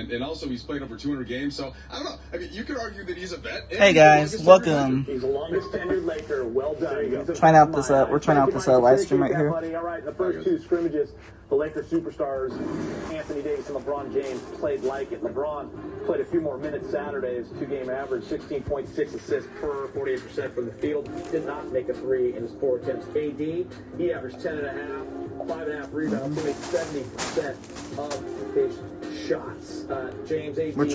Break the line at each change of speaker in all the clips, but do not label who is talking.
and also he's played over 200 games. So I don't know. I mean, you could argue that he's a vet.
Hey guys, welcome.
He's the longest tenured Laker. Well done.
Trying out this. We're trying out this live stream right here.
All right, the first two scrimmages, the Laker superstars Anthony Davis and LeBron James played like it. LeBron played a few more minutes Saturday. His two-game average, 16.6 assists per 48% from the field. Did not make a three in his 4 attempts. AD, he averaged 10.5, 5.5 rebounds. He made 70% of his shots. James, AD,
We're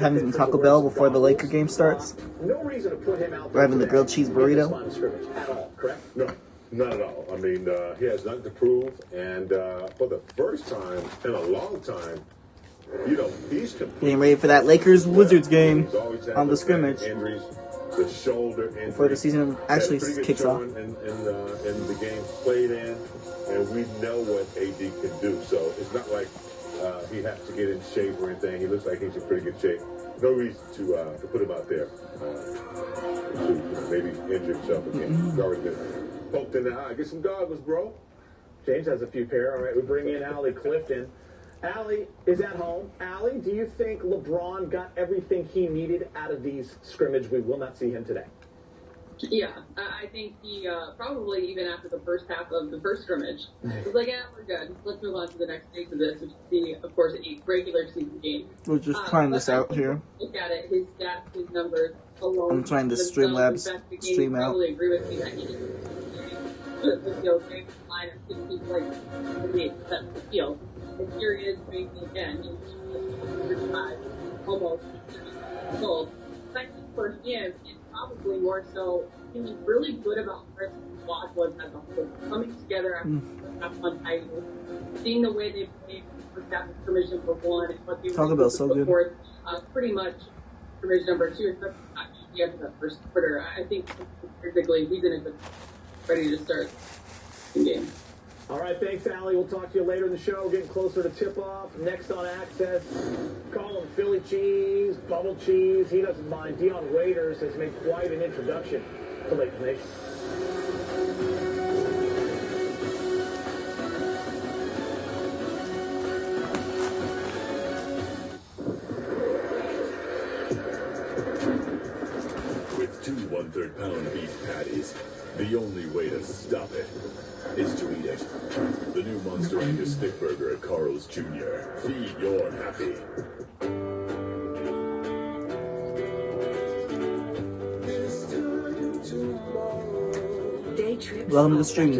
having some Taco Bell before the Laker game starts.
No reason to put him out.
We're having the grilled cheese burrito.
At all, correct?
No. Not at all. I mean, he has nothing to prove, and for the first time in a long time, you know, he's
getting ready for that Lakers-Wizards game on the scrimmage.
Injuries, the shoulder injury,
before the season actually kicks off.
In the games played in, and we know what AD can do. So it's not like he has to get in shape or anything. He looks like he's in pretty good shape. No reason to put him out there to maybe injure himself again. He's already been poked in the eye. Get some goggles, bro.
James has a few pair. All right, we bring in Allie Clifton. Allie is at home. Allie, do you think LeBron got everything he needed out of these scrimmage? We will not see him today.
Yeah, I think he probably even after the first half of the first scrimmage was like, yeah, we're good. Let's move on to the next stage of this, which is the, of course, a regular season game.
We're just trying this out here.
Look at it, his stats, his numbers alone.
I'm trying to Streamlabs stream out.
Probably agree with me that he the field game line of 60 like that's the field. And here he is making again. He's 35, almost 30 years old. I think for him, it's probably more so he was really good about where the squad was as a whole. Coming together after the first one title, seeing the way they played for that scrimmage number 1 and what they were
about so good.
Before, pretty much scrimmage number 2, especially after that first quarter. I think particularly he's in a good ready to start the game.
All right, thanks, Allie. We'll talk to you later in the show. Getting closer to tip-off. Next on Access, call him Philly Cheese, Bubble Cheese. He doesn't mind. Dion Waiters has made quite an introduction to Laker Nation.
With 2 1/3-pound beef patties, the only way to stop it is to eat it. The new Monster Angus Stick Burger at Carl's Jr. Feed your happy.
Welcome to the stream.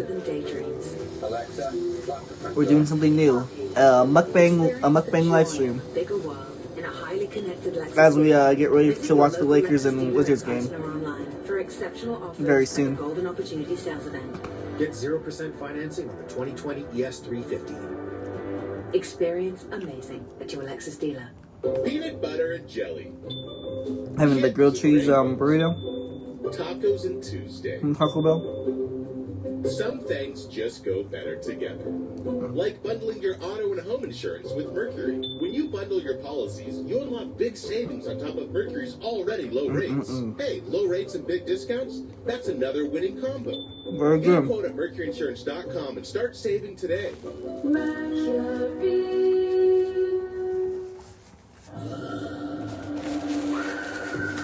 We're doing something new. A mukbang live stream. As we get ready to watch the Lakers and Wizards game very soon.
Get 0% financing on the 2020 ES350. Experience amazing at your Lexus dealer.
Peanut butter and jelly.
Having the grilled cheese burrito
Tacos and Tuesday.
from Taco Bell.
Some things just go better together. Like bundling your auto and home insurance with Mercury. When you bundle your policies, you unlock big savings on top of Mercury's already low rates. Hey, low rates and big discounts? That's another winning combo.
Very
Get a
good.
quote at mercuryinsurance.com and start saving today.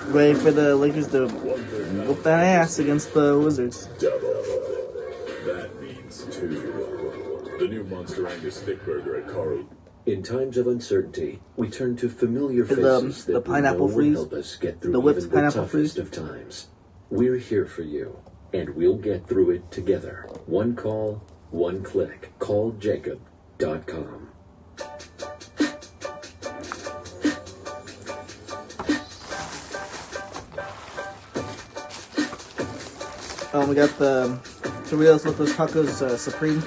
Ready for the Lakers to whoop that ass against the Wizards.
Double. That means 2. The new Monster Angus Stick Burger at Carl.
In times of uncertainty, we turn to familiar
Is
faces
the
that we
pineapple
know will
freeze?
help us get through
The whipped
even the
pineapple
toughest
freeze?
of times. We're here for you, and we'll get through it together. One call, one click. CallJacob.com.
We got the Doritos Locos Tacos Supreme.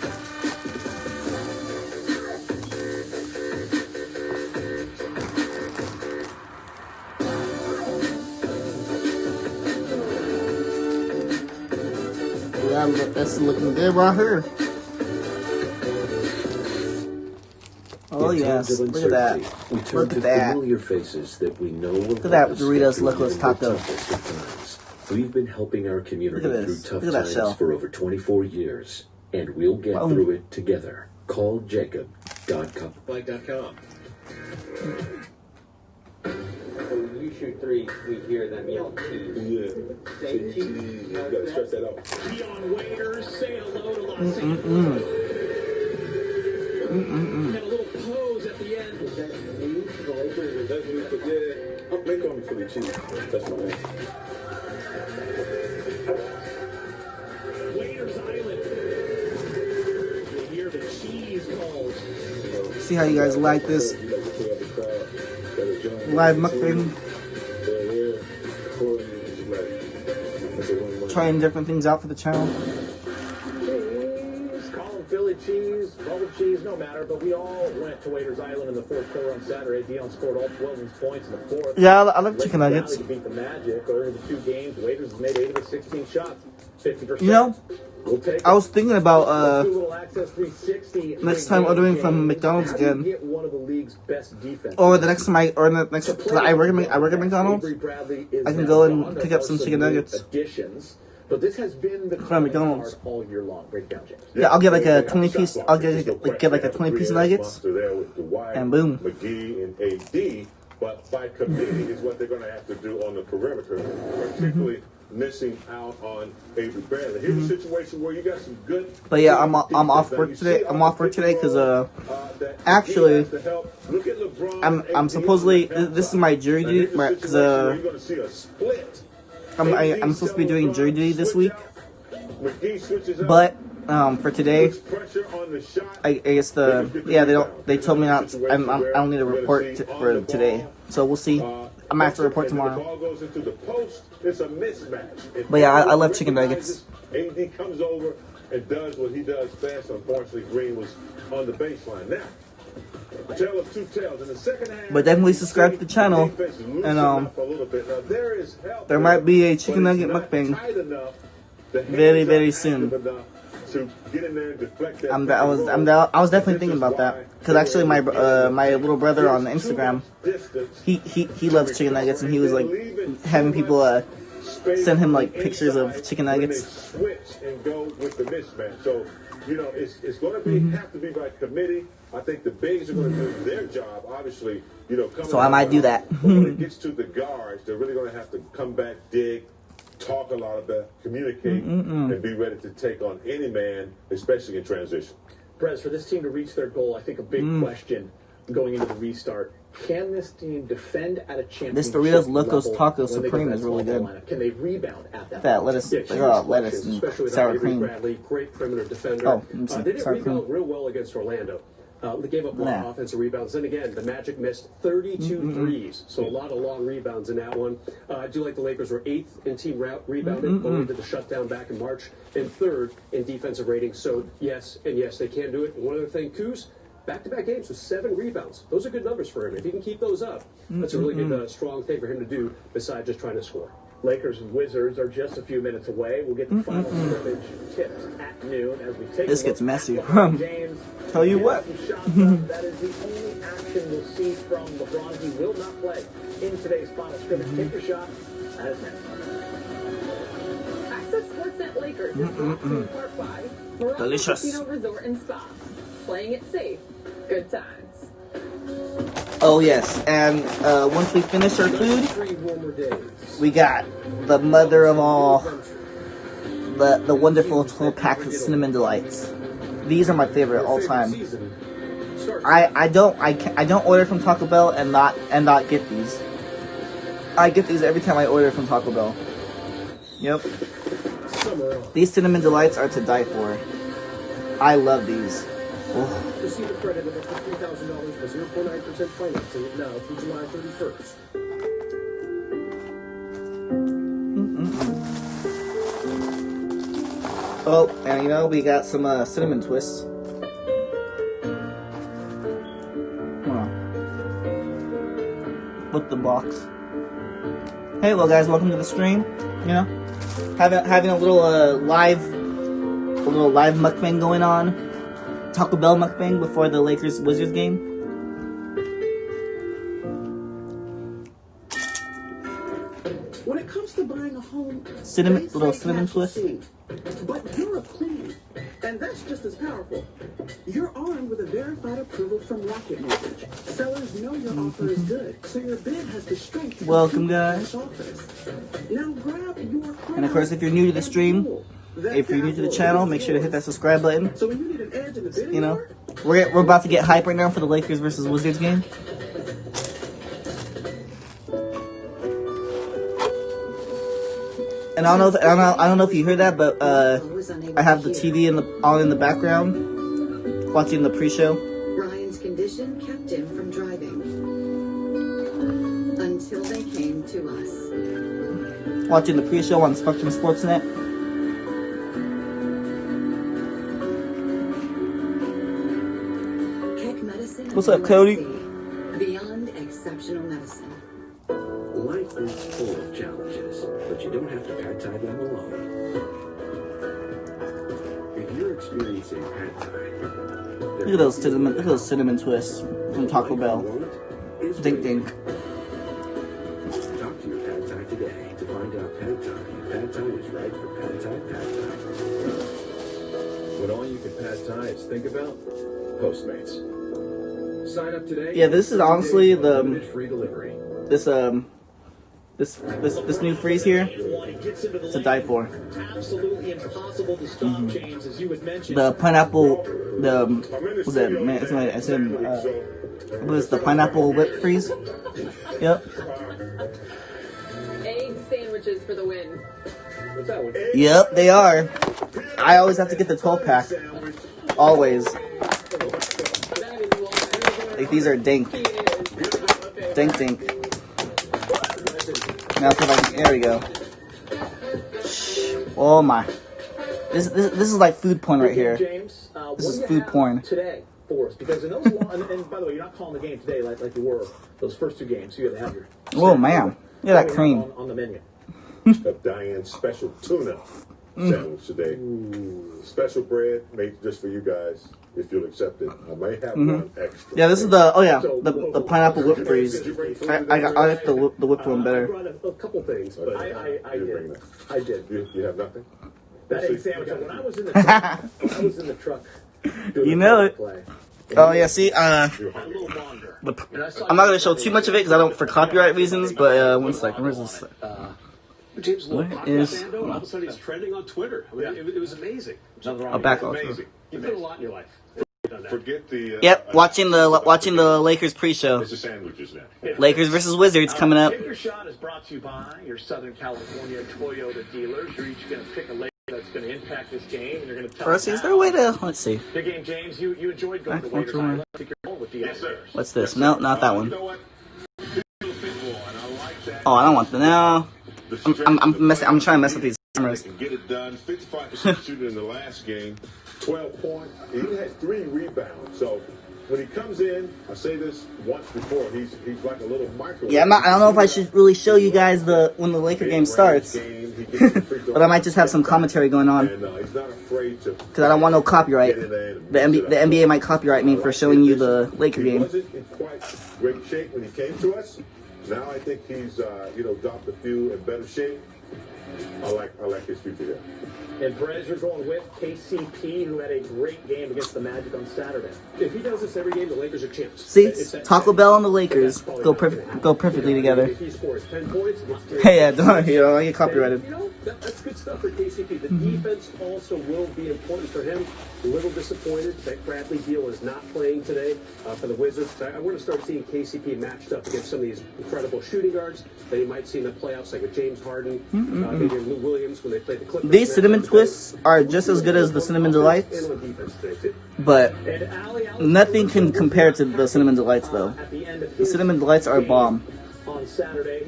Yeah, that's looking good right here. Oh yes, look at that.
We turn
Look
to
at that.
familiar faces that we know will
Look at
help
that
us
Doritos
get through
Locos
even the
Taco.
toughest of times. We've been helping our community
Look at
through
this.
tough
Look at that
times
shell.
for over 24 years, and we'll get
Wow.
through it together. Call Jacob.
Bike.com.
When you shoot threes, we hear them yell cheese.
Yeah.
Say cheese.
You gotta stretch that out.
Dion Waiters, say hello to Los Angeles. And a little pose at the end. Is that news? The Lakers?
That's news, but yeah, they call me Philly cheese. That's my name.
Waiters Island. You hear the cheese calls.
See how you guys like this live mukbang. Trying different things out for the channel.
Cheese, call them Philly cheese, bubble cheese, no matter. But we all went to Waiters Island in the fourth quarter on Saturday. Dion scored all 12 of his points in the fourth.
Yeah, I like chicken nuggets.
To beat the Magic over the 2 games. Waiters has made 8 of his 16 shots, 50%.
You know,
We'll take
I was thinking about
Google Access 360
next time ordering from McDonald's
How do you
again,
get one of the league's best defense?
or the next time I work at McDonald's. I can go and pick up some chicken nuggets.
Additions, but this has been the
From McDonald's.
all year long. Break down, James.
Yeah, I'll get like a 20-piece. I'll get like a 20-piece nuggets, and boom.
McGee and AD, but by committee is what they're going to have to do on the perimeter, particularly missing out on Avery Bradley. Here's a situation where you got some good.
But yeah, I'm off work today. I'm off work today because actually I'm supposedly this is my jury duty because I'm supposed to be doing jury duty this week. But for today, I guess they told me not. I don't need a report for today, so we'll see. I might have to report tomorrow. But yeah, I love chicken nuggets.
AD comes over and does what he does best. Unfortunately, Green was on the baseline. Now, tale of two tales. In the second half,
but definitely subscribe to the channel, and there might be a chicken nugget mukbang very, very soon. I was definitely thinking about that because actually my little brother on Instagram, he loves chicken nuggets, and he was like having people send him like pictures of chicken nuggets.
Switch and go with the mismatch. So it's going to have to be by committee. I think the bigs are going to do their job. Obviously,
so I might do that.
When it gets to the guards, they're really going to have to come back, dig, talk a lot about, communicate, and be ready to take on any man, especially in transition.
Perez, for this team to reach their goal, I think a big question going into the restart: can this team defend at a championship?
This Doritos Locos Taco Supreme is really good.
Can they rebound at that?
That lettuce, lettuce and sour cream.
Bradley, great perimeter defender.
Oh,
they didn't rebound real well against Orlando. They gave up a lot of offensive rebounds. Then again, the Magic missed 32 threes, so a lot of long rebounds in that one. I do like the Lakers were 8th in team rebounding going into the shutdown back in March, and 3rd in defensive rating. So yes, they can do it. And one other thing, Kuz, back-to-back games with 7 rebounds. Those are good numbers for him. If he can keep those up, that's a really good, strong thing for him to do besides just trying to score. Lakers and Wizards are just a few minutes away. We'll get the final scrimmage tipped at noon as we take
this gets messy.
James.
Tell you what.
That is the only action we'll see from LeBron. He will not play in today's final scrimmage. Take your shot. That is next.
Access Sportsnet Lakers is brought to you in part by Morocco
Delicious.
Casino Resort and Spa. Playing it safe. Good times.
Oh yes, and once we finish our food,
3 warmer days.
we got the mother of all, the wonderful 12-pack of cinnamon delights. These are my favorite all time. I don't order from Taco Bell and not get these. I get these every time I order from Taco Bell. Yep. These cinnamon delights are to die for. I love these. Oh.
Receive a credit of up to $3,000 for 0.9% financing now through July 31st.
Oh, and we got some cinnamon twists. With the box. Hey, well, guys, welcome to the stream. Having a little live mukbang going on. Taco Bell mukbang before the Lakers Wizards game.
When it comes to buying a home,
Little cinnamon twist.
But you're a plan, and that's just as powerful. You're armed with a verified approval from Rocket Mortgage. Sellers know your offer is good, so your bid has the strength to
Welcome, guys.
offers. Now grab your
And of course, if you're new to the stream, if you're new to the channel, make sure to hit that subscribe button.
So when you need an edge in the bidding
You know,
war,
we're about to get hype right now for the Lakers versus Wizards game. And I don't know if you heard that, but I have the TV on in the background, watching the pre-show.
Ryan's condition kept him from driving until they came to us.
Watching the pre-show on Spectrum Sportsnet.
Keck Medicine.
What's up, Cody?
Beyond exceptional medicine.
Life is full of challenges, but you don't have to pad thai them alone. If you're experiencing pad thai,
Look at those cinnamon twists from Taco Bell. Dink dink.
Talk to your pad thai today to find out pad thai is right for pad thai.
When all you can pad thai is think about Postmates. Sign up today.
Yeah, this is honestly
free delivery.
This new freeze here. It's a die for.
Absolutely impossible to stop, James, as you had mentioned.
The pineapple, what's that? Man, what is the pineapple whip freeze? Yep.
Egg sandwiches for the win.
Yep, they are. I always have to get the 12 pack. Always. Like these are dink. Dink. Now see if I can, there we go. Oh my. This is like food porn right here.
James,
This is food porn.
Today for us, because in those and by the way, you're not calling the game today like you were those first two games. You had to have your.
Oh man, look at that cream.
On the menu.
Of Diane's special tuna sandwich today. Special bread made just for you guys, if you'll accept it. I may have one extra.
Yeah, this is the pineapple whip freeze. I like the whipped one
I
better.
brought a couple things, but I did. I did.
You have nothing?
That egg sandwich. When I was in the truck,
You know it. Oh yeah, see, I'm not gonna show too much of it because I don't for copyright reasons. But one second, where's this?
James
Where is?
all of a sudden he's trending on Twitter. I mean, it was amazing.
I'll back off.
You've done a lot in your life.
Forget the.
Yep, watching the Lakers pre-show.
It's the sandwiches now.
Lakers versus Wizards coming up.
Take Your Shot is brought to you by your Southern California Toyota dealers. You're each going to pick a Laker that's going to impact this game, and you're going to tell
First,
us
is there a way to? Let's see.
Big game, James. You enjoyed going to Lakers. I think you're home with the Lakers.
What's this? No, not that one.
You know what?
Oh, I don't want the no. I'm messing. I'm trying to mess with these cameras.
Can get it done. 55% shooting in the last game. 12 points. He had 3 rebounds. So when he comes in, I say this once before, he's like a little microwave.
Yeah, I don't know if I should really show you guys when the Laker game starts, but I might just have some commentary going on because I don't want no copyright. The NBA might copyright me for showing you the Laker game.
He wasn't in quite great shape when he came to us. Now I think he's dropped a few in better shape. I like his future here.
And Perez, you're going with KCP, who had a great game against the Magic on Saturday.
If he does this every game, the Lakers are champs.
See, Taco Bell and the Lakers go perfectly together.
If he scores 10 points,
Hey, yeah, don't get copyrighted.
You know, that's good stuff for KCP. The defense also will be important for him. A little disappointed that Bradley Beal is not playing today for the Wizards. I want to start seeing KCP matched up against some of these incredible shooting guards that he might see in the playoffs, like with James Harden, maybe Lou Williams when they played the Clippers.
These cinnamon twists are just as good as the cinnamon delights, but nothing can compare to the cinnamon delights though. The cinnamon delights are bomb.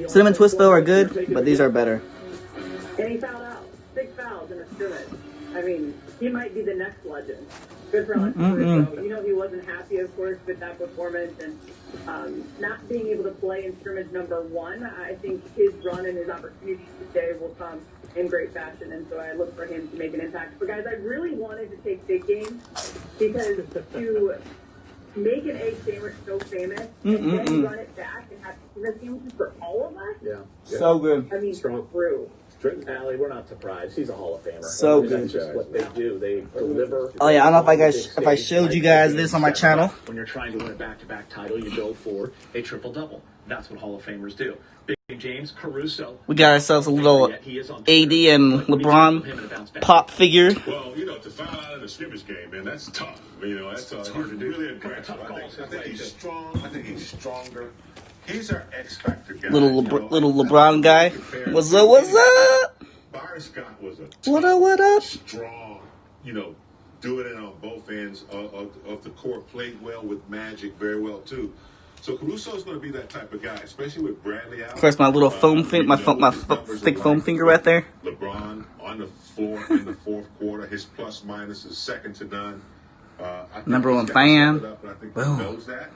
Cinnamon twists though are good, but these are better.
And he fouled out. 6 fouls in a scrimmage. I mean, he might be the next legend. Good for Alex Caruso. You know, he wasn't happy, of course, with that performance and not being able to play in scrimmage number 1. I think his run and his opportunities today will come in great fashion, and so I look for him to make an impact. But guys, I really wanted to take big games because to make an egg sandwich so famous and then run it back and have famous sandwiches for all of us.
So good.
I mean,
Strong.
through.
Allie, we're not surprised. He's a Hall of Famer.
So
That's
good.
just what they do. They deliver.
Oh yeah, I don't know if I showed you guys this on my channel.
When you're trying to win a back-to-back title, you go for a triple-double. That's what Hall of Famers do. Big James, Caruso.
We got ourselves a little AD and LeBron pop figure.
Well, you know, to foul out in a scrimmage game, man, that's tough. You know, that's hard to do. Really aggressive. I think he's strong. I think he's stronger. He's our X factor guy.
Little LeBron guy. What's up? What's up?
Byron Scott was a
what up?
Strong, you know, doing it on both ends of the court. Played well with Magic, very well too. So Caruso is going to be that type of guy, especially with Bradley out.
Of course, my little foam thing, my thick foam finger right there.
LeBron on the floor in the fourth quarter. His plus minus is second to none.
Number one fan.
I think
Boom.
he knows that.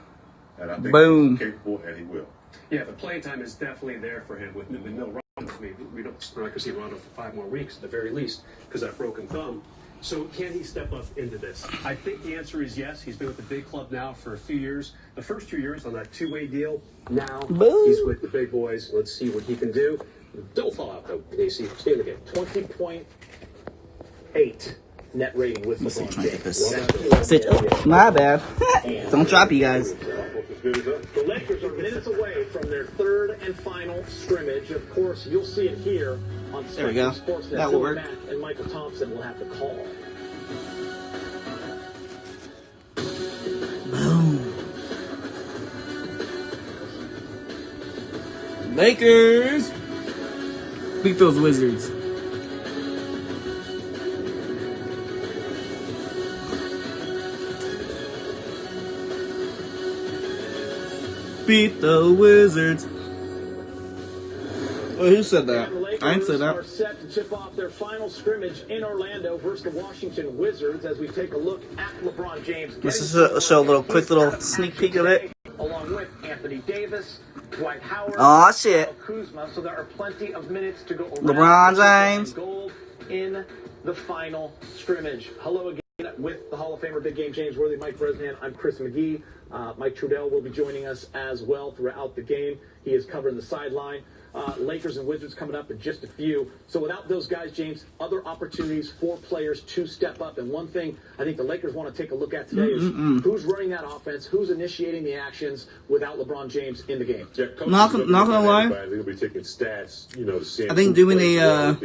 And I think
Boom.
he's capable, and he will.
Yeah, the playing time is definitely there for him with no Rondo. I mean, we're not going to see Rondo for 5 more weeks at the very least because of that broken thumb. So can he step up into this? I think the answer is yes. He's been with the big club now for a few years. The first 2 years on that 2-way deal. Now he's with the big boys. Let's see what he can do. Don't fall out, though, AC. Stay in the game.
20.8 net rating with LeBron James.
Oh, my bad. Don't drop you guys.
The Lakers are minutes away from their third and final scrimmage. Of course, you'll see it here on
There we go.
Sportsnet.
That will work.
Mack and Michael Thompson will have the call.
Boom. Lakers. Beat those Wizards. Beat the Wizards. Oh, who said that? I ain't said that.
Are set to tip off their final scrimmage in Orlando versus the Washington Wizards as we take a look at LeBron James.
Let's just show a quick little sneak peek of it.
Along with Anthony Davis, Dwight Howard,
oh shit,
Kuzma. So there are plenty of minutes to go around.
LeBron James
Gold in the final scrimmage. Hello again with the Hall of Famer Big Game James Worthy, Mike Bresnan. I'm Chris McGee. Mike Trudell will be joining us as well throughout the game. He is covering the sideline. Lakers and Wizards coming up in just a few. So without those guys, James, other opportunities for players to step up. And one thing I think the Lakers want to take a look at today is who's running that offense, who's initiating the actions without LeBron James in the game.
Yeah,
not gonna lie.
They'll be taking stats, you know, to see.
I think doing a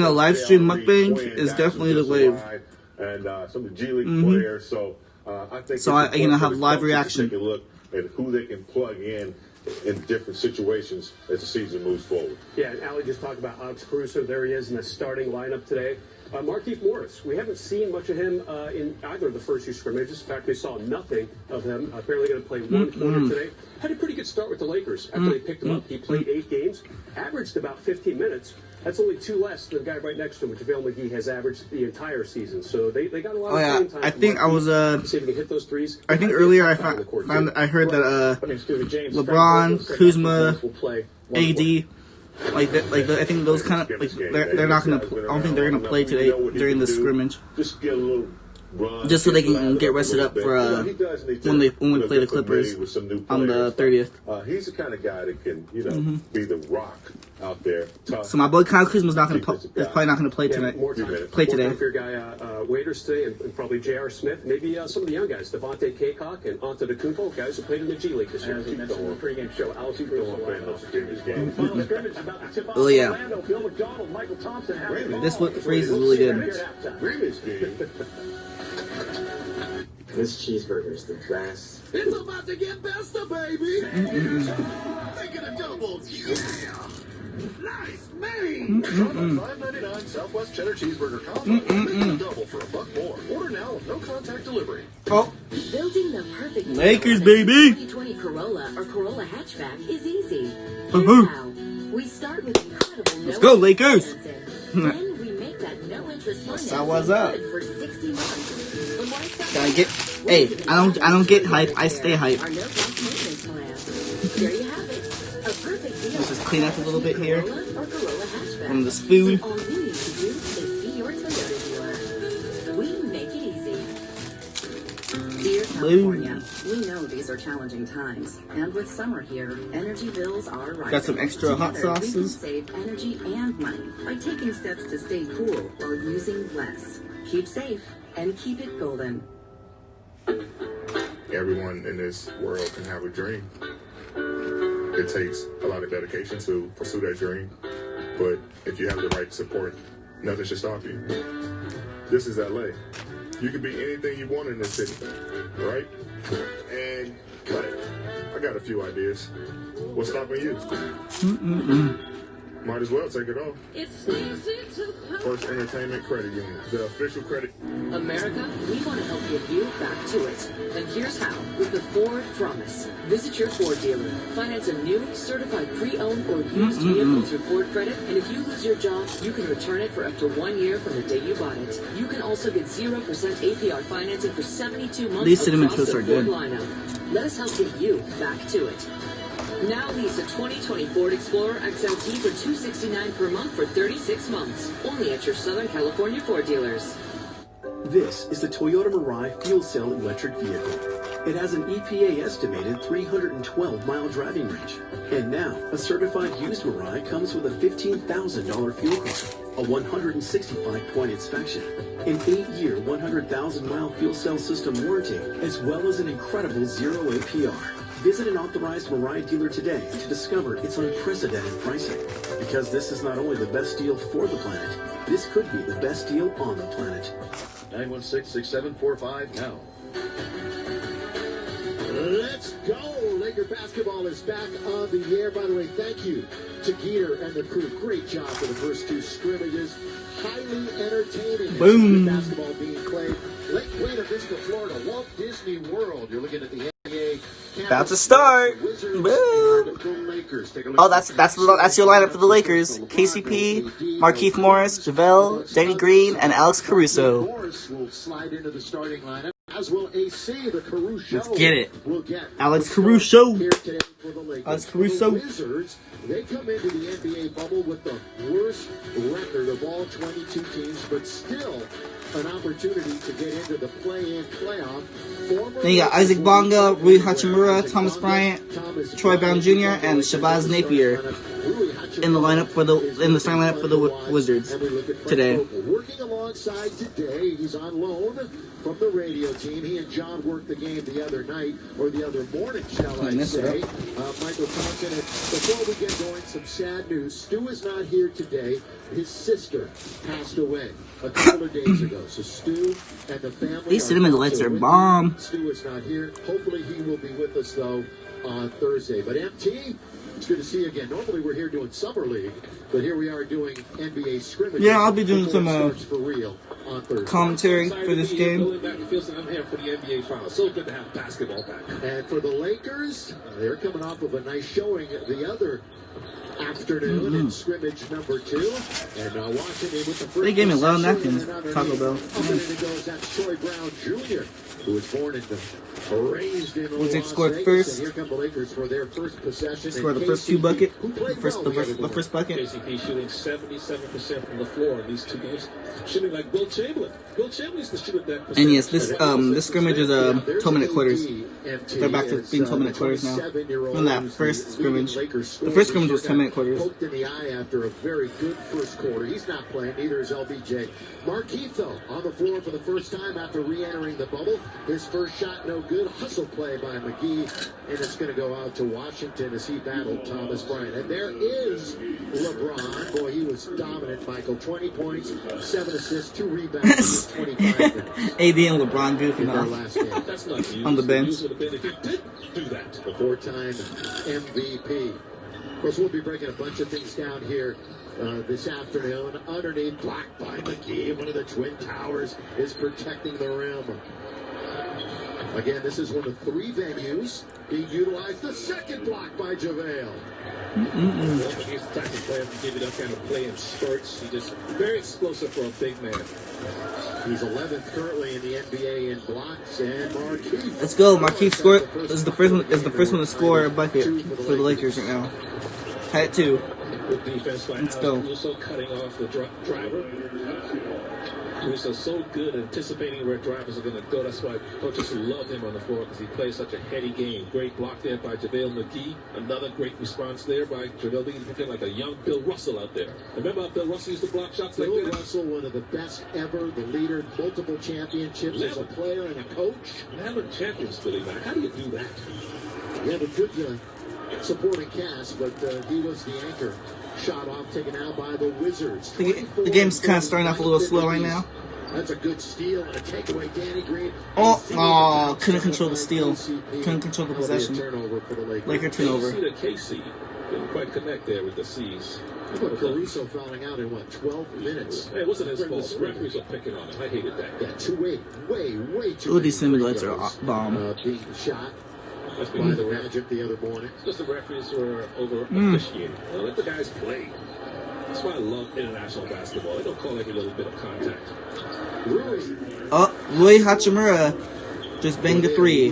live stream mukbang is definitely the wave.
And some of the G League players. So I think
have live reaction.
Take a look at who they can plug in different situations as the season moves forward.
Yeah, and Allie just talked about Alex Caruso. There he is in the starting lineup today. Markieff Morris, we haven't seen much of him in either of the first 2 scrimmages. In fact, we saw nothing of him. Apparently going to play 1 quarter today. Had a pretty good start with the Lakers after they picked him up. He played 8 games, averaged about 15 minutes. That's only 2 less than the guy right next to him, which JaVale McGee has averaged the entire season. So they got a lot of playing time.
I think I was
see if he can hit those threes.
I think earlier I heard that LeBron, Kuzma, AD, I think those kind of they're not gonna. I don't think they're gonna play today during the scrimmage.
Just get a little run,
just so they can get rested up for when we play the Clippers on the 30th.
He's the kind of guy that can be the rock out there.
So my boy Kyle Kuzma's probably not gonna play tonight. Play today.
For your guy Waiters today, and probably J.R. Smith, maybe some of the young guys, Devontae Kaycock and Antetokounmpo, guys who played in the G League this year.
As we mentioned in the pregame show, Alice
Oh yeah. This phrase is really good.
This cheeseburger's the best.
It's about to get besta, baby! Make it a double, yeah! Nice, man! $5.99 Southwest Cheddar Cheeseburger combo. Make it a double for $1 more. Order now with no contact delivery.
Oh.
Building the perfect
Lakers, baby!
2020 Corolla or Corolla hatchback is easy. Here's how. We start with incredible
Let's go, Lakers!
Then we make that no-interest financing
what's up?
good for 60 months.
Gotta get. Hey, I don't get hype. I stay hype.
Our no-cost maintenance plan. There you have it. A perfect deal.
Let's just clean up a little bit here
Corolla or Corolla hatchback.
from this food.
So all you need to do is see your Toyota dealer. We make it easy. Dear
California. We know these are challenging times, and with summer here, energy bills are rising.
Got some extra hot
Together, we can
sauces.
save energy and money by taking steps to stay cool or using less. Keep safe and keep it golden.
Everyone in this world can have a dream. It takes a lot of dedication to pursue that dream, but if you have the right support, nothing should stop you. This is LA. You can be anything you want in this city, right? And cut it. I got a few ideas. What's stopping you? Might as well take it off. First Entertainment Credit Union, the official credit.
America, we want to help get you back to it. And here's how, with the Ford Promise. Visit your Ford dealer, finance a new, certified pre-owned or used vehicle through Ford Credit, and if you lose your job, you can return it for up to 1 year from the day you bought it. You can also get 0% APR financing for 72 months.
These cinnamon
across
toasts
the
are good.
Ford lineup. Let us help get you back to it. Now lease a 2020 Ford Explorer XLT for $269 per month for 36 months. Only at your Southern California Ford dealers.
This is the Toyota Mirai fuel cell electric vehicle. It has an EPA estimated 312-mile driving range. And now, a certified used Mirai comes with a $15,000 fuel card, a 165-point inspection, an 8-year, 100,000-mile fuel cell system warranty, as well as an incredible zero APR. Visit an authorized Mirai dealer today to discover its unprecedented pricing. Because this is not only the best deal for the planet, this could be the best deal on the planet.
916-6745 now. Let's go! Laker basketball is back on the air. By the way, thank you to Geeter and the crew. Great job for the first two scrimmages. Highly entertaining.
Boom.
Basketball being played. Lake Buena Vista, Florida, Walt Disney World. You're looking at the NBA.
About to start. Boom. Oh, that's your lineup for the Lakers. KCP, Markieff Morris, JaVale, Danny Green, and Alex Caruso.
Morris will slide into the starting lineup, as will AC, the Caruso.
Let's get it.
We'll get
Alex Caruso.
here today for the Lakers.
Alex Caruso.
The Wizards, they come into the NBA bubble with the worst record of all 22 teams, but still an opportunity to get into the play-in playoff.
Then you got Isaac Bonga, Rui Hachimura, Thomas Bryant, Troy Brown Jr., and Shabazz Napier in the starting lineup for the Wizards today.
Working alongside today, he's on loan from the radio team. He and John worked the game the other night, or the other morning, shall I say. Michael Thompson. And before we get going, some sad news. Stu is not here today. His sister passed away a couple of days ago. So Stu and the family.
These cinnamon delights are bomb.
Stu is not here. Hopefully he will be with us though on Thursday. But MT, it's good to see you again. Normally we're here doing Summer League, but here we are doing NBA scrimmages.
Yeah, I'll be doing some
for real on Thursday.
commentary for this game.
I'm here for the NBA Finals. So good to have basketball back.
And for the Lakers, they're coming off of a nice showing the other afternoon in scrimmage number 2. And Washington with the first.
They gave me a lot of
possession,
napkins,
and
Taco Bell.
Up and in it goes, that's Troy Brown Jr., who was born in raised in
Wizards
Las
scored
Vegas,
first.
and here come the Lakers for their first possession.
Scored
And
the first
KCP,
two bucket.
who played
The first bucket.
KCP shooting 77% from the floor in these two games. Shooting like Will Chamberlain. Will Chamberlain used to shoot at that percentage.
And yes, this scrimmage is 12-minute quarters. They're back to being 12-minute quarters now. From that first scrimmage. The first scrimmage was 10-minute quarters.
Poked in the eye after a very good first quarter. He's not playing. Neither is LBJ. Markieff, though, on the floor for the first time after re-entering the bubble. His first shot no good. Hustle play by McGee, and it's going to go out to Washington as he battled Thomas Bryant. And there is LeBron. Boy, he was dominant, Michael. 20 points, 7 assists, 2 rebounds, 25 minutes.
AD and LeBron goofing
Their
off
last game.
That's not used.
on the bench.
Used would have been if he did do that.
The 4-time MVP. Of course, we'll be breaking a bunch of things down here this afternoon. Underneath, blocked by McGee. One of the Twin Towers is protecting the rim. Again, this is one of 3 venues being utilized. The second block by JaVale.
He's the type of player to give you that kind of play in spurts. He's just very explosive for a big man.
He's 11th currently in the NBA in blocks, and Markieff.
Let's go. Markieff scored. This is the first one to score a bucket for the Lakers right now. Tied 2.
Good defense by
Let's go.
Also cutting off the driver.
Caruso's so good at anticipating where drivers are going to go. That's why coaches love him on the floor, because he plays such a heady game. Great block there by JaVale McGee. Another great response there by JaVale McGee, looking like a young Bill Russell out there. Remember how Bill Russell used to block shots like
Bill
that?
Russell, one of the best ever, the leader, multiple championships as a player and a coach.
11 champions, Billy Mack. How do you do that?
You have a good supporting cast, but he was the anchor. Shot off, taken out by the Wizards.
The game's kind of starting off a little slow right now.
That's a good steal and a takeaway. Danny Green.
Oh, couldn't control the steal. Couldn't control the possession. Laker turnover.
KC didn't quite connect there with the C's.
How about Caruso fouling out in, 12 minutes?
Hey, it wasn't his fault. Referees are picking on him. I hated that.
Yeah, way too
Ooh, these simulates are bomb.
Being shot by the Magic the other morning.
Because the referees were over officiating. Let the guys play. That's why I love international basketball. They don't call every little bit of contact.
Rui Hachimura just banged a 3.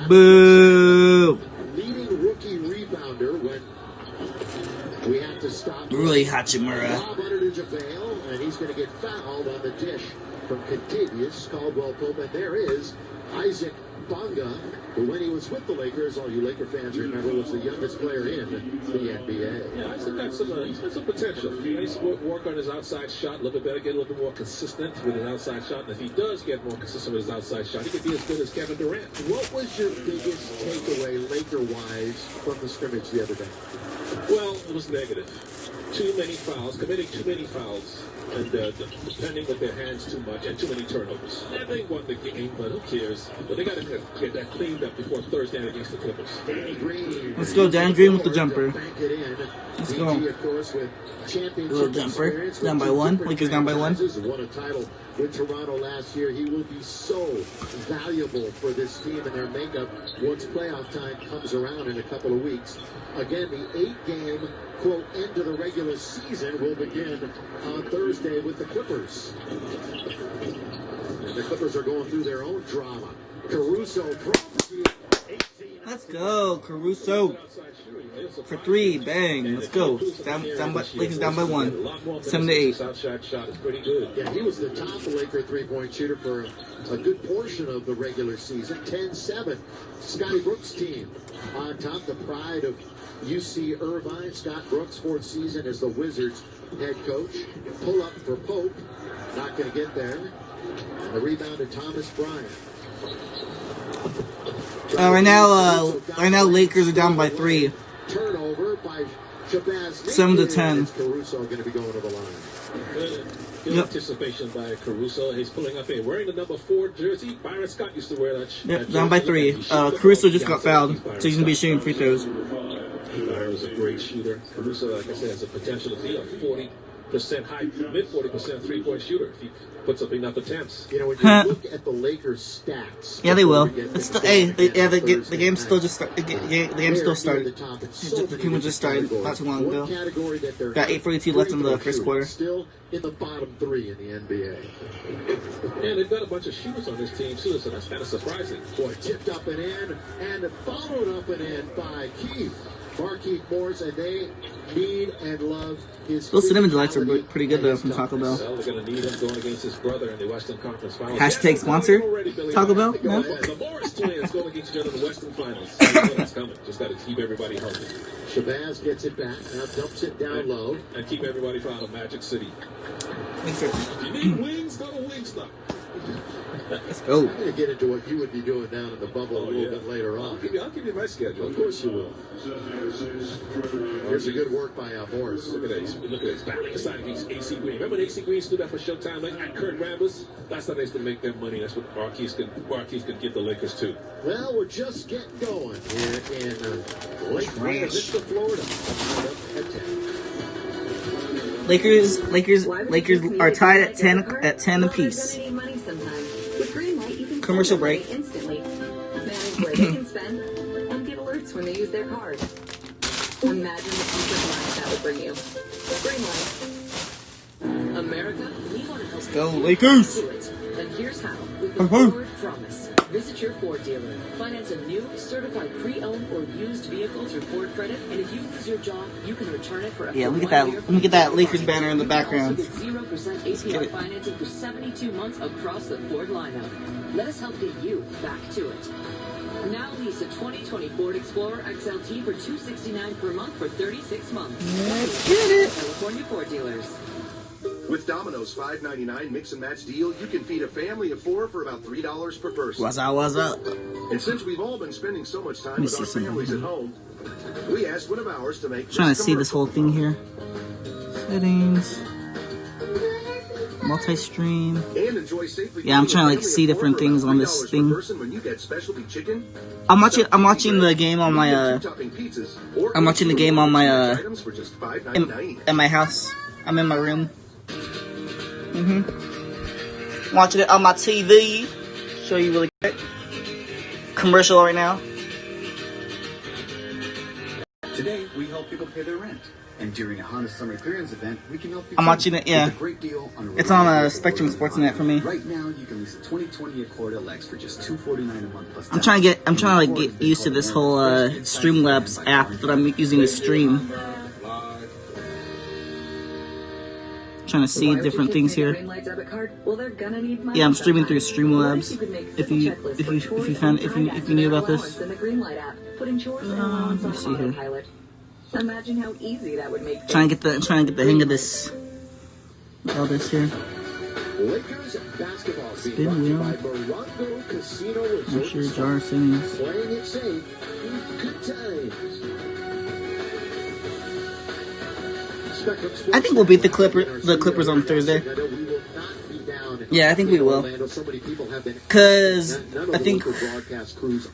Boo!
Leading rookie rebounder when we have to stop.
Rui Hachimura.
Lob under to JaVale, and he's going to get fouled on the dish from Contavious Caldwell-Pope. And there is Isaac Bonga, who when he was with the Lakers, all you Laker fans remember, was the youngest player in the NBA.
Yeah, I think he's got some potential. He needs to work on his outside shot a little bit better, get a little bit more consistent with his outside shot. And if he does get more consistent with his outside shot, he could be as good as Kevin Durant.
What was your biggest takeaway, Laker-wise, from the scrimmage the other day?
Well, it was negative. Too many fouls, committing too many fouls, and defending with their hands too much, and too many turnovers. And they won the game, but who cares? But they got to get that cleaned up before Thursday night against the Clippers.
Let's go, Dan Green with the jumper. Let's go.
A
little jumper. Down by 1. Lakers down by 1.
Won a title with Toronto last year. He will be so valuable for this team and their makeup once playoff time comes around in a couple of weeks. Again, the 8-game, quote, end of the regular season will begin on Thursday with the Clippers. And the Clippers are going through their own drama. Caruso.
Let's go, Caruso. For 3, bang. Let's go. Lakers down by 1. 7-8.
Yeah, he was the top Laker three-point shooter for a good portion of the regular season. 10-7. Scotty Brooks' team on top, the pride of UC Irvine. Scott Brooks, 4th season as the Wizards head coach. Pull up for Pope. Not going to get there. And the rebound to Thomas Bryant.
Right now, Lakers are down by 3.
Turnover by Shabazz.
7-10.
Caruso going to be going to the line.
Good anticipation by Caruso. He's pulling up here, wearing the number 4 jersey. Byron Scott used to wear that.
Yep, down by 3. Caruso just got fouled, so he's gonna be shooting free throws.
Byron's a great shooter. Caruso, like I said, has the potential to be a 40% mid 40% three-point shooter if he puts up enough attempts.
You know, when you look at the Lakers' stats,
yeah, they will. It's still, the game still just started. The game still started. The game just started not too long ago. Got 8:42 left in the first quarter.
Still in the bottom 3 in the NBA.
And they've got a bunch of shooters on this team too, so that's kind of surprising.
Boy, tipped up and in, and followed up and in by Keith. Markeith Morris, and they need and love his.
Those cinnamon delights are pretty good though from Taco Bell.
Well, they're going to need him going against his brother in the Western Conference Finals.
Hashtag sponsor Taco Bell. No?
The Morris twins going against each other in the Western Finals. It's coming. Just got to keep everybody healthy.
Shabazz gets it back, now dumps it down low,
and keep everybody from out of Magic City.
Thanks, sir.
If you need wings, go to Wingstop.
Let's go.
I'm going to get into what you would be doing down in the bubble a little bit later on.
I'll give you my schedule.
Of course you will. Here's a good work by Morris.
Look at this. Look at this. Battling aside against AC Green. Remember when AC Green stood up for Showtime like at Kurt Rambis? That's how they used to make their money. That's what Marquise could give the Lakers too.
Well, we're just getting going here in Lake Vista, Florida.
Lakers are tied at 10 apiece. Commercial break.
Instantly. Manage where they can spend and get alerts when they use their card. Imagine the peace of mind that would bring you.
America, we want to help
go Lakers.
do it. And here's how with the Ford Promise. Visit your Ford dealer. Finance a new, certified pre-owned or used vehicle through Ford Credit, and if you lose your job, you can return it for up to 1 year.
Let me get that Lakers banner in the background.
You can also get 0% APR financing for 72 months across the Ford lineup. Let us help get you back to it. Now lease a 2020 Ford Explorer XLT for $269 per month for 36 months.
Let's get it.
California Ford dealers.
With Domino's $5.99 mix and match deal, you can feed a family of 4 for about $3 per person.
What's up?
And since we've all been spending so much time with our families at home, we asked one of ours to make.
Trying to see this whole thing here. Settings. Multi-stream. Yeah, I'm trying to like see different things on this thing. I'm watching the game on my I'm watching the game on my in my house. I'm in my room. Watching it on my TV. Show you really quick. Commercial right now.
Today we help people pay their rent. And during a Honda Summer Clearance event, we can help you.
I'm watching it, yeah. It's on Spectrum Sportsnet for me.
Right now, you can lease a 2020 Accord LX for just $249 a month plus.
I'm trying to like get used to this whole Streamlabs app that I'm using to stream. Trying to see different things here. Yeah, I'm streaming through Streamlabs. If you knew about this. Let me see here.
Imagine how easy that would make.
Trying to get the hang of this. All this here.
Lakers basketball
Spin wheel. Make sure jar settings.
Playing it safe. Good times.
I think we'll beat the Clippers on Thursday. Yeah, I think we will. Cause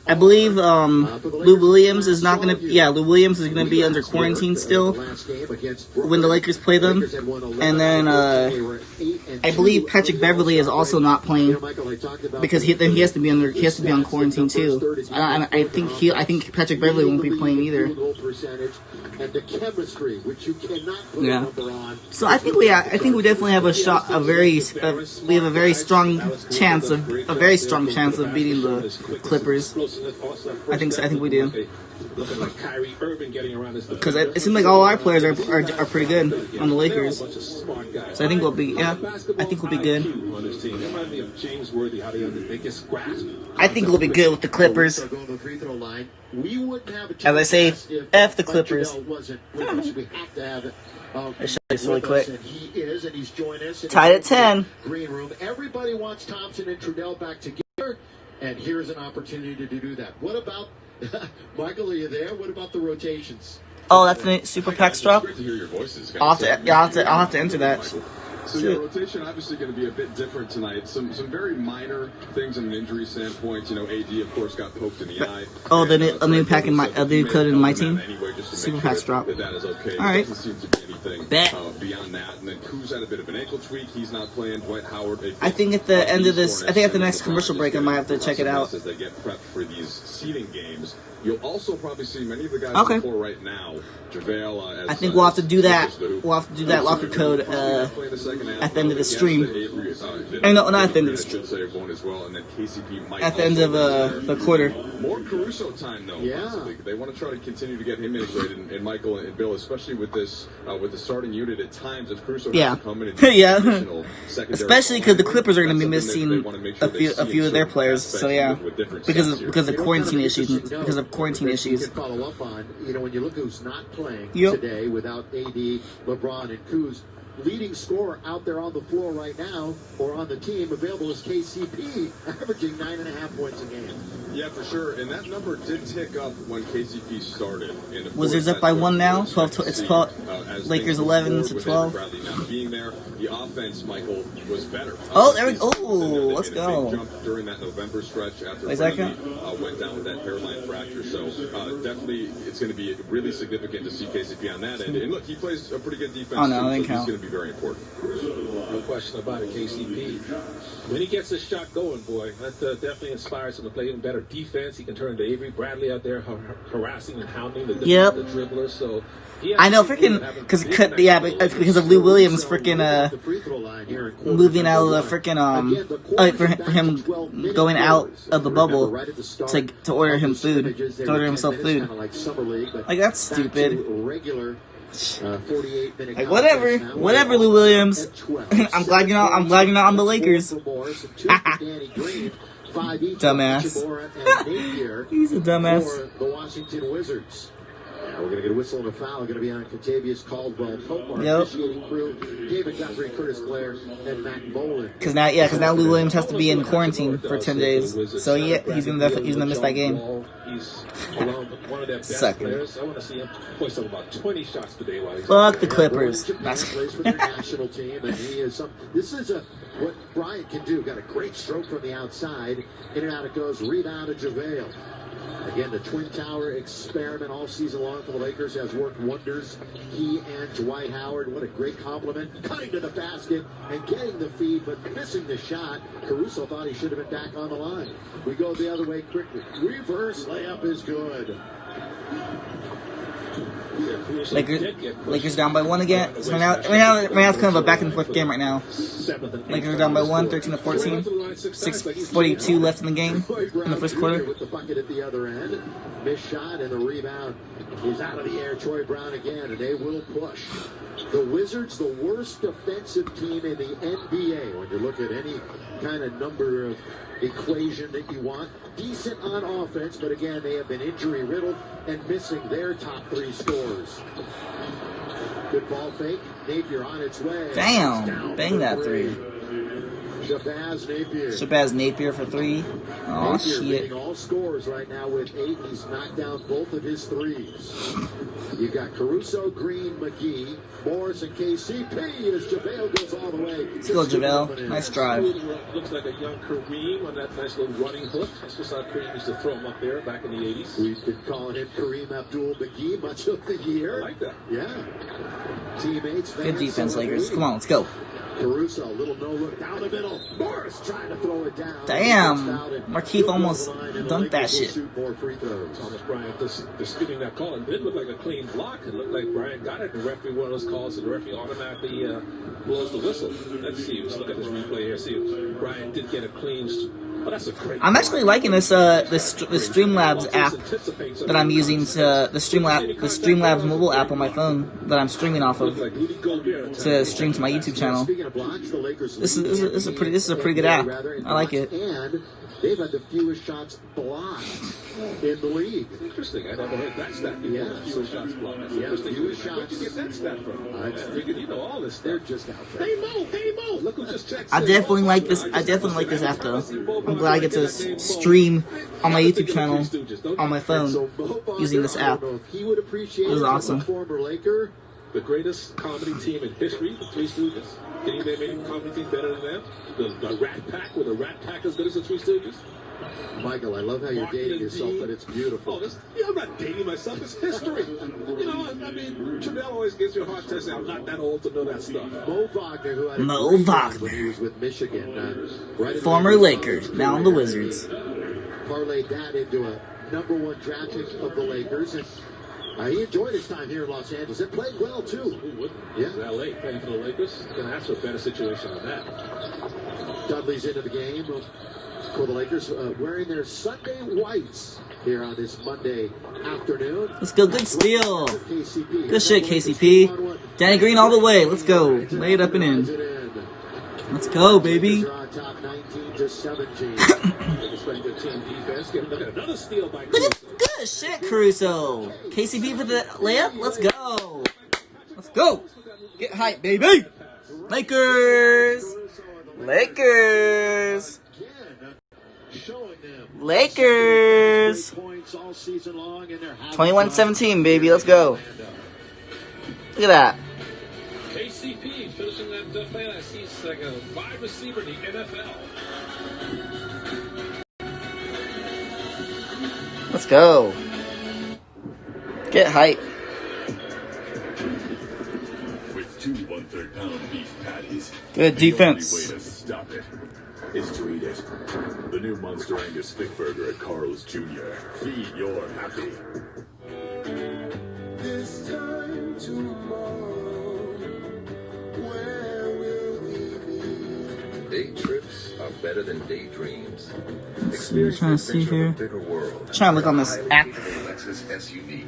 I believe Lou Williams is not gonna. Yeah, Lou Williams is gonna be under quarantine still when the Lakers play them, and then I believe Patrick Beverley is also not playing because he has to be on quarantine too. I think Patrick Beverley won't be playing either. Yeah. So I think we definitely have a shot. We have a very strong chance of beating the Clippers. I think we do. Because it seems like all our players are pretty good on the Lakers. So I think we'll be good. I think we'll be good with the Clippers. As I say, F the Clippers. Let's show this really quick. Tied at 10.
Green room. Everybody wants Thompson and Trudell back together, and here's an opportunity to do that. What about Michael? Are you there? What about the rotations?
Oh, that's the Super PAX drop. I'll have to enter that.
So your rotation obviously going to be a bit different tonight. Some very minor things in an injury standpoint. You know, AD of course got poked in the eye.
Oh, the new pack in my new code in my team. Super PAX drop.
That is okay.
All right.
Doesn't seem to be anything beyond that. And then Kuz had a bit of an ankle tweak. He's not playing. Dwight Howard.
I think at the end of this, at the next commercial break, I might have to check it out.
As they get prepped for these seeding games. You'll also probably see many of the guys before right now. JaVale,
I think we'll have to do that. We'll have to do that locker code at the end of the stream. No, not at the end of the stream. At the end of the quarter.
More Caruso time though.
Yeah.
They want to try to continue to get him integrated, and Michael and Bill, especially with this with the starting unit at times. If Caruso has to come in and
especially because the Clippers are going to be missing a few of their players. So yeah, because of quarantine issues. Because of quarantine issues.
Follow up on, when you look who's not playing today without AD, LeBron, and Kuz. Leading scorer out there on the floor right now, or on the team available is KCP, averaging 9.5 points a game.
Yeah, for sure. And that number did tick up when KCP started.
Wizards up by 1 now. 12. It's 12. Lakers 11 to 12.
Not being there, the offense, Michael, was better.
Oh, there we go. Let's go.
Jump during that November stretch after went down with that hairline fracture. So definitely, it's going to be really significant to see KCP on that end. And look, he plays a pretty good defense.
Oh no, that didn't count.
to be very important.
No question about it, KCP. When he gets his shot going, boy, that definitely inspires him to play even better defense. He can turn to Avery Bradley out there harassing and hounding the dribblers. So
I know, freaking, because of Lou Williams freaking moving out of the freaking for him going out of the bubble to order him food, to order himself food. Like, that's stupid. Like, whatever, Lou Williams. I'm glad you're not on the Lakers. Dumbass. He's a dumbass.
The Washington Wizards. We're going to get a whistle and a foul. Going to be on Contavious Caldwell Pope, officiating crew, David Guthrie, Curtis Blair, and Matt Boland.
Because now Lou Williams has to be in quarantine for 10 days. So he's gonna miss that game.
He's one of their best players. I want to see him play about 20 shots today while he's
Fuck the Clippers.
Plays for the national team, and he is this is what Bryant can do. Got a great stroke from the outside. In and out it goes. Rebound to JaVale. Again, the Twin Tower experiment all season long for the Lakers has worked wonders. He and Dwight Howard, what a great compliment. Cutting to the basket and getting the feed, but missing the shot. Caruso thought he should have been back on the line. We go the other way quickly. Reverse layup is good.
Lakers down by 1 again. So right now it's kind of a back and forth game right now. Lakers are down by 1, 13-14. 6:42 left in the game in the first quarter.
With the bucket at the other end. Missed shot and the rebound is out of the air. Troy Brown again, and they will push. The Wizards, the worst defensive team in the NBA. When you look at any kind of number of equation that you want. Decent on offense, but again, they have been injury-riddled and missing their top 3 scorers. Good ball fake. Napier on its way.
Damn. Bang that 3. Shabazz Napier for 3. Oh, shit.
Leading all scorers right now with 8. He's knocked down both of his 3s. You've got Caruso, Green, McGee, Morris, and KCP as JaVale goes all the way.
Let's go, JaVale. Nice drive.
Looks like a young Kareem on that nice little running hook. That's just how Kareem used to throw him up there back in the 80s.
We've been calling him Kareem Abdul-McGee much of the year.
I like that.
Yeah. Teammates.
Good defense, Lakers. Come on, let's go.
Caruso, a little no-look down the middle. Morris trying to throw it down.
Damn. Markieff almost dunked that shit.
Thomas Bryant disputing that call. It didn't look like a clean block. It looked like Bryant got it. The referee, one of those calls, and the referee automatically blows the whistle. Let's see. Let's look at this replay here. See if Bryant did get a clean. Oh, that's a great.
I'm actually liking this the Streamlabs app that I'm using to the Streamlabs mobile app on my phone that I'm streaming off of to stream to my YouTube channel. This is a pretty good app. I like it.
And they've had the fewest shots blocked in the league.
Interesting. I never heard that stat before.
Yeah.
Fewest shots blocked. That's interesting.
Fewest shots.
Where'd you get that stat from? I figured you know all this stuff.
They're just out there.
Hey Mo, look who just checked.
I definitely like this app though. I'm glad I get to stream on my YouTube channel on my phone using this app. It was awesome.
The greatest comedy team in history, the Three Stooges. Can you name any comedy team better than them? The Rat Pack, with the Rat Pack as good as the Three Stooges?
Michael, I love how you're dating yourself, but it's beautiful.
I'm not dating myself. It's history. You know, I mean, Trudell always gives you a hard test. I'm not that old to know that stuff.
Mo Wagner, who had
Mo Wagner,
when he was with Michigan,
former Lakers, now on the Wizards.
Parlayed that into a #1 draft pick of the Lakers, and he enjoyed his time here in Los Angeles and played well too.
Who wouldn't?
Yeah,
LA playing for the Lakers. Gonna have a better situation than that.
Dudley's into the game for the Lakers, wearing their Sunday whites here on this Monday afternoon.
Let's go. Good steal. Good shit, KCP. Danny Green all the way. Let's go. Lay it up and in. Let's go, baby. Good shit, Caruso. KCP for the layup. Let's go. Let's go. Get hype, baby. Lakers. Lakers. Lakers. 21-17, baby. Let's go. Look at that.
KCP finishing that play. He's like a wide receiver in the NFL.
Let's go. Get hype.
With 2 1/3 pound
Good defense.
The only way to stop it is to eat it. The new Monster Angus Stick Burger at Carl's Jr. Feed your happy.
This time tomorrow, where will we be? Day trips are better than daydreams.
I'm trying to see here. Trying to look on this app.
Lexus SUV.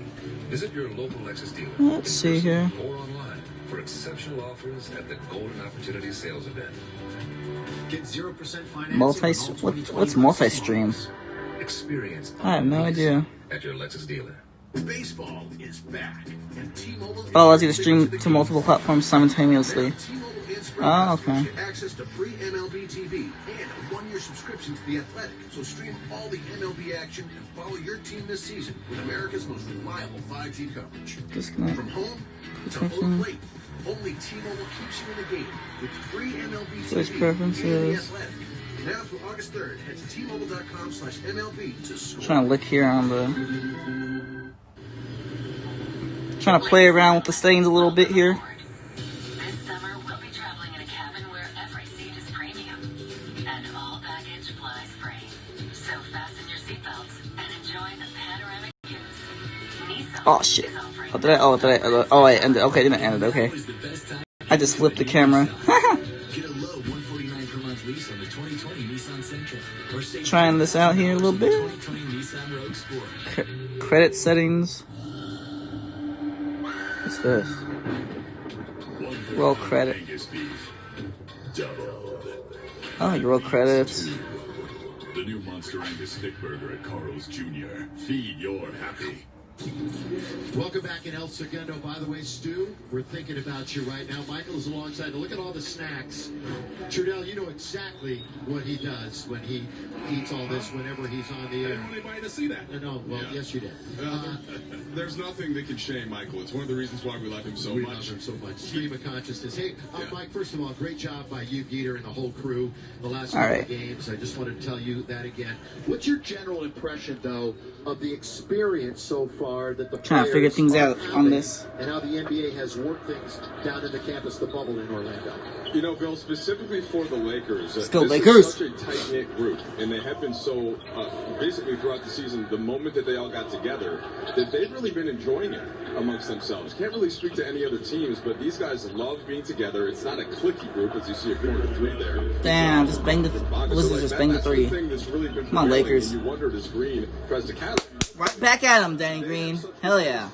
Visit your local Lexus dealer.
Let's see here.
Or online for exceptional offers at the Golden Opportunity Sales Event. Get 0% financing.
What's multi-stream?
Experience.
I have no idea.
At your Lexus dealer. Baseball is back, and T-Mobile
allows you to stream to multiple platforms simultaneously. Oh, okay.
Access to free MLB TV and a 1-year subscription to The Athletic. So stream all the MLB action and follow your team this season with America's most reliable 5G coverage.
Disconnect.
From home to home plate, only T-Mobile keeps you in the game with free MLB
Switch
TV
preferences.
and The Athletic. Now through August 3rd, head to T-Mobile.com/MLB to score.
Trying to look here on the. Trying to play around with the settings a little bit here.
This summer, we'll be traveling in a cabin where every seat is premium. And all baggage flies free. So fasten your seatbelts and enjoy the panoramic views. Nissan
Oh shit. Oh, I ended. Okay, didn't end it. Okay. I just flipped the camera.
Get a low $149 per month lease on the 2020 Nissan Sentra. Or save
Trying this out here a little bit.
2020 Nissan Rogue Sport.
Credit settings. What's this? Roll credit. Oh, you roll credits.
The new Monster Angus Stick Burger at Carl's Jr. Feed your happy.
Welcome back in El Segundo. By the way, Stu, we're thinking about you right now. Michael is alongside. Look at all the snacks. Trudell, you know exactly what he does when he eats all this whenever he's on the air.
I want anybody to see that.
No, well, yes, you did.
There's nothing that can shame Michael. It's one of the reasons why we love him so much.
We love him so much. Stream of consciousness. Hey, Mike, first of all, great job by you, Geeter, and the whole crew the last couple of games. I just wanted to tell you that again. What's your general impression, though, of the experience so far that the
Trying to figure things out on this.
And how the NBA has worked things down in the campus, the bubble in Orlando?
You know, Bill, specifically for the Lakers,
Let's go,
this
Lakers.
is such a tight-knit group, and they have been so, basically throughout the season, the moment that they all got together, that they've really been enjoying it amongst themselves. Can't really speak to any other teams, but these guys love being together. It's not a cliquey group, as you see a corner three there.
Damn, just bang the Blizzard, just bang the three. Come on, Lakers.
You wondered as Green tries to catch.
Right back at him, Danny Green. Hell yeah.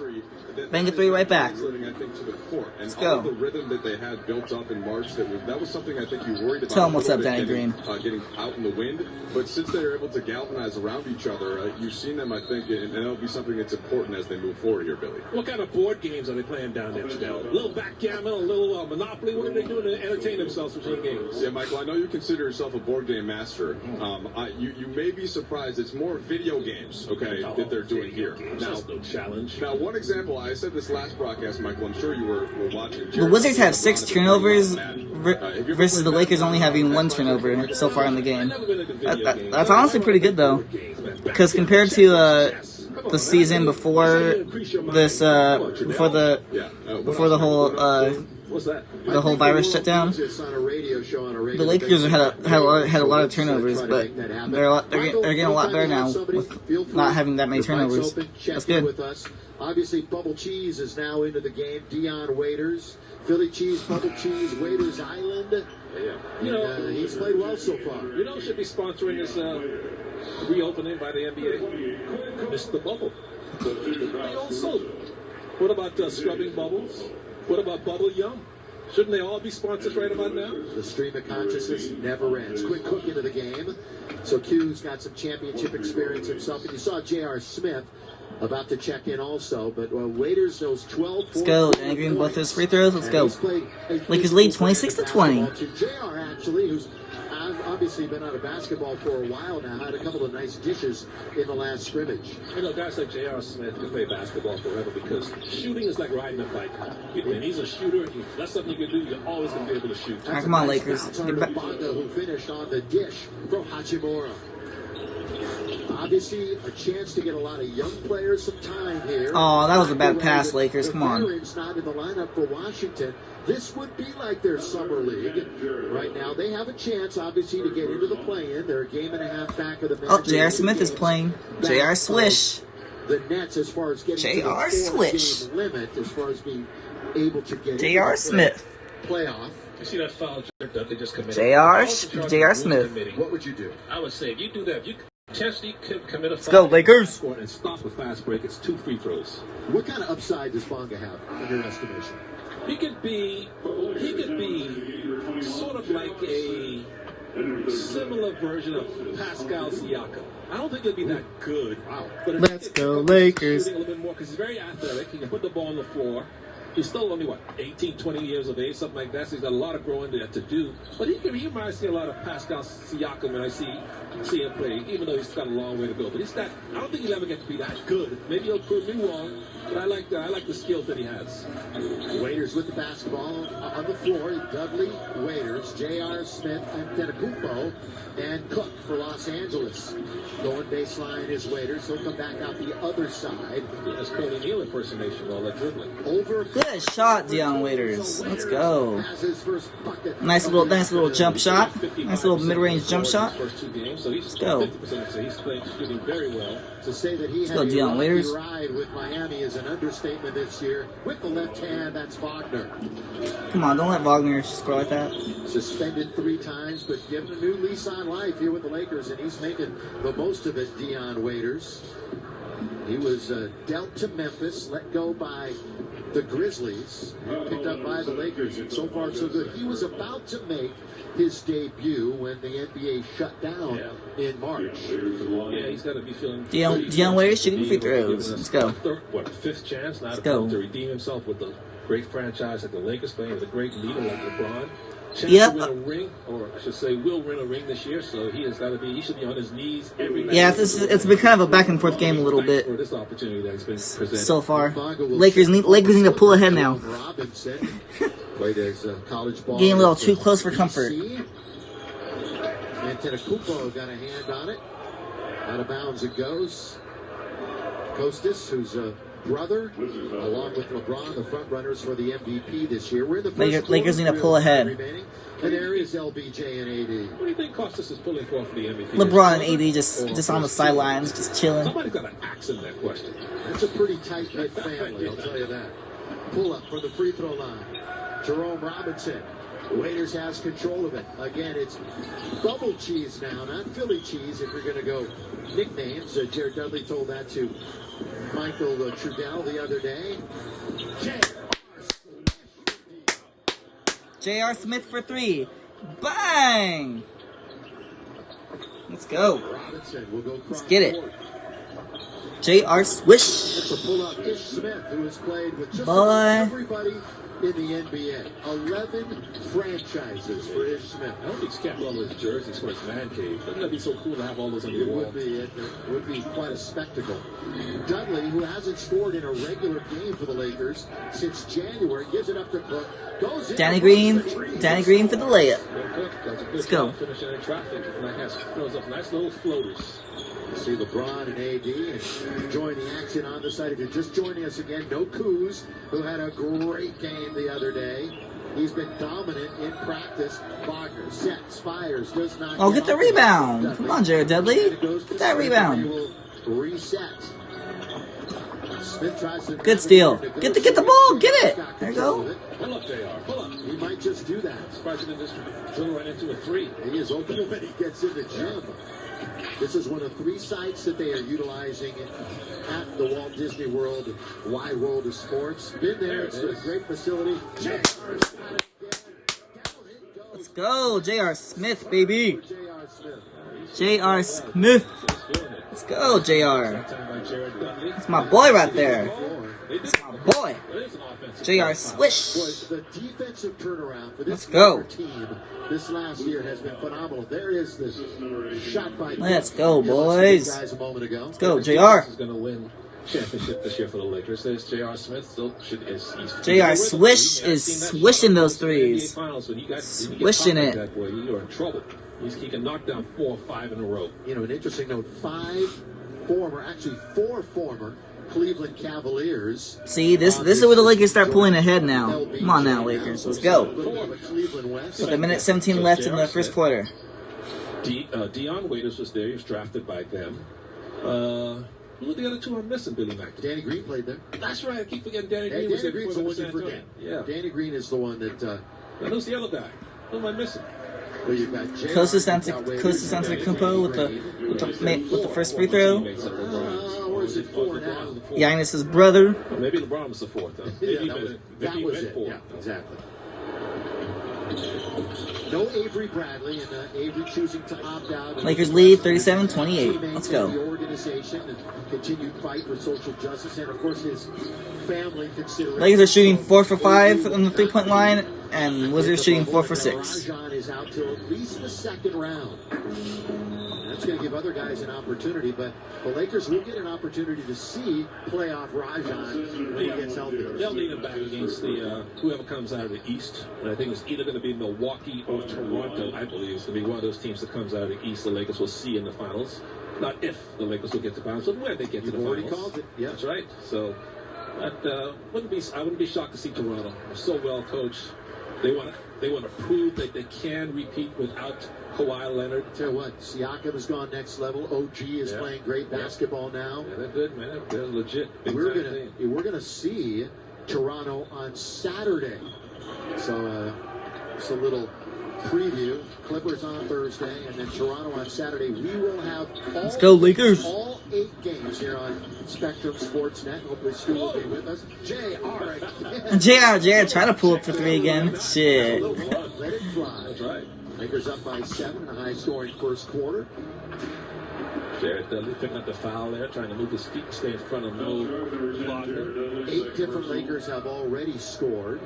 Bang a three right back.
I think, to the court. And
Let's go.
all the rhythm that they had built up in March, that was something I think you worried about.
Tell him what's
a
up,
little
Danny
bit,
Green.
Getting out in the wind. But since they're able to galvanize around each other, you've seen them, I think, and that'll be something that's important as they move forward here, Billy.
What kind of board games are they playing down there, Chanel? A little backgammon, a little Monopoly? What are they doing to entertain themselves between games?
Yeah, Michael, I know you consider yourself a board game master. You may be surprised. It's more video games, okay, that they're doing here. Now,
That's no challenge.
Now, one example, I said this last broadcast, Michael, I'm sure you were watching.
The Wizards have 6 turnovers versus the Lakers only having 1 turnover so far in the game. That's honestly pretty good, though. Because compared to the season before this, before the whole virus shutdown, the Lakers had a lot of turnovers, but they're getting a lot better now with not having that many turnovers. That's good.
Obviously, Bubble Cheese is now into the game. Dion Waiters, Philly Cheese, Bubble Cheese, Waiters Island.
You know,
he's played well so far.
You know, should be sponsoring this reopening by the NBA. Mr. Bubble. They also. What about scrubbing bubbles? What about Bubble Yum? Shouldn't they all be sponsors right about now?
The stream of consciousness never ends. Quick hook into the game. So Q's got some championship experience himself. And you saw J.R. Smith about to check in also. But Waiters knows 12.
Let's go. Danny Green both his free throws. Let's go. Lakers lead 26-20.
J.R. actually, who's obviously been out of basketball for a while now, had a couple of nice dishes in the last scrimmage.
You know, guys like J.R. Smith can play basketball forever because shooting is like riding a bike. When he's a shooter, that's something you can do. You're always going to be able to shoot.
All right, come on, Lakers. Get back.
Bonga, who finished on the dish from Hachimura. Obviously, a chance to get a lot of young players some time here.
Oh, that was a bad pass, Lakers. Come on.
Not in the lineup for Washington. this would be like their summer league. Right now, they have a chance, obviously, to get into the play-in. They're a game and a half back of the Magic.
Oh, J.R. Smith is playing. J.R. Swish.
The Nets, as far as getting
J.R.
to the
Swish.
four-game limit, as far as being able to get
J.R.
into the
Smith.
playoff.
You see that foul that they just committed?
J.R. Smith.
What would you do?
I would say if you do that, if you potentially could commit a
Let's go, Lakers.
And stop with fast break. It's 2 free throws.
What kind of upside does Bonga have, in your estimation?
He could be sort of like a similar version of Pascal Siakam. I don't think he'll be that good. Wow. But
Let's go, Lakers.
A little bit more because he's very athletic. He can put the ball on the floor. He's still only, 18, 20 years of age, something like that. So he's got a lot of growing to do. But he reminds me a lot of Pascal Siakam when I see him play, even though he's got a long way to go. But I don't think he'll ever get to be that good. Maybe he'll prove me wrong, but I like the skills that he has.
Waiters with the basketball on the floor. Dudley, Waiters, J.R. Smith, Antetokounmpo, and Cook for Los Angeles. Going baseline is Waiters. He'll come back out the other side.
That's Cody Neal impersonation, all that dribbling.
Good shot, Dion Waiters. Let's go. Nice little jump shot. Nice little mid-range jump shot. Let's go.
To say that he
Let's
had
go, Dion Waiters.
ride with Miami is an understatement this year. With the left hand, that's Wagner.
Come on, don't let Wagner score like that.
Suspended 3 times, but given a new lease on life here with the Lakers, and he's making the most of it, Dion Waiters. He was dealt to Memphis, let go by the Grizzlies, picked up by the Lakers, and so far so good. He was about to make his debut when the NBA shut down in March.
Yeah, he's got to be feeling.
Dion Waiters shooting free throws. Let's go.
Fifth chance now
to
redeem himself with a great franchise like the Lakers, playing with a great leader like LeBron. Chance
Yep.
to win a ring, or I should say, will win a ring this year. So he should be on his knees every night.
Yeah, it's been kind of a back and forth game a little bit
for this opportunity that has been presented
so far. Lakers need to pull ahead now.
Robinson played as college ball.
Getting a little too close for comfort.
Antetokounmpo got a hand on it. Out of bounds it goes. Costas, who's a brother, along with LeBron, the front runners for the MVP this year. We're in the first
Lakers need to pull ahead.
Remaining. And there is LBJ and AD.
What do you think Costas is pulling for the MVP?
LeBron and AD just on the sidelines, just chilling.
Somebody's got an axe in that question.
That's a pretty tight-knit family, I'll tell you that. Pull up from the free throw line. Jerome Robinson. Waiters has control of it. Again, it's bubble cheese now, not Philly cheese if you're going to go nicknames. Jared Dudley told that to Michael Trudell the other day.
J.R. Smith for 3. Bang! Let's go. Let's get it. J.R. Swish.
It's a pull-up. Ish Smith, who has played with just everybody in the NBA. 11 franchises for Ish Smith.
I hope he's kept all his jerseys for his man cave. Wouldn't that be so cool to have all those on your wall?
It would be quite a spectacle. Dudley, who hasn't scored in a regular game for the Lakers since January, gives it up to Cook.
Danny Green for the layup. Let's go.
Finishing in traffic. Throws up nice little floaters.
You see LeBron and AD enjoying the action on the side. If you're just joining us again, no Kuz, who had a great game the other day. He's been dominant in practice. Wagner sets, fires, does not.
Oh, get the rebound. Come on, Jared Dudley. Get that rebound.
Reset. Smith tries to
good steal. Get the ball. Get it. There you go.
Pull up, JR. Pull up.
He might just do that.
Surprised he didn't just drill right into a 3.
He is open when he gets in the gym. This is one of 3 sites that they are utilizing at the Walt Disney World Wide World of Sports. Been there. It's a great facility.
Let's go. J.R. Smith, baby. J.R. Smith. Let's go, J.R. That's my boy right there. That's my boy. J.R. Swish.
The defensive turnaround for this team this last year has been phenomenal. There is this shot by.
Let's go, boys.
Guys a moment ago.
Let's go, J.R.
Is going to win championship this year for the Lakers. There's J.R. Smith. Still
J.R. Swish is swishing those threes. Swishing it.
You're in trouble. He can knock down 4 or 5 in a row.
You know, an interesting note: 4 former Cleveland Cavaliers.
See, this is where the Lakers start pulling ahead now. Come on now, Lakers. Let's go. With a minute 17 left in the first quarter.
Dion Waiters was there. He was drafted by them. Who are the other two I'm missing, Billy Mack?
Danny Green played there.
That's right. I keep forgetting Danny Green.
Danny Green's the one you forget.
Yeah.
Danny Green is the one that...
And who's the other guy? Who am I missing?
Well, you've got
Closest down to Kumpo with the first free throw.
Or is it 4 now?
Giannis's brother.
Well, maybe LeBron was the fourth, though.
That was it. Yeah, exactly. No Avery Bradley, and Avery choosing to opt out.
Lakers lead 37-28. Let's go.
The organization and continued fight for social justice, and of course his family considering.
Lakers are shooting 4 for 5 on the 3-point line, and Wizards shooting 4 for 6.
Rajon is out till at least the second round. That's going to give other guys an opportunity, but the Lakers will get an opportunity to see playoff Rajon when he gets healthy.
They'll need him back against the whoever comes out of the East. And I think it's either going to be Milwaukee or Toronto, I believe. It's going to be one of those teams that comes out of the East the Lakers will see in the finals. Not if the Lakers will get to finals, but when they get to the finals.
You've already called it. Yeah.
That's right. So I wouldn't be shocked to see Toronto. They're so well coached. They want to prove that they can repeat without Kawhi Leonard.
Tell you what, Siakam has gone next level. OG is playing great basketball now.
Yeah, they're good, man. They're legit.
We're gonna see Toronto on Saturday. So it's a little preview. Clippers on Thursday, and then Toronto on Saturday. We will have
Let's go, Lakers.
All 8 games here on Spectrum Sportsnet. Hopefully Stu will be with us.
JR, try to pull up for 3 again. Shit.
Let it fly.
That's right.
Lakers up by 7 in a high-scoring first quarter.
Jared Dudley picking up the foul there, trying to move his feet, stay in front of no blocker.
8 different Lakers have already scored.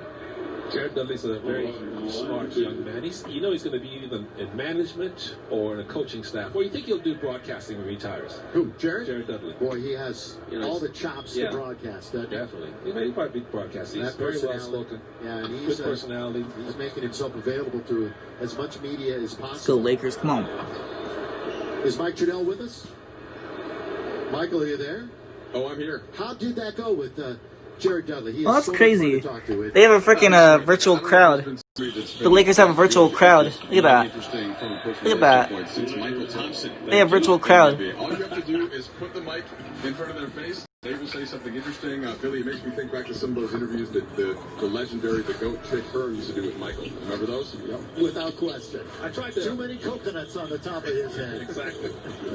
Jared Dudley's a very smart young man. He's going to be either in management or in a coaching staff. What do you think he'll do broadcasting when he retires?
Who, Jared?
Jared Dudley.
Boy, he has all the chops to broadcast, doesn't he?
Definitely. He probably be broadcasting. He's very well spoken.
Yeah, and
good personality.
He's making himself available to as much media as possible.
Let's go, Lakers. Come on.
Is Mike Trudell with us? Michael, are you there?
Oh, I'm here.
How did that go with Jared Dudley?
Well, that's crazy. They have a freaking virtual crowd. The Lakers have a virtual crowd. Look at that. Look at that. They have virtual crowd.
All you have to do is put the mic in front of their face. They will say something interesting. Billy, it makes me think back to some of those interviews that the legendary, the GOAT Chick Hearn used to do with Michael. Remember those?
Yep. Without question. I tried to too many coconuts on the top of his head.
Exactly.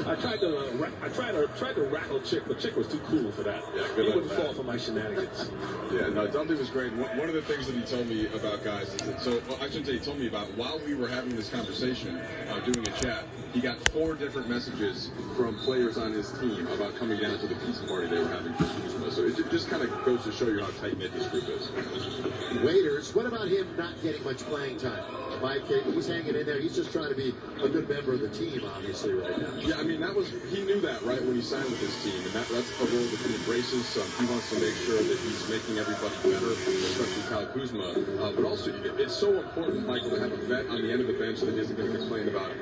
I tried to rattle Chick, but Chick was too cool for that. Yeah, he wouldn't fall for my shenanigans.
Yeah, no, Dudley was great. One of the things that he told me about guys is that, I shouldn't say he told me about, while we were having this conversation, doing a chat, he got 4 different messages from players on his team about coming down to the pizza party they were having for Kuzma. So it just kind of goes to show you how tight-knit this group is.
Waiters, what about him not getting much playing time? Mike, he's hanging in there. He's just trying to be a good member of the team, obviously, right now.
Yeah, I mean, he knew that, right, when he signed with his team. And that's a role that he embraces. He wants to make sure that he's making everybody better, especially Kyle Kuzma. But also, it's so important, Michael, to have a vet on the end of the bench that isn't going to complain about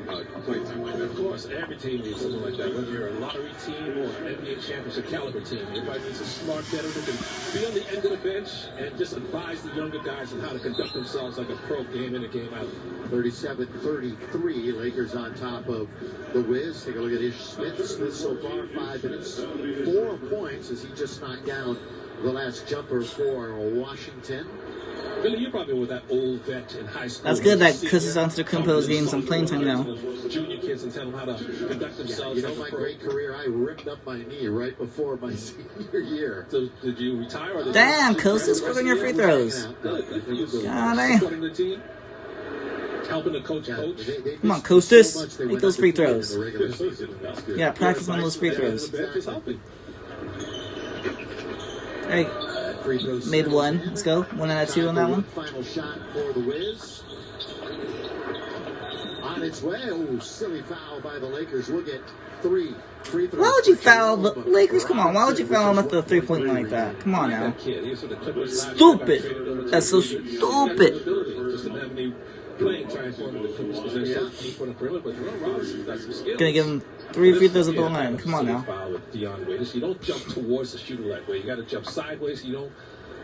playing time like that.
Of course, every team needs something like that. Whether you're a lottery team or an NBA championship caliber team, everybody needs a smart veteran who can be on the end of the bench and just advise the younger guys on how to conduct themselves like a pro game in and game out.
37-33, Lakers on top of the Wiz. Take a look at Ish Smith. Smith so far, 5 minutes, 4 points as he just knocked down the last jumper for Washington.
Billy, you probably were that old vet in high school.
That's good that Chris Antetokounmpo's getting some playing time now.
Junior kids and tell them how to conduct themselves.
You know, my great career, I ripped up my knee right before my senior year.
So did you retire? Or
Damn, Kostas, work on your free throws. God damn.
Helping the coach.
Come on, Kostas. Make those free throws. Yeah, practice on those free throws. Hey, made 1. Let's go. 1 out of 2 on that one.
Final shot for the Wiz. On its way. Oh, silly foul by the Lakers. We'll get 3 free throws.
Why would you foul the Lakers? Come on, why would you foul them at the 3-point line like that? Come on now. Stupid. That's so stupid.
Just didn't have any playing, trying for him because they're so deep on the perimeter. But Jerome Robinson's got some skills.
Gonna give him 3 free throws at the line. Come on now.
Foul with Dion Waiters. You don't jump towards the shooter that way. You got to jump sideways. You don't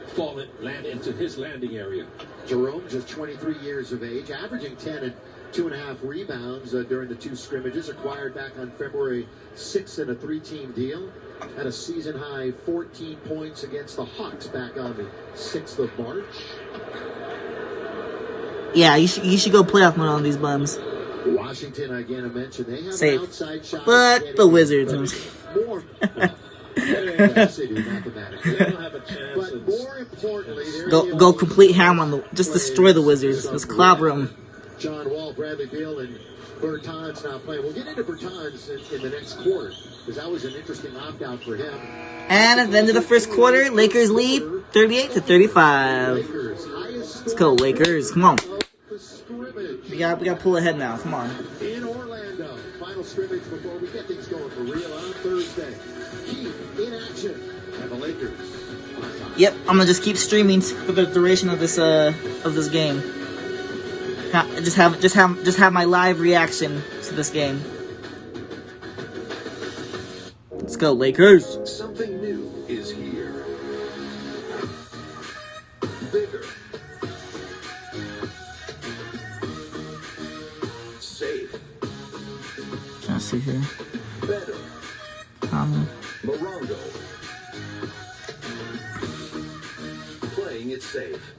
fall and land into his landing area.
Jerome, just 23 years of age, averaging 10 and 2.5 rebounds during the 2 scrimmages, acquired back on February 6th in a 3-team deal. Had a season-high 14 points against the Hawks back on the 6th of March.
Yeah, you should go playoff mode on these bums.
Washington, again, I mentioned, they have
Safe.
an outside shot.
But the Wizards.
More. Mathematically. But more importantly,
Go complete ham on the, just destroy the Wizards. Just clobber them.
John Wall, Bradley Beal, and Bertans now playing. We'll get into Bertans in the next quarter because that was an interesting opt-out for him.
And at the end of the first quarter, Lakers lead 38-35. Let's go, Lakers. Come on. We got to pull ahead now. Come on.
In Orlando, final scrimmage before we get things going for real on Thursday. Heat in action, and the Lakers on top.
Yep, I'm gonna just keep streaming for the duration of this game. Just have my live reaction to this game. Let's go, Lakers.
Something new is here. Bigger. Safe.
Trying to see here.
Better. Morongo. Playing it safe.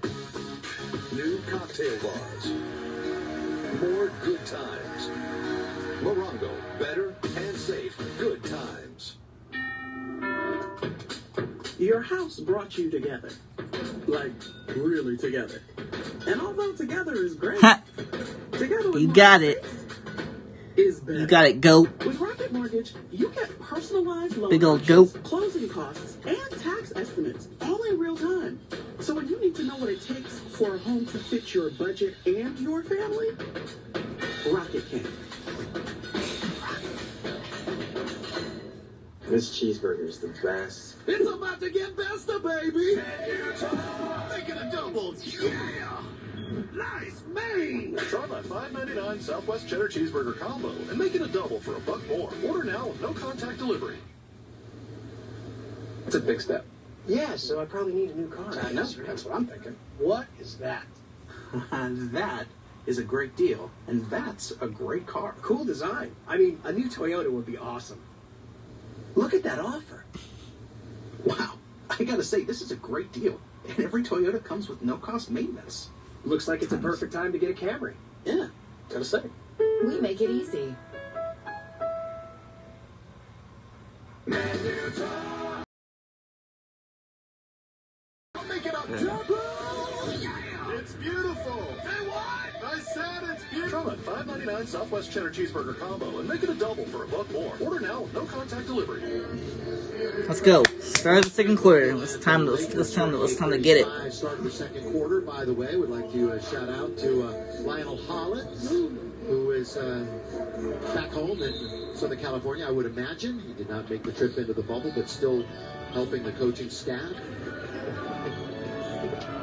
New cocktail bars. More good times. Morongo. Better and safe. Good times.
Your house brought you together. Like, really together. And although together is great, together with
You got it.
is better.
You got it, goat.
With Rocket Mortgage, you get personalized loan
Big old
options,
goat.
closing costs, and tax estimates, all in real time. So when you need to know what it takes for a home to fit your budget and your family, Rocket can.
This cheeseburger is the best.
It's about to get besta, baby! Making a double, yeah! Nice, man!
Try my $5.99 Southwest Cheddar Cheeseburger Combo and make it a double for $1 more. Order now with no contact delivery.
It's a big step.
Yeah, so I probably need a new car.
I know, that's what I'm thinking.
What is that?
That is a great deal, and that's a great car.
Cool design. I mean, a new Toyota would be awesome. Look at that offer.
Wow, I gotta say, this is a great deal. And every Toyota comes with no-cost maintenance.
Looks like it's a perfect time to get a Camry.
Yeah, gotta say.
We make it easy.
Make it a double! Yeah! It's beautiful! Say what? I said it's beautiful!
Try my $5.99 Southwest Cheddar Cheeseburger Combo and make it a double for $1 more. Order now with no contact delivery.
Let's go. Start the second quarter. It's time to get it.
Start of the second quarter, by the way, would like to shout out to Lionel Hollins, who is back home in Southern California, I would imagine. He did not make the trip into the bubble, but still helping the coaching staff.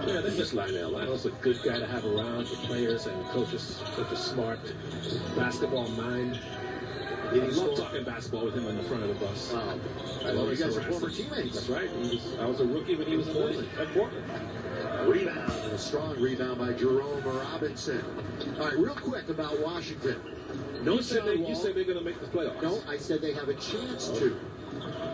Yeah, they miss Lionel. Lionel's a good guy to have around the players and coaches. Such a smart basketball mind. He loved talking basketball with him in the front of the bus.
Well, you guys are former teammates.
That's right. I was a rookie when he was in Portland.
Rebound, and a strong rebound by Jerome Robinson. All right, real quick about Washington.
You said they're going to make the playoffs.
No, I said they have a chance to.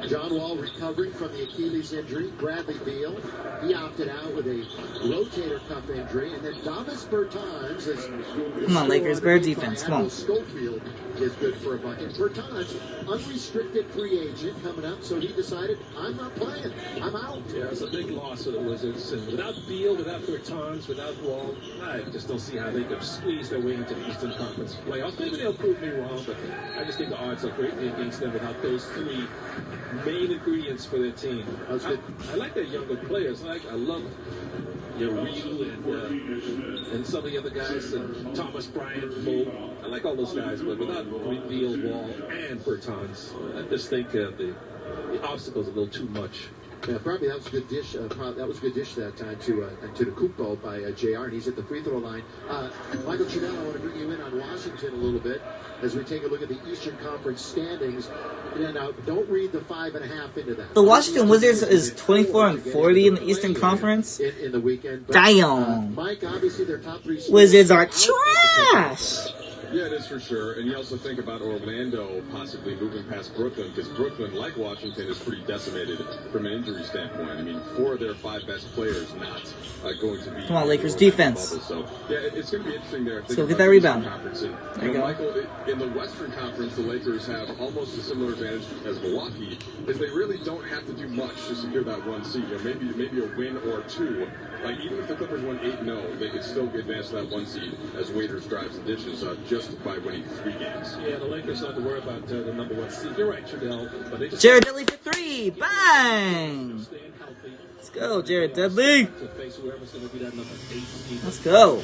John Wall recovering from the Achilles injury. Bradley Beal, he opted out with a rotator cuff injury. And then Davis Bertans is...
Come on, Lakers. Better defense. Come on.
Schofield is good for a bucket. Bertans, unrestricted free agent coming up, so he decided, I'm not playing. I'm out.
Yeah, it's a big loss for the Wizards. And without Beal, without Bertans, without Wall, I just don't see how they could squeeze their way into the Eastern Conference playoffs. Maybe they'll prove me wrong, but I just think the odds are greatly against them without those three main ingredients for their team. I like their younger players. I love Ryu and some of the other guys, and Thomas Bryant, Mo. I like all those guys, but without Beal, Wall, and Bertans, I just think the obstacle's a little too much.
Yeah, probably that was a good dish. That was a good dish that time to the Kupo by JR, and he's at the free throw line. Michael Trudell, I want to bring you in on Washington a little bit as we take a look at the Eastern Conference standings. And now, don't read the 5.5 into that.
The Washington Wizards is 24-40 in the Eastern Conference.
In the weekend. But,
Damn.
Mike, obviously their top three
Wizards are trash.
Yeah, it is for sure. And you also think about Orlando possibly moving past Brooklyn, because Brooklyn, like Washington, is pretty decimated from an injury standpoint. I mean, 4 of their 5 best players not going to be.
Come on, Lakers defense.
So, yeah, it's going to be interesting there.
Let's go get that rebound.
There you go. Michael, in the Western Conference, the Lakers have almost a similar advantage as Milwaukee, is they really don't have to do much to secure that 1 seed. You know, maybe a win or 2. Like, even if the Clippers won 8-0, they could still advance to that 1 seed as Waiters drives the dishes just by winning 3 games.
Yeah, the Lakers don't have to worry about the number 1 seed. You're right, Trudell. But they just
Jared Dudley for 3. Bang! Let's go, Jared Dudley. Let's go.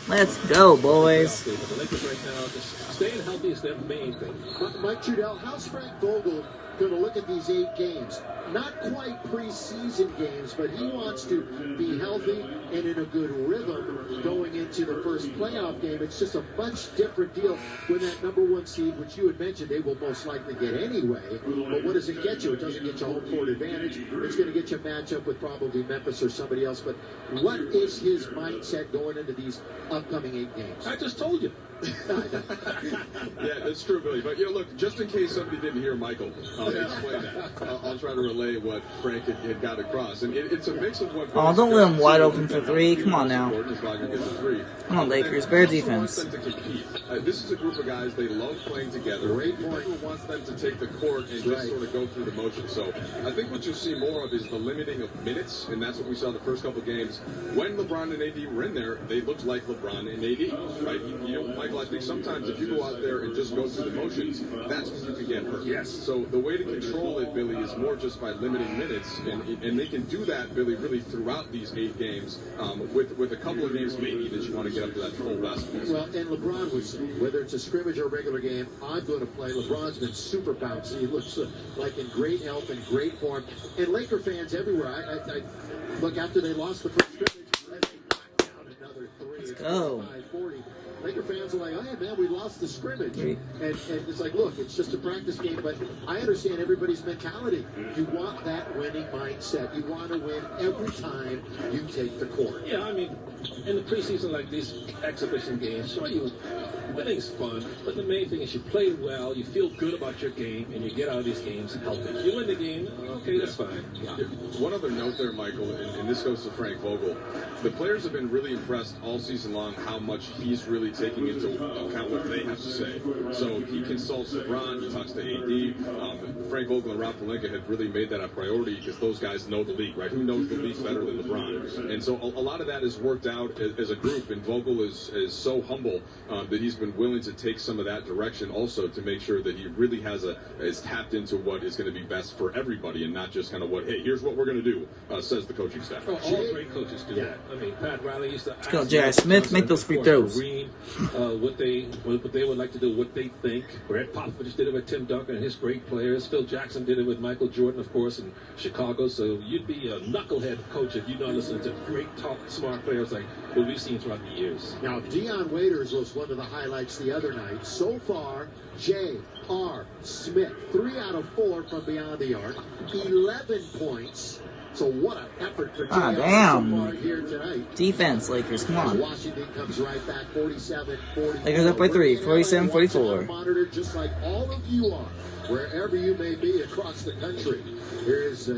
Let's go, boys.
The Lakers right now, just staying healthy is their main thing.
Mike Trudell, how's Frank Vogel going to look at these 8 games? Not quite preseason games, but he wants to be healthy and in a good rhythm going into the first playoff game. It's just a much different deal when that number 1 seed, which you had mentioned they will most likely get anyway. But what does it get you? It doesn't get you home court advantage. It's going to get you a matchup with probably Memphis or somebody else. But what is his mindset going into these upcoming 8 games?
I just told you.
Yeah, that's true, Billy. But, look, just in case somebody didn't hear Michael explain that, I'll try to relay what Frank had got across. And it's a mix of what...
Oh, don't let him wide open for 3. Come on now. Come on, Lakers. Better defense.
This is a group of guys, they love playing together. Everyone wants them to take the court and just sort of go through the motion. So I think what you'll see more of is the limiting of minutes, and that's what we saw the first couple games. When LeBron and AD were in there, they looked like LeBron and AD, right? Michael, I think sometimes if you go out there and just go through the motions, that's when you can get hurt.
Yes.
So the way to control it, Billy, is more just by limiting minutes, and they can do that, Billy, really throughout these 8 games, with a couple of games maybe that you want to get up to that full basketball.
Well, and LeBron was, whether it's a scrimmage or a regular game, I'm going to play. LeBron's been super bouncy. He looks like in great health and great form. And Laker fans everywhere, I look, after they lost the first scrimmage, they knocked down another 3.
Let's go.
5-40. Laker fans are like, oh, yeah, man, we lost the scrimmage. And it's like, look, it's just a practice game, but I understand everybody's mentality. You want that winning mindset. You want to win every time you take the court.
Yeah, I mean, in the preseason, like these exhibition games, sure, winning's fun, but the main thing is you play well, you feel good about your game, and you get out of these games healthy. If you win the game, okay, that's fine.
Yeah. One other note there, Michael, and this goes to Frank Vogel. The players have been really impressed all season long how much he's really taking into account what they have to say. So he consults LeBron, he talks to AD. Frank Vogel and Rob Pelinka have really made that a priority because those guys know the league, right? Who knows the league better than LeBron? And so a lot of that is worked out as a group, and Vogel is so humble that he's been willing to take some of that direction also to make sure that he really is tapped into what is going to be best for everybody and not just kind of hey, here's what we're going to do, says the coaching staff.
Oh, all great coaches do that. I mean, Pat Riley used to
Let's go, J.R. Smith, make those free throws.
What they would like to do, what they think. Brett Popovich did it with Tim Duncan and his great players. Phil Jackson did it with Michael Jordan, of course, in Chicago. So you'd be a knucklehead coach if you're not listening to great, top, smart players like what we've seen throughout the years.
Now, Dion Waiters was one of the highlights the other night. So far, J.R. Smith, 3 out of 4 from beyond the arc, 11 points. So what an effort for J.R. so far here tonight.
Defense, Lakers, come on.
Washington comes right back, 47-44.
Lakers up by 3, 47-44.
Monitored just like all of you are, wherever you may be across the country. Here's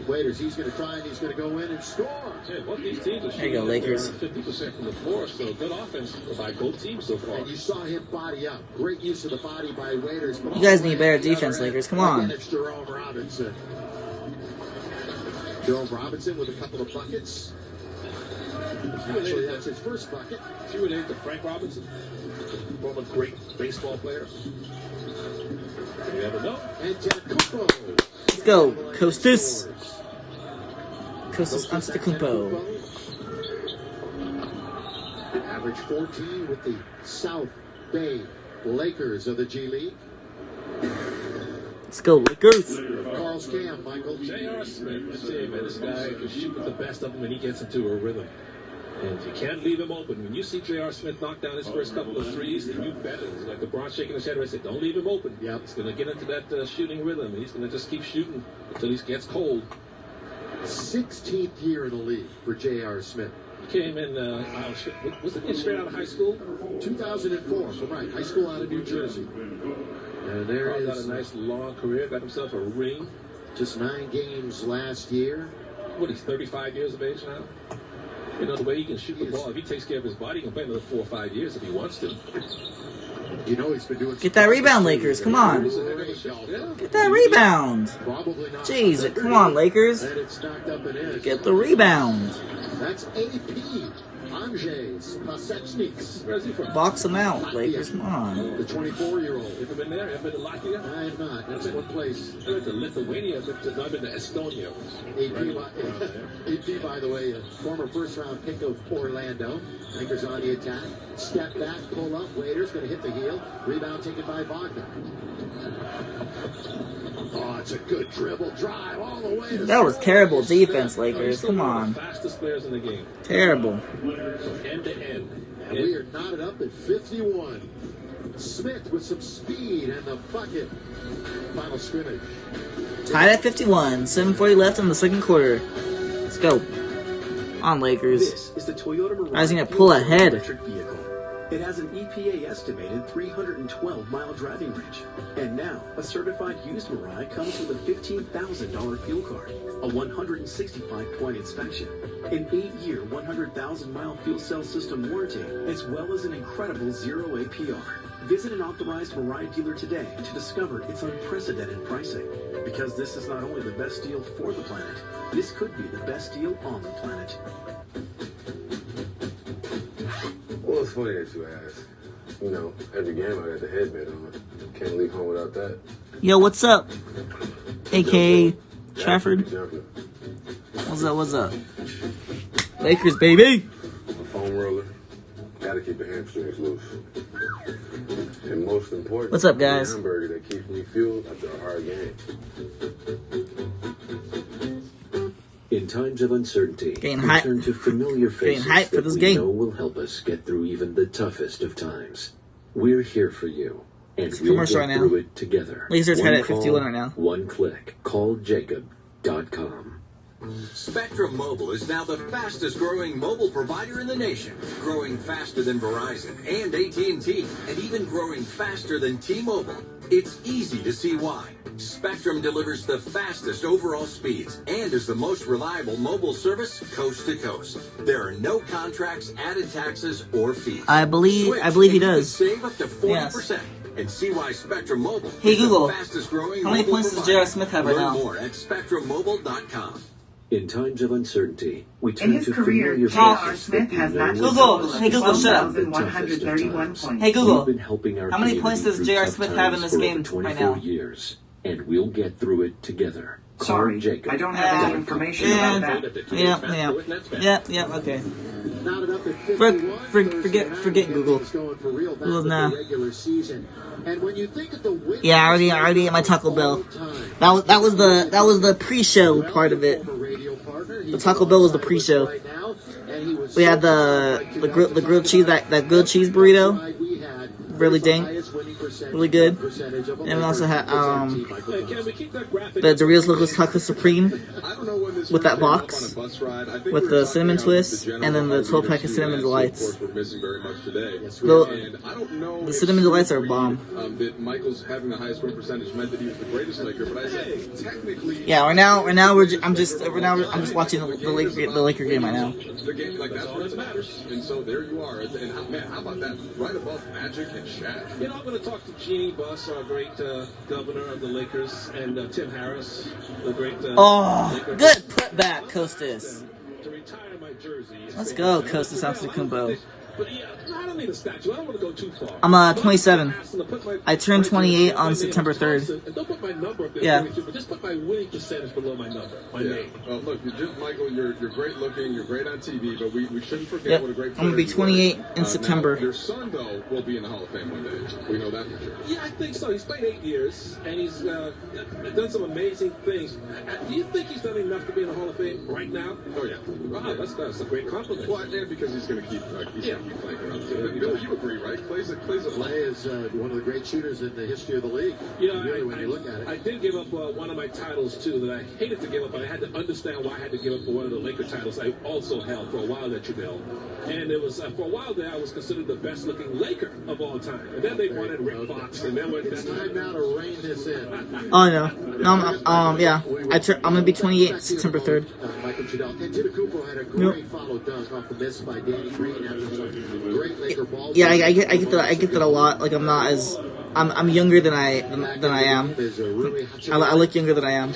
Waiters. He's going to try and he's going to go in and score.
Yeah, both these teams are
there you go, Lakers.
50% from the floor, so good offense by both teams so far.
And you saw him body up. Great use of the body by Waiters.
You guys need better defense, Lakers. Come on.
And it's Jerome Robinson. Jerome Robinson with a couple of buckets. Actually, that's his first bucket.
She related to Frank Robinson, former great baseball player. You never know.
And Kupo.
Let's go, Kostas. Kostas Antetokounmpo.
Average 14 with the South Bay Lakers of the G League.
Let's go, Lakers.
Carl's Cam, Michael.
J.R. Smith, I tell you, man, this guy can shoot with the best of them when he gets into a rhythm. And you can't leave him open. When you see J.R. Smith knock down his first couple of threes, you bet it. It's like LeBron shaking his head. I said, don't leave him open.
Yep.
He's going to get into that shooting rhythm, and he's going to just keep shooting until he gets cold.
16th year in the league for J.R. Smith.
He came in, was it straight out of high school?
2004, so right, high school out of New Jersey. And there
Carl got
is
a nice long career, got himself a ring.
just 9 games last year.
What, he's 35 years of age now? You know, the way he can shoot the ball, if he takes care of his body, he can play another 4 or 5 years if he wants to.
You know he's been doing.
Get that rebound, Lakers. Come on. Get that rebound. Jeez, come on, Lakers.
And it's knocked up and in.
Get the rebound.
That's AP. Anges Pasechniks.
Where's he from?
Box them out, Lakers. Come on.
The 24-year-old.
You ever been there? Ever been to Latvia?
I have not. That's one place.
I went to Lithuania, I've been to Estonia.
AP, by the way, a former first-round pick of Orlando. Lakers on the attack. Step back, pull up. Waiters going to hit the heel. Rebound taken by Wagner. Oh, it's a good dribble drive all the way.
That was terrible defense, Lakers. Come on.
Fastest players in the game.
Terrible.
From end to end.
And we are knotted up at 51. Smith with some speed and the bucket. Final scrimmage.
Tied at 51. 7:40 left in the second quarter. Let's go. On, Lakers.
This is the Toyota Mirai
I was gonna pull ahead.
electric vehicle. It has an EPA estimated 312-mile driving range. And now, a certified used Mirai comes with a $15,000 fuel card, a 165-point inspection, an 8-year, 100,000-mile fuel cell system warranty, as well as an incredible zero APR. Visit an authorized Mirai dealer today to discover its unprecedented pricing. Because this is not only the best deal for the planet, this could be the best deal on the planet.
Well, it's funny that you ask. You know, every game I got the headband on. Can't leave home without that.
Yo, what's up? AKA Trafford. What's up, what's up? Lakers, baby!
A foam roller. Gotta keep the hamstrings loose. And most important,
What's up, guys?
a hamburger that keeps me fueled after a hard game.
In times of uncertainty,
Getting
we
hype.
turn to familiar faces
Getting hype for
that
this
we
game.
know will help us get through even the toughest of times. We're here for you, and
It's a
we'll
commercial
get
right now.
through it together.
Lasers
One
head at
call,
51 right now.
One click. CallJacob.com.
Spectrum Mobile is now the fastest growing mobile provider in the nation, growing faster than Verizon and AT&T, and even growing faster than T-Mobile. It's easy to see why. Spectrum delivers the fastest overall speeds and is the most reliable mobile service coast to coast. There are no contracts, added taxes, or fees.
I believe he
Switch and you can
does.
save up to 40%.
Yes.
And see why Spectrum Mobile
Hey,
is
Google,
the fastest growing
how many
mobile
points does
provider.
J.R. Smith have right
Learn
now?
more at SpectrumMobile.com.
In times of uncertainty, we
In
turn
his
to
career,
familiar
J.R.
faces
Smith
that
has
we know
matched
will
Google,
help us
hey, Google, shut up.
through the toughest of
12,131
times.
points.
Hey, Google,
We've been helping our
how many points does
community
J.R.
through
Smith
tough
have in
times
this
for
game
over
right
24
now?
years, and we'll get through it together. Call
Sorry,
Jacob.
I don't have any information about that.
Yeah, okay.
Knotted up at 51.
Forget Google.
Going for real. That's
Google
the
now.
regular season. And when you think of the win,
Yeah, I already ate my Taco Bell. That was the pre-show part of it. The Taco Bell was the pre-show. We had the grilled cheese, that grilled cheese burrito. Really dang, really good. And we also had the Doritos Locos Taco Supreme with that box with the cinnamon twist, and then the 12-pack of cinnamon delights. The cinnamon delights are a bomb.
That Michael's having the highest win percentage meant that he was the greatest Laker, but I said technically.
Yeah, right now I'm just watching the Laker game right now.
The game, like that's what matters, and so there you are. And man, how about that? Right above Magic and Shaq.
You know, I'm going to talk to Jeannie Buss, our great governor of the Lakers, and Tim Harris, the great. Laker
Good putback, Kostas.
To retire my jersey.
Let's go, Kostas Antetokounmpo.
But yeah, I don't need a statue. I don't want to go too far.
I'm 27. I turned 28 on September 3rd.
And don't put my number up there,
Yeah.
but just put my winning percentage below my number, my name.
Well, look, Michael, you're great looking, you're great on TV, but we shouldn't forget
Yep.
what a great
I'm gonna be 28 in September.
Now, your son, though, will be in the Hall of Fame one day. We know that for sure.
Yeah, I think so. He's played 8 years, and he's done some amazing things. Do you think he's done enough to be in the Hall of Fame right now?
Oh, yeah.
Wow, that's a great compliment.
Well, and because he's going to keep gonna keep playing around. Bill, you agree, right? Clay's a
Clay is one of the great shooters in the history of the league.
Yeah,
really, when you look at it.
I did give up one of my titles, too, that I hated to give up, but I had to understand why I had to give up for one of the Laker titles I also held for a while there, Jamil. And it was, for a while there, I was considered the best-looking Laker of all time. And then they wanted Rick Fox, and then went
It's time now to rein this in.
Oh no, no, yeah. I'm gonna be 28 September 3rd.
Michael Trudell. And Antetokounmpo had a great follow dunk off the miss by Danny Green after some great Laker ball.
Yeah, I get that a lot. Like I'm younger than I am. I look younger than I am.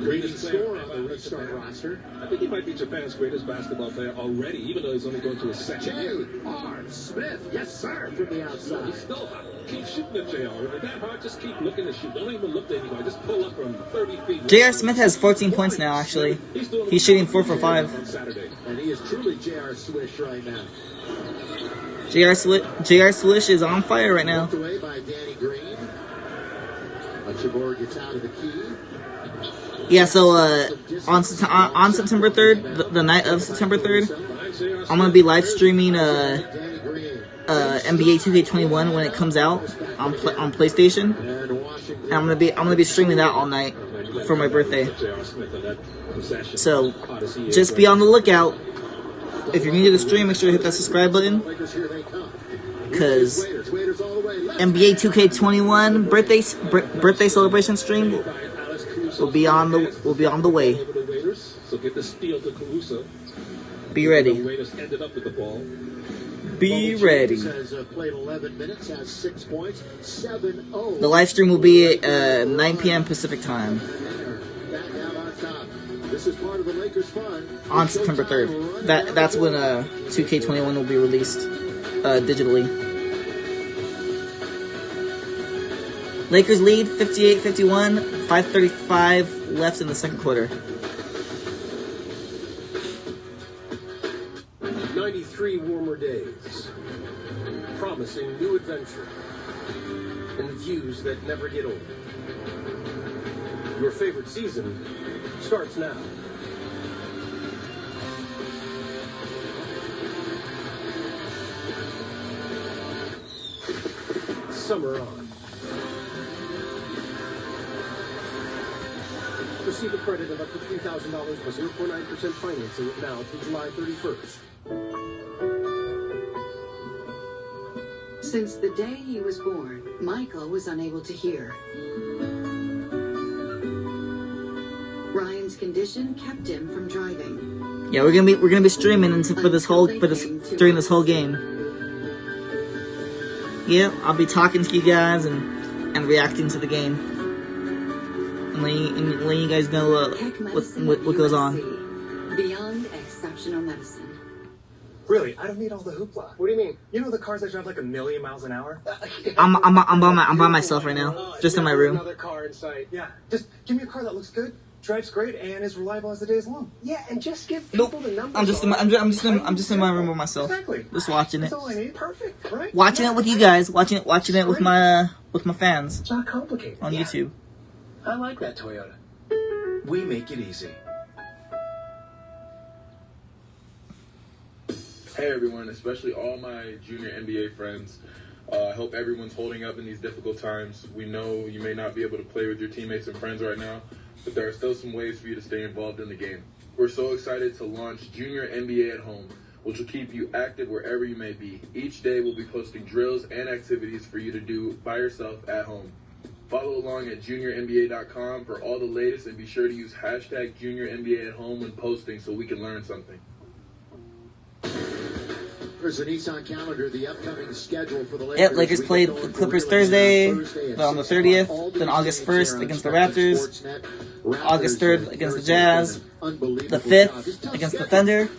Greatest scorer on the restart roster. I think he might be Japan's greatest basketball player already, even though he's only going to his second year.
J.R. Smith, yes sir, from the outside.
He's still hot. Keep shooting at JR. If it's that hard, just keep looking to shoot. Don't even look to anybody. Just pull up from 30 feet.
J.R. Smith has 14 points now, actually. He's shooting 4 for 5.
And he is truly J.R. Swish right now.
J.R. Swish is on fire right now.
Knocked away by Danny Green. Chabor gets out of the key.
Yeah, so on September 3rd, the night of September 3rd, I'm gonna be live streaming NBA 2K21 when it comes out on PlayStation, and I'm gonna be streaming that all night for my birthday. So just be on the lookout. If you're new to the stream, make sure to hit that subscribe button, because NBA 2K21 birthday celebration stream will be on the way.
So get the steal to Caruso.
Be ready. Be ready.
Played 11 minutes, has 6 points, 7-0.
The live stream will be at 9 p.m. Pacific time.
Back out on top. This is part of the Lakers' fun.
On September 3rd. That's when 2K21 will be released digitally. Lakers lead 58-51, 5:35 left in the second quarter.
93 warmer days, promising new adventure, and views that never get old. Your favorite season starts now. Summer on. Receive a credit of up to $3,000 plus 0.9% financing now through July 31st.
Since the day he was born, Michael was unable to hear. Ryan's condition kept him from driving.
Yeah, we're gonna be streaming during this whole game. Yeah, I'll be talking to you guys and reacting to the game. And letting you guys know what goes on.
Beyond exceptional medicine.
Really, I don't need all the hoopla. What do you mean? You know the cars that drive like 1,000,000 miles an hour?
I'm by myself right now, just in my room.
Another car in sight. Yeah, just give me a car that looks good, drives great, and is reliable as the day is long. Yeah, and just give people the numbers.
I'm just in my room with myself.
Exactly.
Just watching it.
That's all I need. Perfect, right?
Watching it with you guys. Watching it with my fans.
It's not complicated.
On YouTube.
I like that Toyota. We make it easy.
Hey everyone, especially all my junior NBA friends. I hope everyone's holding up in these difficult times. We know you may not be able to play with your teammates and friends right now, but there are still some ways for you to stay involved in the game. We're so excited to launch Junior NBA at Home, which will keep you active wherever you may be. Each day we'll be posting drills and activities for you to do by yourself at home. Follow along at juniornba.com for all the latest, and be sure to use hashtag JuniorNBA at home when posting so we can learn something.
There's a Nissan calendar, the upcoming schedule for the Lakers.
Yep, Lakers played the Clippers Thursday on the 30th, then August 1st against the Raptors, August 3rd against the Jazz, the 5th against the Thunder,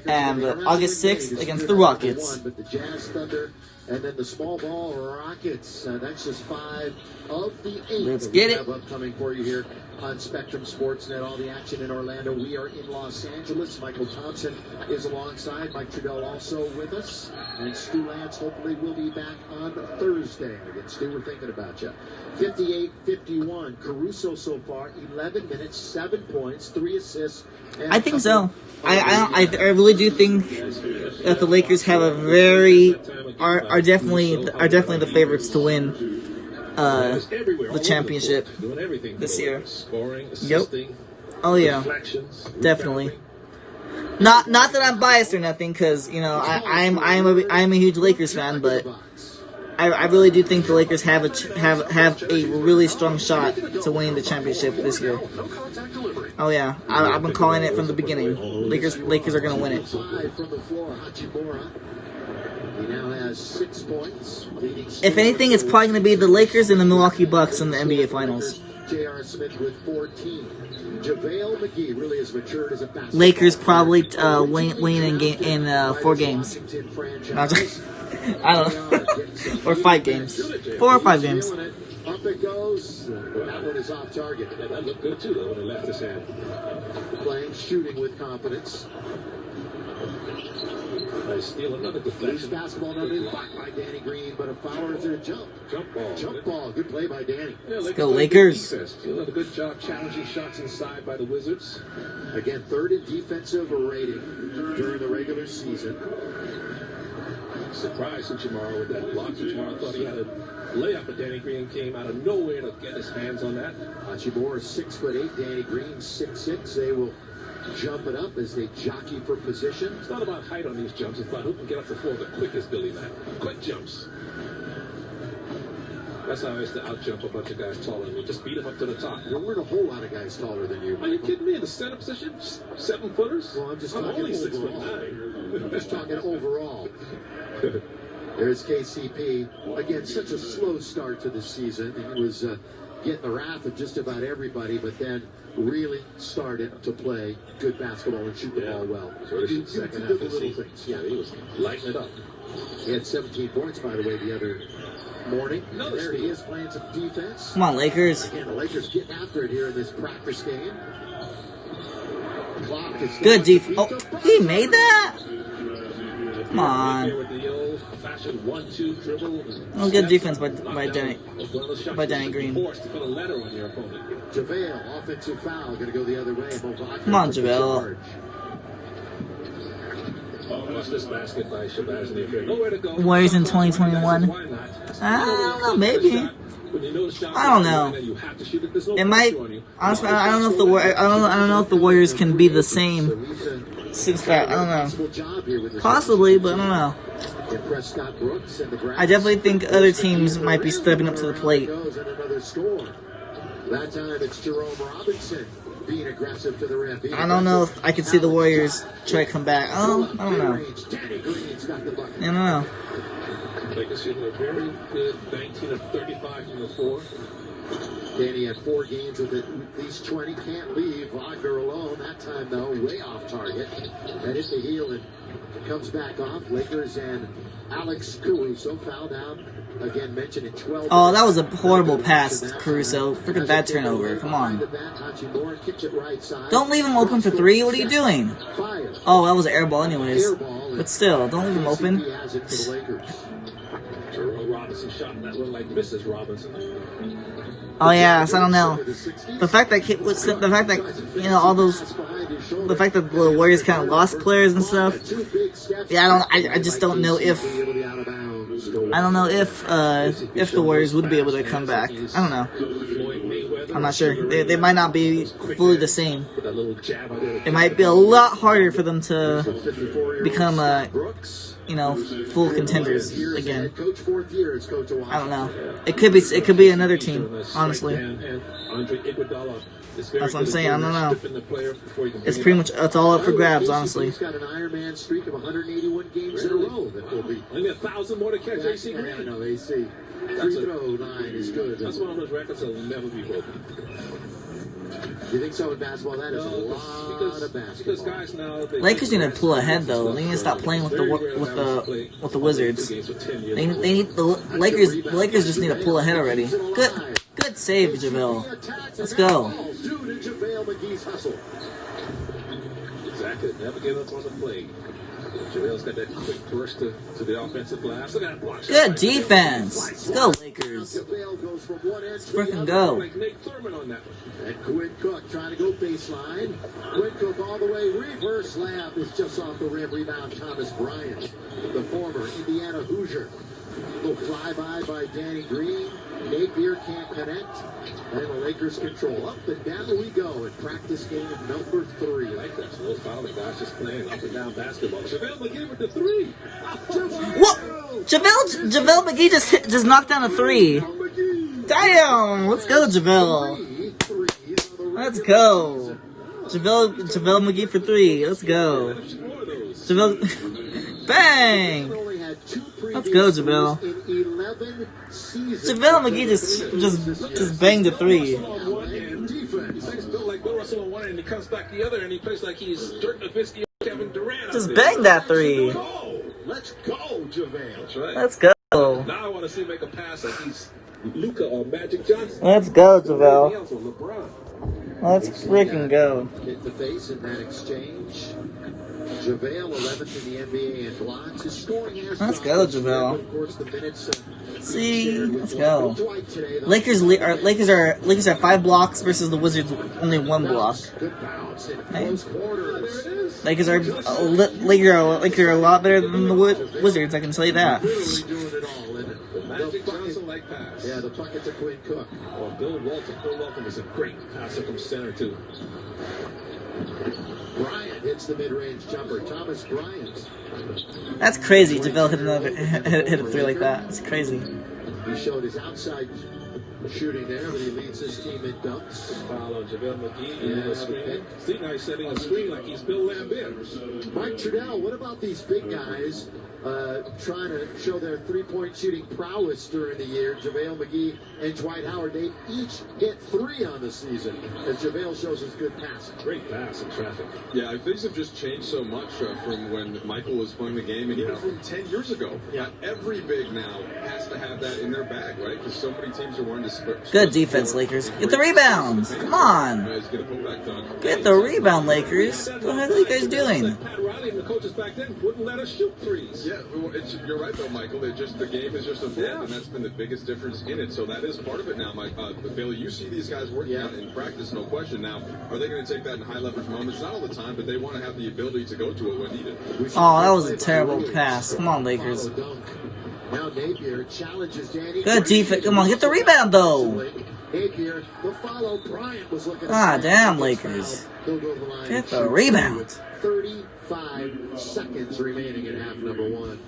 and August 6th against the Rockets.
But the Jazz, Thunder, and then the small ball Rockets. That's just 5 of the 8
Let's
that we
get it.
have upcoming for you here on Spectrum Sportsnet. All the action in Orlando. We are in Los Angeles. Michael Thompson is alongside. Mike Trudell also with us. And Stu Lance hopefully will be back on Thursday. Again, Stu, we're thinking about you. 58-51. Caruso so far, 11 minutes, 7 points, 3 assists. And
I think so. I really do think that the Lakers have a are definitely the favorites to win the championship this year. Yep. Oh yeah, definitely. Not that I'm biased or nothing, because you know I'm a huge Lakers fan, but I really do think the Lakers have a really strong shot to winning the championship this year. Oh yeah, I've been calling it from the beginning. Lakers are gonna win it.
He now has 6 points.
If anything, it's probably gonna be the Lakers and the Milwaukee Bucks in the NBA Finals.
J.R. Smith with 14. JaVale McGee really has matured as a basketball
Lakers probably winning in 4 games. I don't know. Or 5 games. 4 or 5 games.
Up it goes. That one is off target.
Yeah, that looked good too, though, when it left his hand.
Playing, shooting with confidence.
Nice steal, another deflection.
Loose basketball, another blocked by Danny Green, but a foul or is there a jump?
Jump ball.
Jump ball. Good play by Danny.
Yeah,
Let's go Lakers.
Still have a good job challenging shots inside by the Wizards.
Again, 3rd in defensive rating during the regular season.
Surprised Uchimara with that block. Uchimara thought he had a layup, but Danny Green came out of nowhere to get his hands on that.
Hachimura is 6'8", Danny Green 6'6". They will jump it up as they jockey for position.
It's not about height on these jumps. It's about who can get up the floor the quickest, Billy Mack. Quick jumps. That's how I used to out-jump a bunch of guys taller than me. Just beat them up to the top.
There weren't a whole lot of guys taller than you.
Are you kidding me? In the center position? 7-footers?
Well, I'm
I'm only
overall.
6'9".
I'm just talking overall. There's KCP. Again, such a slow start to the season. He was getting the wrath of just about everybody, but then really started to play good basketball and shoot the ball well.
So he did
Second half
the
of the
little
things.
Yeah, he was lighting it up.
He had 17 points, by the way, the other morning.
No,
There he is playing some defense.
Come on, Lakers.
Again, the Lakers getting after it here in this practice game. Clock is
Good defense. Oh, he made that? Come on. Oh, good defense by Danny Green.
JaVale, offensive foul, going to go the other way.
Come on, JaVale.
Watch this basket by Shabazz Napier. Nowhere to go.
Warriors in 2021. I don't know, maybe. I don't know. It might. Honestly, I don't know if I don't know if the Warriors can be the same since that. I don't know. Possibly, but I don't know. I definitely think other teams might be stepping up to the plate.
That time it's Jerome Robinson being aggressive to the rim.
I don't know if I could see the Warriors try to come back. I don't know. I don't know.
Lakers shooting a very good 19 of 35 from the floor.
Danny had 4 games with at least 20. Can't leave Wagner alone. That time, though, way off target. That hit the heel and comes back off. Lakers and Alex Caruso fouled out. Again, mentioned at 12.
Oh, that was a horrible pass, Caruso. Freaking bad turnover. Come on. Don't leave him open for 3. What are you doing? Oh, that was an air ball anyways. But still, don't leave him open.
Robinson shot and that looked like Mrs. Robinson.
Oh yeah, so I don't know. The fact that you know all those, the fact that the Warriors kind of lost players and stuff. Yeah, I just don't know if if the Warriors would be able to come back. I don't know. I'm not sure. They might not be fully the same. It might be a lot harder for them to become full contenders again. I don't know. It could be another team, honestly. That's what I'm saying. I don't know. It's pretty much, it's all up for grabs, honestly.
He's got an Ironman streak of 181 games in a row that will be.
Only 1,000 more to catch AC Green.
I know, AC. Free throw line is good.
That's one of those records that will never be broken.
You think so in basketball? That is a lot of basketball.
Because guys now,
Lakers need to pull ahead though. They need to stop playing with the Wizards. They need the Lakers. The Lakers just need to pull ahead already. Good save, JaVale. Let's go.
Due to JaVale McGee's hustle.
Exactly. Never give up on the play. JaVale's got that quick burst to the offensive glass. Look at that block.
Good defense. Let's go, Lakers. Let's freaking go.
Like Nate Thurman on that one.
And Quinn Cook trying to go baseline. Quinn Cook all the way. Reverse layup is just off the rim. Rebound Thomas Bryant, the former Indiana Hoosier. Little flyby by Danny Green. Napier can't connect. And the Lakers control. Up and down we go in practice game number 3.
I like that. Little fouling guys just playing up and down basketball. JaVale McGee with the 3.
What? JaVale McGee just knocked down a 3. Damn! Let's go, JaVale. Let's go. JaVale McGee for 3. Let's go. JaVale. Bang! Let's go, JaVale. JaVale McGee just banged a 3.
And he comes back the other and he plays like he's Dirk Nowitzki or Kevin Durant.
Just bang that 3.
Let's go, JaVale.
That's right.
Let's go.
Now I want to see him make a pass like he's Luka or Magic Johnson.
Let's go, JaVale. Let's freaking go.
Hit the face in that exchange. JaVale 11th in the NBA in blocks. His scoring has
Let's go, JaVale.
Of course, the minutes.
See, let's go. Lakers are 5 blocks versus the Wizards only 1 block. Hey. Lakers are a lot better than the Wizards. I can tell you that.
Magic Johnson like pass.
Yeah, the bucket to Quinn Cook.
Or Bill Walton. Bill Walton was a great passer from center too.
Bryant hits the mid-range jumper. Thomas Bryant.
That's crazy. JaVale hit a 3 like that. It's crazy.
He showed his outside shooting there, but he leads his team in dunks.
Foul on JaVale McGee. See, now he's setting a screen like he's Bill Lambert.
Mike Trudell, what about these big guys trying to show their three-point shooting prowess during the year? JaVale McGee and Dwight Howard, they each hit 3 on the season as JaVale shows his good pass.
Great pass in traffic.
Yeah, things have just changed so much from when Michael was playing the game, and even from 10 years ago. Yeah, every big now has to have that in their bag, right? Because so many teams are wanting to
good defense, Lakers. Get the rebounds. Come on. Get the rebound, Lakers. What the heck are you guys doing?
Pat Riley and the coaches back then wouldn't let us shoot threes.
Yeah, you're right though, Michael. The game has just evolved, and that's been the biggest difference in it. So that is part of it now, Mike. But Bailey, you see these guys working out in practice, no question. Now, are they going to take that in high leverage moments? Not all the time, but they want to have the ability to go to it when needed.
Oh, that was a terrible pass. Come on, Lakers.
Now Napier challenges Danny.
Good defense. Come on, get the rebound though.
Napier, the follow. Bryant was looking.
Damn, Lakers. Get the rebound.
35 seconds remaining in half number 1.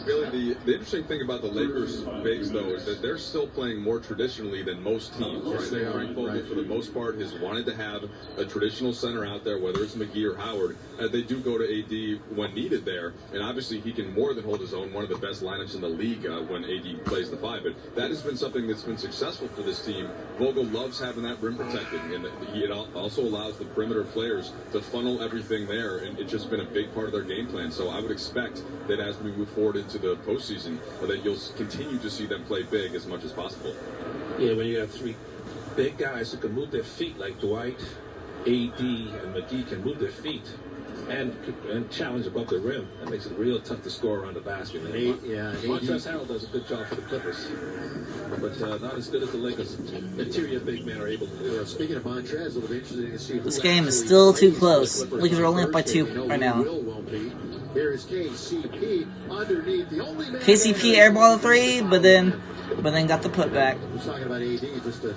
Really, the interesting thing about the Lakers bigs, though, is that they're still playing more traditionally than most teams. Right? Frank Vogel, for the most part, has wanted to have a traditional center out there, whether it's McGee or Howard. They do go to AD when needed there, and obviously he can more than hold his own. One of the best lineups in the league when AD plays the 5. But that has been something that's been successful for this team. Vogel loves having that rim protected, and it also allows the perimeter players to funnel everything there, and it's just been a big part of their game plan. So I would expect that as we move forward into the postseason, that you'll continue to see them play big as much as possible.
Yeah, when you have 3 big guys who can move their feet like Dwight, AD, and McGee can move their feet and challenge above the rim, that makes it real tough to score around the basket. Montrezl Harrell does a good job for the Clippers, but not as good as the Lakers. Interior big men are able to do it.
Speaking of Montrezl, it'll be interesting to see.
This game is still too close. Lakers are only up by 2 right now.
Here is KCP underneath the only man.
KCP airball 3, but then got the putback.
We're talking about AD just to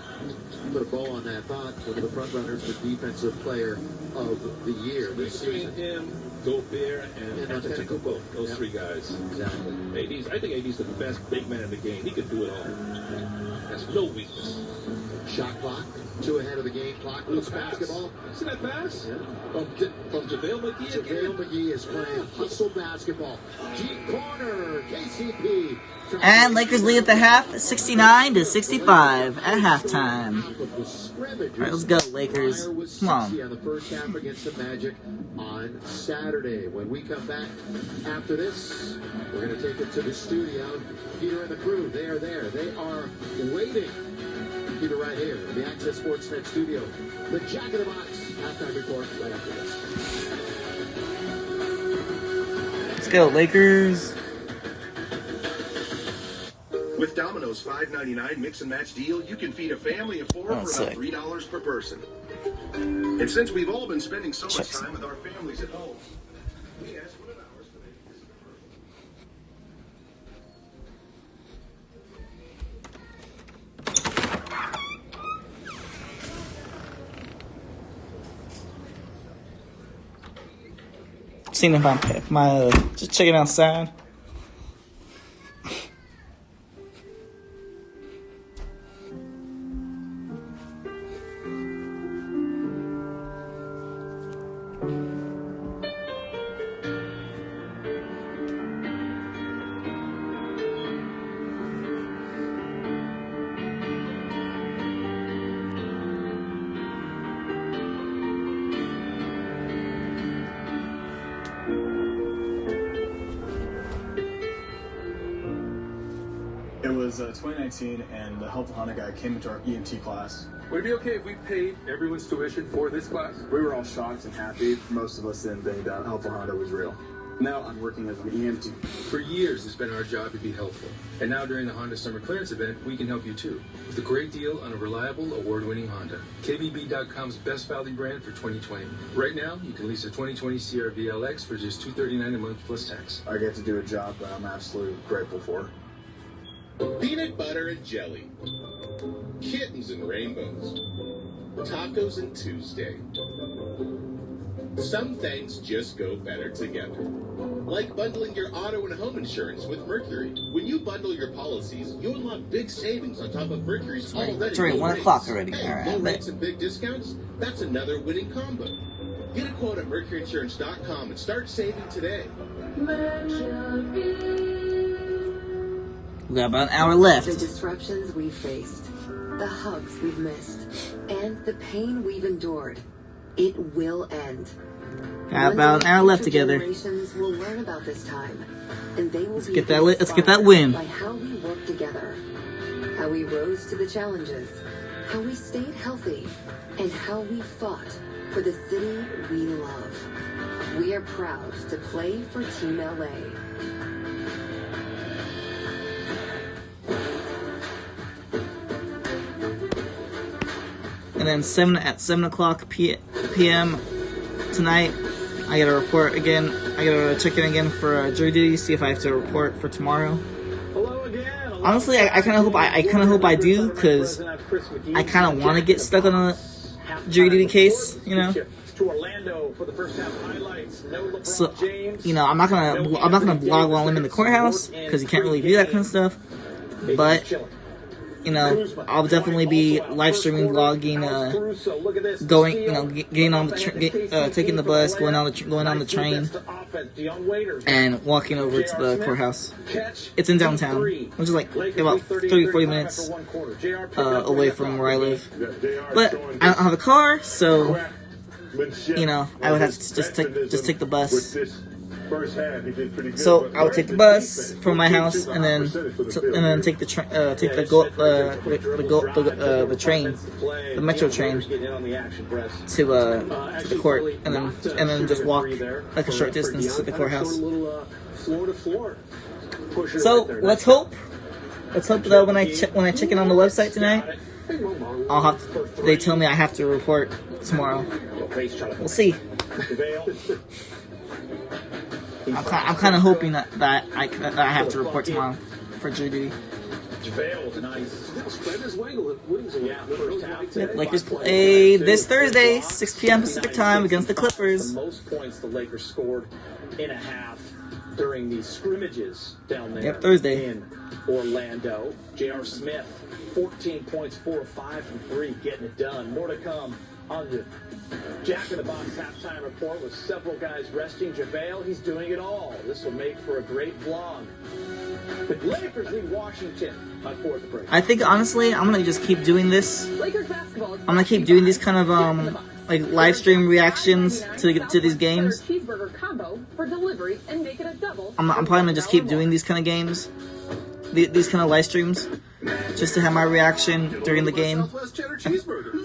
put a bow on that thought. One of the front runners for defensive player of the year this season.
Him, Gobert, and Antetokounmpo. Those 3 guys.
Exactly.
I think AD's the best big man in the game. He can do it all. That's no weakness.
Shot clock. 2 ahead of the game clock. Loose basketball.
See that pass?
Yeah.
From JaVale McGee.
JaVale McGee is playing hustle basketball. Deep corner. KCP.
And Lakers lead at the half, 69-65 at halftime. All right, let's go, Lakers. Come on.
On the first half against the Magic on Saturday. When we come back after this, we're going to take it to the studio. Peter and the crew, they are there. They are waiting. Peter right here in the Access Sportsnet studio. The Jack in the Box halftime report right after this.
Let's go, Lakers.
With Domino's $5.99 mix and match deal, you can feed a family of 4 for about $3 per person. And since we've all been spending so much time with our families at home, we asked one of ours to make this
Seeing if I'm just checking outside.
It was 2019, and the Helpful Honda guy came into our EMT class.
Would it be okay if we paid everyone's tuition for this class?
We were all shocked and happy. Most of us didn't think that Helpful Honda was real. Now I'm working as an EMT.
For years, it's been our job to be helpful. And now during the Honda Summer Clearance event, we can help you too. With a great deal on a reliable, award-winning Honda. KBB.com's best value brand for 2020. Right now, you can lease a 2020 CR-V LX for just $239 a month plus tax.
I get to do a job that I'm absolutely grateful for.
Peanut butter and jelly. Kittens and rainbows. Tacos and Tuesday. Some things just go better together. Like bundling your auto and home insurance with Mercury. When you bundle your policies, you unlock big savings on top of Mercury's already
It's already 1 o'clock already.
Hey,
All right,
low rates and big discounts? That's another winning combo. Get a quote at MercuryInsurance.com and start saving today.
We got about an hour left.
The disruptions we've faced, the hugs we've missed, and the pain we've endured. It will end.
Got about an hour left together.
Generations will learn about this time, and they will
Let's get that win.
By how we worked together, how we rose to the challenges, how we stayed healthy, and how we fought for the city we love. We are proud to play for Team LA.
And then at 7 o'clock p.m. tonight, I gotta report again. I gotta check in again for jury duty, see if I have to report for tomorrow. Honestly, I kind of hope I do, because I kind of want to get stuck on a jury duty case, you know. So, you know, I'm not gonna vlog while I'm in the courthouse, because you can't really do that kind of stuff. But you know, I'll definitely be live streaming, vlogging, going, you know, getting on the taking the bus, going on the train, and walking over to the courthouse. It's in downtown, which is like about 30-40 minutes away from where I live. But I don't have a car, so you know, I would have to just take the bus. So I would take the bus from my house, and then take the train, the metro train, to the court, and then just walk like a short distance to the courthouse. So let's hope that when I check in on the website tonight, they tell me I have to report tomorrow. We'll see. I'm kind of hoping that I have to report tomorrow for jury duty.
JaVale, nice. He'll spread his wings a little.
Yep, Lakers play this Thursday, 6 p.m. Pacific time against the Clippers.
The most points the Lakers scored in a half during these scrimmages down there.
Yep, Thursday.
In Orlando. J.R. Smith, 14 points, 4 of 5 from 3, getting it done. More to come on the Jack in the Box halftime report with several guys resting. JaVale, he's doing it all. This will make for a great vlog. The Lakers lead Washington on 4th break.
I think honestly, I'm gonna just keep doing this.
Lakers basketball.
I'm gonna keep doing these kind of like live stream reactions to these games.
Cheeseburger combo for delivery and make it a double.
I'm probably gonna just keep doing these kind of games, these kind of live streams, just to have my reaction during the game.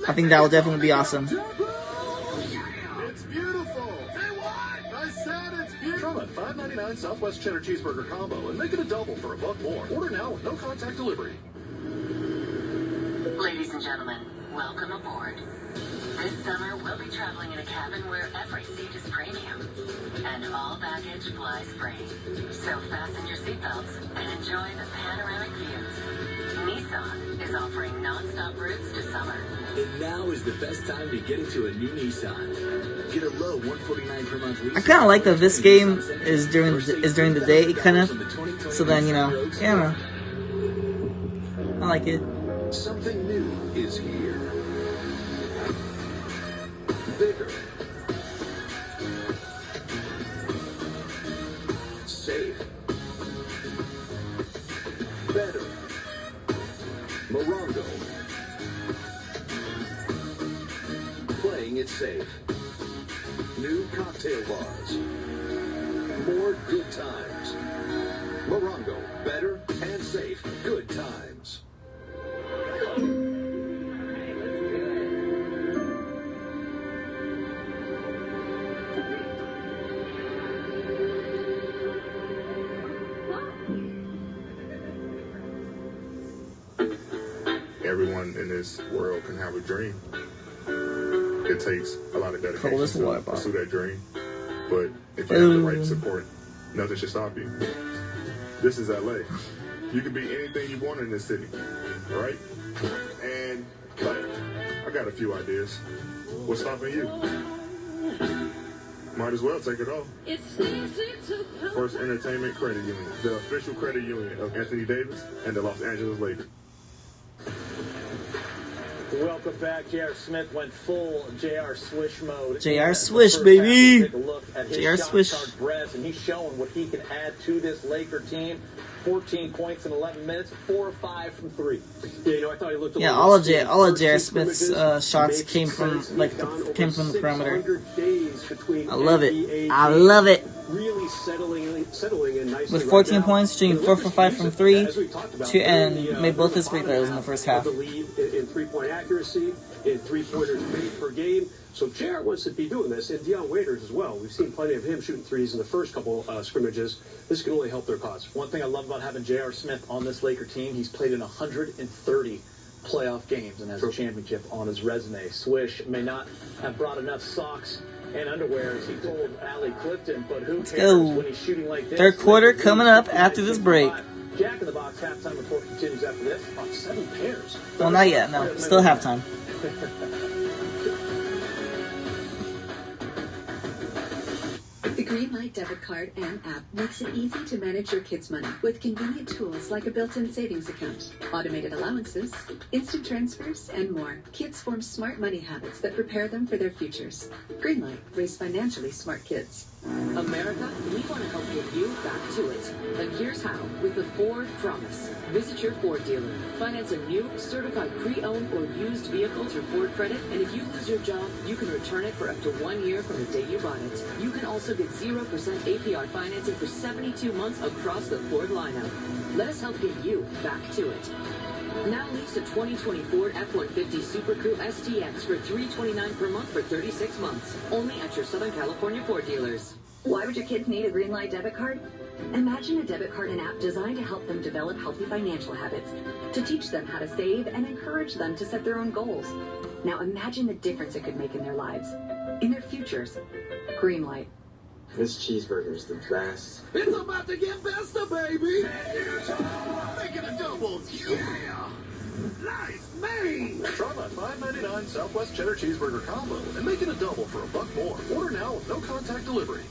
I think that will definitely be awesome.
It's beautiful. Hey, what? I said it's beautiful. Try a $5.99 Southwest Cheddar Cheeseburger combo and make it a double for $1 more. Order now with no contact delivery.
Ladies and gentlemen, welcome aboard. This summer, we'll be traveling in a cabin where every seat is premium and all baggage flies free. So fasten your seatbelts and enjoy the panoramic views. Nissan is offering non-stop routes to summer.
And now is the best time to get into a new Nissan. Get a low $149 per month lease.
I kind of like that this game is during the day, kind of. So then yeah, I don't know. I like it.
Something new is here. Bigger. Safe. Better. Morongo. Playing it safe. New cocktail bars. More good times. Morongo. Better and safe. Good times.
Everyone in this world can have a dream. It takes a lot of dedication to pursue that dream. But if you have the right support, nothing should stop you. This is LA. You can be anything you want in this city, right? And like, I got a few ideas. What's stopping you? Might as well take it off. First Entertainment Credit Union, the official credit union of Anthony Davis and the Los Angeles Lakers.
Welcome back. J.R. Smith went full J.R. Swish mode.
J.R. Swish, baby.
Take a look at his
J.R. Swish.
shot breath, and he's showing what he can add to this Laker team. 14 points in 11 minutes, 4 or 5 from 3. Yeah, I thought he looked.
All of J.R. Smith's shots came from the perimeter. I love it. I love it.
Really settling in nicely.
With 14 points, shooting 4 for 5 from 3, and made both his free throws in the first half.
The lead in 3-point accuracy, in 3-pointers made per game. So J.R. wants to be doing this, and Deion Waiters as well. We've seen plenty of him shooting threes in the first couple scrimmages. This can only help their cause. One thing I love about having J.R. Smith on this Laker team, he's played in 130 playoff games and has a championship on his resume. Swish may not have brought enough socks and underwear, as he told Allie Clifton, but who cares when he's shooting like this?
Third quarter coming up after this break.
Jack in the Box halftime report continues after this. About 7 pairs.
Well, not yet. No, still halftime.
The Greenlight debit card and app makes it easy to manage your kids' money with convenient tools like a built-in savings account, automated allowances, instant transfers, and more. Kids form smart money habits that prepare them for their futures. Greenlight, raise financially smart kids.
America, we want to help get you back to it. And here's how, with the Ford Promise. Visit your Ford dealer. Finance a new, certified pre-owned or used vehicle through Ford Credit, and if you lose your job, you can return it for up to 1 year from the day you bought it. You can also get 0% APR financing for 72 months across the Ford lineup. Let us help get you back to it. Now lease a 2020 Ford F-150 Super Crew STX for $329 per month for 36 months. Only at your Southern California Ford dealers.
Why would your kids need a Greenlight debit card? Imagine a debit card and app designed to help them develop healthy financial habits, to teach them how to save and encourage them to set their own goals. Now imagine the difference it could make in their lives, in their futures. Greenlight.
This cheeseburger's the best.
It's about to get besta, baby! make it a double. Yeah! Nice main!
Try my $5.99 Southwest Cheddar Cheeseburger Combo and make it a double for $1 more. Order now with no contact delivery.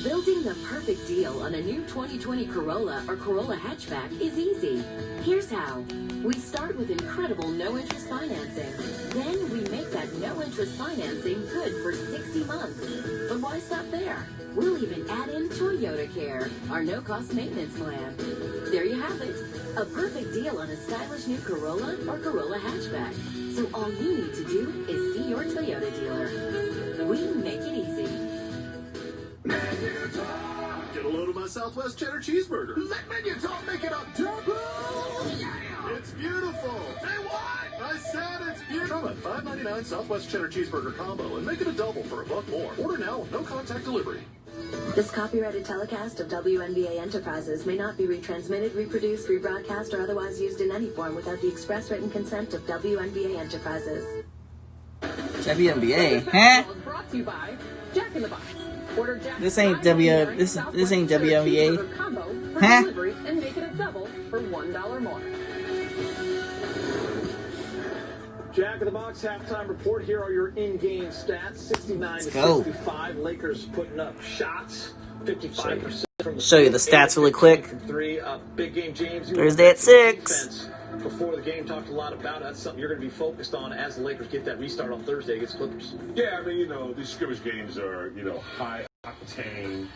Building the perfect deal on a new 2020 Corolla or Corolla hatchback is easy. Here's how. We start with incredible no-interest financing. Then we make that no-interest financing good for 60 months. But why stop there? We'll even add in Toyota Care, our no-cost maintenance plan. There you have it. A perfect deal on a stylish new Corolla or Corolla hatchback. So all you need to do is see your Toyota dealer. We make it easy.
Get a load of my Southwest Cheddar Cheeseburger. Let Menu Talk make it a double. Yeah! It's beautiful. Say what? I said it's beautiful.
Try my $5.99 Southwest Cheddar Cheeseburger Combo and make it a double for $1 more. Order now with no contact delivery.
This copyrighted telecast of WNBA Enterprises may not be retransmitted, reproduced, rebroadcast, or otherwise used in any form without the express written consent of WNBA Enterprises.
WNBA, huh?
Brought to you by Jack in the Box. Order Jack
This ain't WNBA,
combo for
huh?
delivery and make it a double for $1 more.
Jack in the Box halftime report. Here are your in-game stats: 69-65. Lakers putting up shots. 55% from the
Show you the stats really quick.
from three. Big game, James.
Thursday at 6.
Before the game, talked a lot about it. That's something you're going to be focused on as the Lakers get that restart on Thursday against Clippers.
Yeah, I mean, these scrimmage games are, high octane,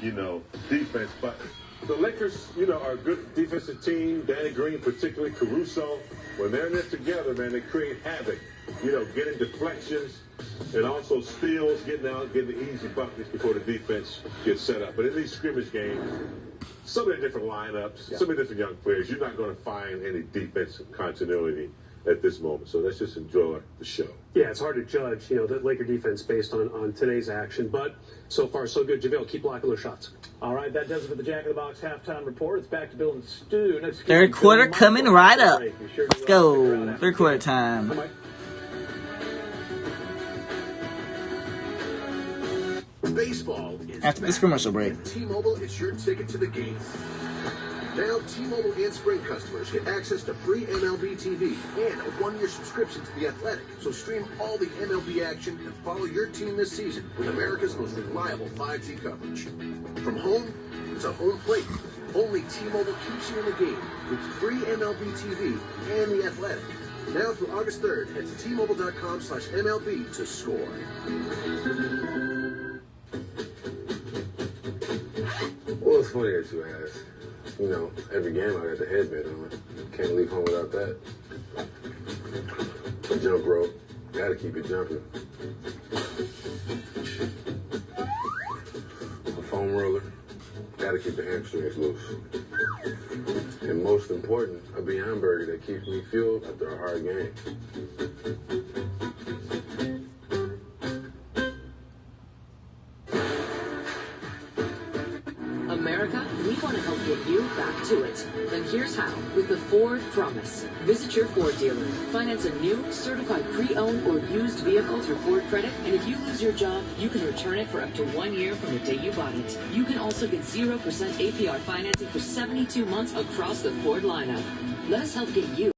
defense. But the Lakers, are a good defensive team. Danny Green, particularly Caruso. When they're in this together, man, they create havoc. Getting deflections and also steals, getting out, getting the easy buckets before the defense gets set up. But in these scrimmage games, so many different lineups, so many different young players, you're not going to find any defensive continuity at this moment. So let's just enjoy the show.
Yeah, it's hard to judge, the Laker defense based on today's action. But so far, so good. JaVale, keep blocking those shots.
All right, that does it for the Jack in the Box halftime report. It's back to Bill and Stu. Next
Third quarter coming right up. Let's go. Third quarter time.
Baseball is
After this commercial break.
and T-Mobile is your ticket to the game. Now, T-Mobile and Sprint customers get access to free MLB TV and a one-year subscription to The Athletic. So stream all the MLB action and follow your team this season with America's most reliable 5G coverage. From home to home plate, only T-Mobile keeps you in the game with free MLB TV and The Athletic. Now through August 3rd, head to T-Mobile.com/MLB to score.
Well, it's funny that you ask. Every game I got the headband on. Can't leave home without that. A jump rope. Gotta keep it jumping. A foam roller. Gotta keep the hamstrings loose. And most important, a Beyond Burger that keeps me fueled after a hard game.
America, we want to help get you back to it. And here's how. With the Ford Promise. Visit your Ford dealer. Finance a new, certified pre-owned or used vehicle through Ford Credit. And if you lose your job, you can return it for up to 1 year from the day you bought it. You can also get 0% APR financing for 72 months across the Ford lineup. Let us help get you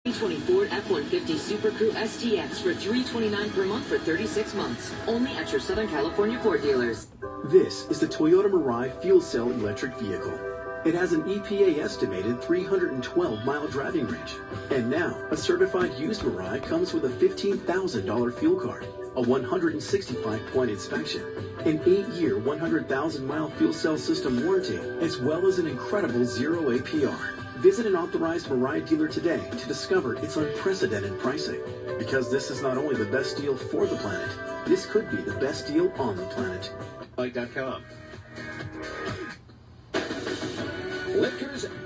2020 Ford F-150 Super Crew STX for $329 per month for 36 months. Only at your Southern California Ford dealers.
This is the Toyota Mirai fuel cell electric vehicle. It has an EPA estimated 312-mile driving range. And now, a certified used Mirai comes with a $15,000 fuel card, a 165-point inspection, an 8-year, 100,000-mile fuel cell system warranty, as well as an incredible zero APR. Visit an authorized Mirai dealer today to discover its unprecedented pricing. Because this is not only the best deal for the planet, this could be the best deal on the planet.
Like.com.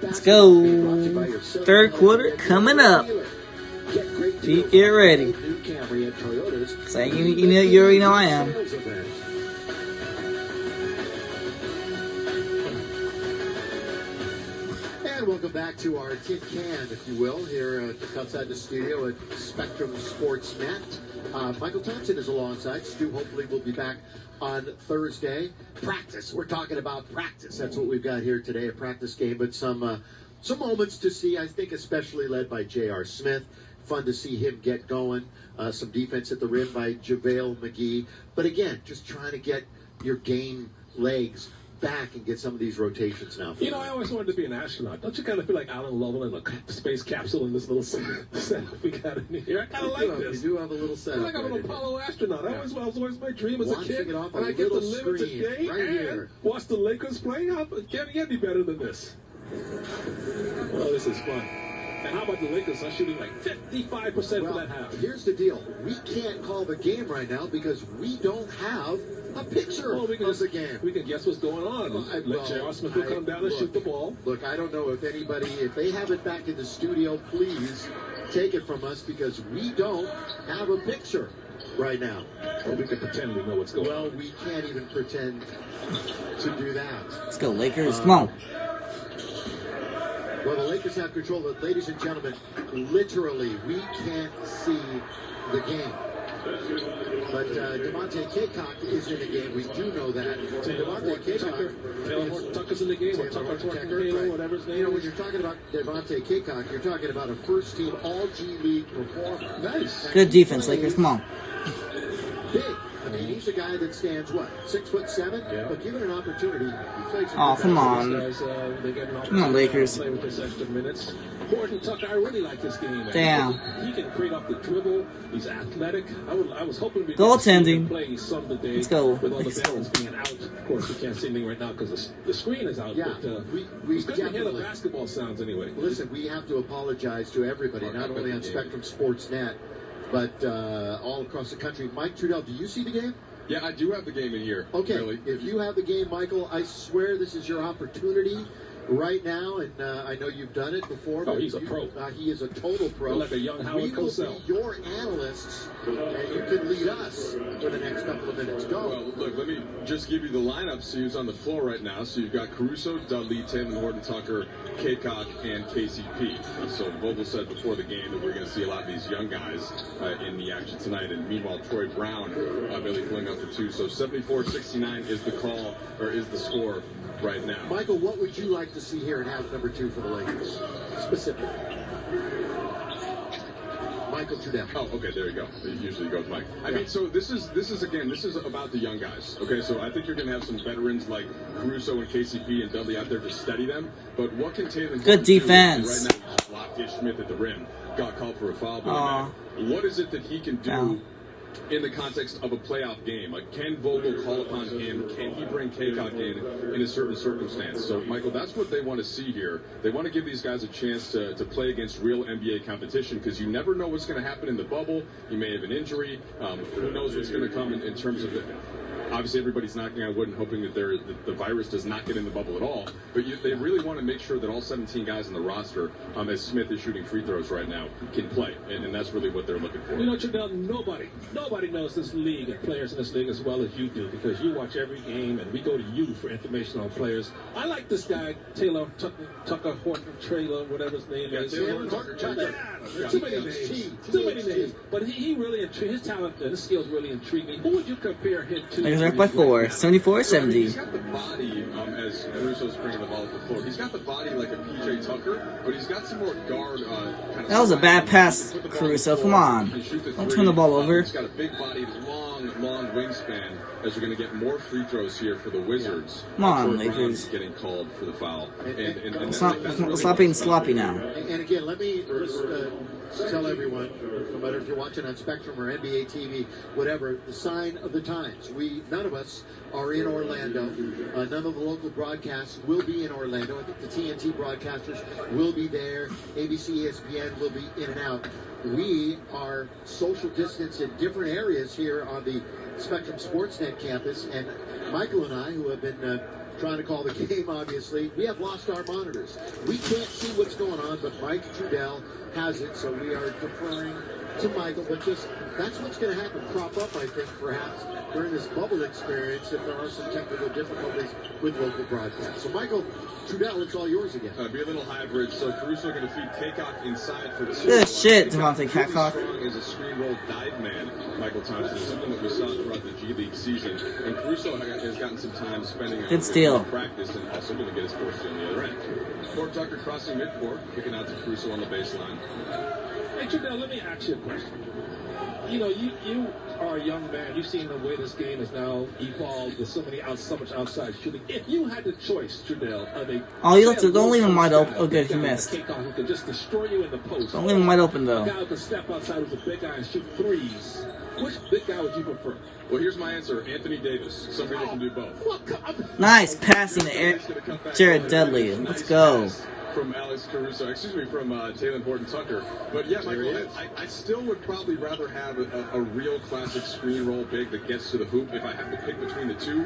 Let's go. Third quarter coming up. Get ready. So you already know I am.
And welcome back to our tin can, if you will, here just outside the studio at Spectrum Sports Net. Michael Thompson is alongside. Stu hopefully will be back on Thursday. Practice. We're talking about practice. That's what we've got here today, a practice game, but some some moments to see, I think, especially led by J.R. Smith. Fun to see him get going. Some defense at the rim by JaVale McGee. But again, just trying to get your game legs back and get some of these rotations now.
You know, I always wanted to be an astronaut. Don't you kind of feel like Alan Lovell in a space capsule in this little setup we got in here? I kind of like this.
You do have a little setup.
I feel like I'm an Apollo astronaut. I was always my dream as a kid.
It off
and
a
I get to
little
live it
screen
today
right
and
here.
watch the Lakers play. Can't get any better than this. Oh, this is fun. And how about the Lakers are shooting like 55% for that half?
Here's the deal. We can't call the game right now because we don't have a picture of the game.
We can guess what's going on. Let J.R. Smith will come down and shoot the ball.
Look, I don't know if they have it back in the studio, please take it from us because we don't have a picture right now.
Or we can pretend we know what's going on.
Well, we can't even pretend to do that.
Let's go, Lakers. Come on.
Well, the Lakers have control, but ladies and gentlemen, literally, we can't see the game. But Devontae Kaycock is in the game. We do know that. Devontae Kaycock.
Taylor Tucker's in the game. Or Tucker, whatever his name is.
You know, when you're talking about Devontae Kaycock, you're talking about a first-team All-G League performer.
Nice.
Good defense, Lakers. Come on.
Big. I mean, he's a guy that stands, 6'7"? Yeah. But given an opportunity, he plays.
Oh, come on. Come on, Lakers.
Play with this extra minutes. Horton Tucker, I really like this game.
Damn.
He can create off the dribble. He's athletic. I was hoping we
goaltending.
Playing some today.
Let's go.
With all the balance being out. Of course, you can't see anything right now because the screen is out.
Yeah,
but,
we
it's good to hear the basketball sounds anyway.
Listen, we have to apologize to everybody, not only on Spectrum Sportsnet, but all across the country. Mike Trudell, do you see the game?
Yeah, I do have the game in here.
Okay,
really.
If you have the game, Michael, I swear this is your opportunity right now, and I know you've done it before.
Oh, he's a pro.
He is a total pro.
You're like a young Howard Cosell.
We will be your analysts, and you can lead us for the next couple of minutes. Go.
Well, look, let me just give you the lineup. See who's on the floor right now. So you've got Caruso, Dudley, Taylor Horton Tucker, Kaycock, and KCP. So Vogel said before the game that we're going to see a lot of these young guys in the action tonight. And meanwhile, Troy Brown really pulling up for two. So 74-69 is the call, or is the score right now.
Michael, what would you like to see here in half number 2 for the Lakers, specifically? Michael Trudell.
Oh, okay, there you go. It usually goes Mike. I mean, so this is about the young guys. Okay, so I think you're going to have some veterans like Caruso and KCP and Dudley out there to steady them. But what can Taylor
good defense
do right now? Blocked Ish Smith at the rim. Got called for a foul. But what is it that he can do in the context of a playoff game? Like, can Vogel call upon him? Can he bring Kaycock in a certain circumstance? So, Michael, that's what they want to see here. They want to give these guys a chance to play against real NBA competition because you never know what's going to happen in the bubble. You may have an injury. Who knows what's going to come in terms of it. Obviously, everybody's knocking on wood and hoping that the virus does not get in the bubble at all. But they really want to make sure that all 17 guys on the roster, as Smith is shooting free throws right now, can play. And that's really what they're looking for.
You know, Trudell, nobody knows this league and players in this league as well as you do because you watch every game and we go to you for information on players. I like this guy, Taylor Tucker Horton, Traylor, whatever his name is.
Taylor Tucker.
Too many names. But he really, his talent and his skills really intrigue me. Who would you compare him to?
Lakers are up by 4, 74-70.
He's got the body, as Caruso's bringing the ball to the floor. He's got the body like a PJ Tucker, but he's got some more guard kind of.
That was a bad pass, Caruso. Come on. Don't turn the ball over.
He's got a big body, long wingspan, as you're going to get more free throws here for the Wizards.
Come on, Lakers.
Getting called for the foul.
Let's not being sloppy now.
And again, let me just tell everyone, no matter if you're watching on Spectrum or NBA TV, whatever, the sign of the times. None of us are in Orlando. None of the local broadcasts will be in Orlando. I think the TNT broadcasters will be there. ABC, ESPN will be in and out. We are social distance in different areas here on the Spectrum Sportsnet campus, and Michael and I, who have been trying to call the game, obviously, we have lost our monitors. We can't see what's going on, but Mike Trudell has it, so we are deferring to Michael, but just that's what's going to happen, crop up, I think, perhaps, during this bubble experience if there are some technical difficulties with local broadcast. So, Michael Trudell, it's all yours again.
Be a little hybrid. So Caruso going to feed Kaycock inside for the
Good shit, Devontae Kaycock.
Strong is a screen roll dive man, Michael Thompson. Something that we saw throughout the G League season. And Caruso has gotten some time spending
good steal.
Practice and also going to get his force on the other end. Fort Tucker crossing midcourt, kicking out to Caruso on the baseline.
Hey, Trudell, let me ask you a question. You know, you are a young man. You've seen the way this game has now evolved with so much outside shooting. If you had the choice, Trudell, of a
don't leave him wide open. Oh, good, he missed.
Who could just destroy you in the post.
Don't leave him wide open though.
A guy who could step outside with a big guy and shoot threes. Which big guy would you prefer?
Well, here's my answer: Anthony Davis. Somebody that can do both.
Nice passing to Jared Dudley. Let's go.
From Taylor Horton Tucker. But yeah, Michael, I still would probably rather have a real classic screen roll big that gets to the hoop if I have to pick between the two.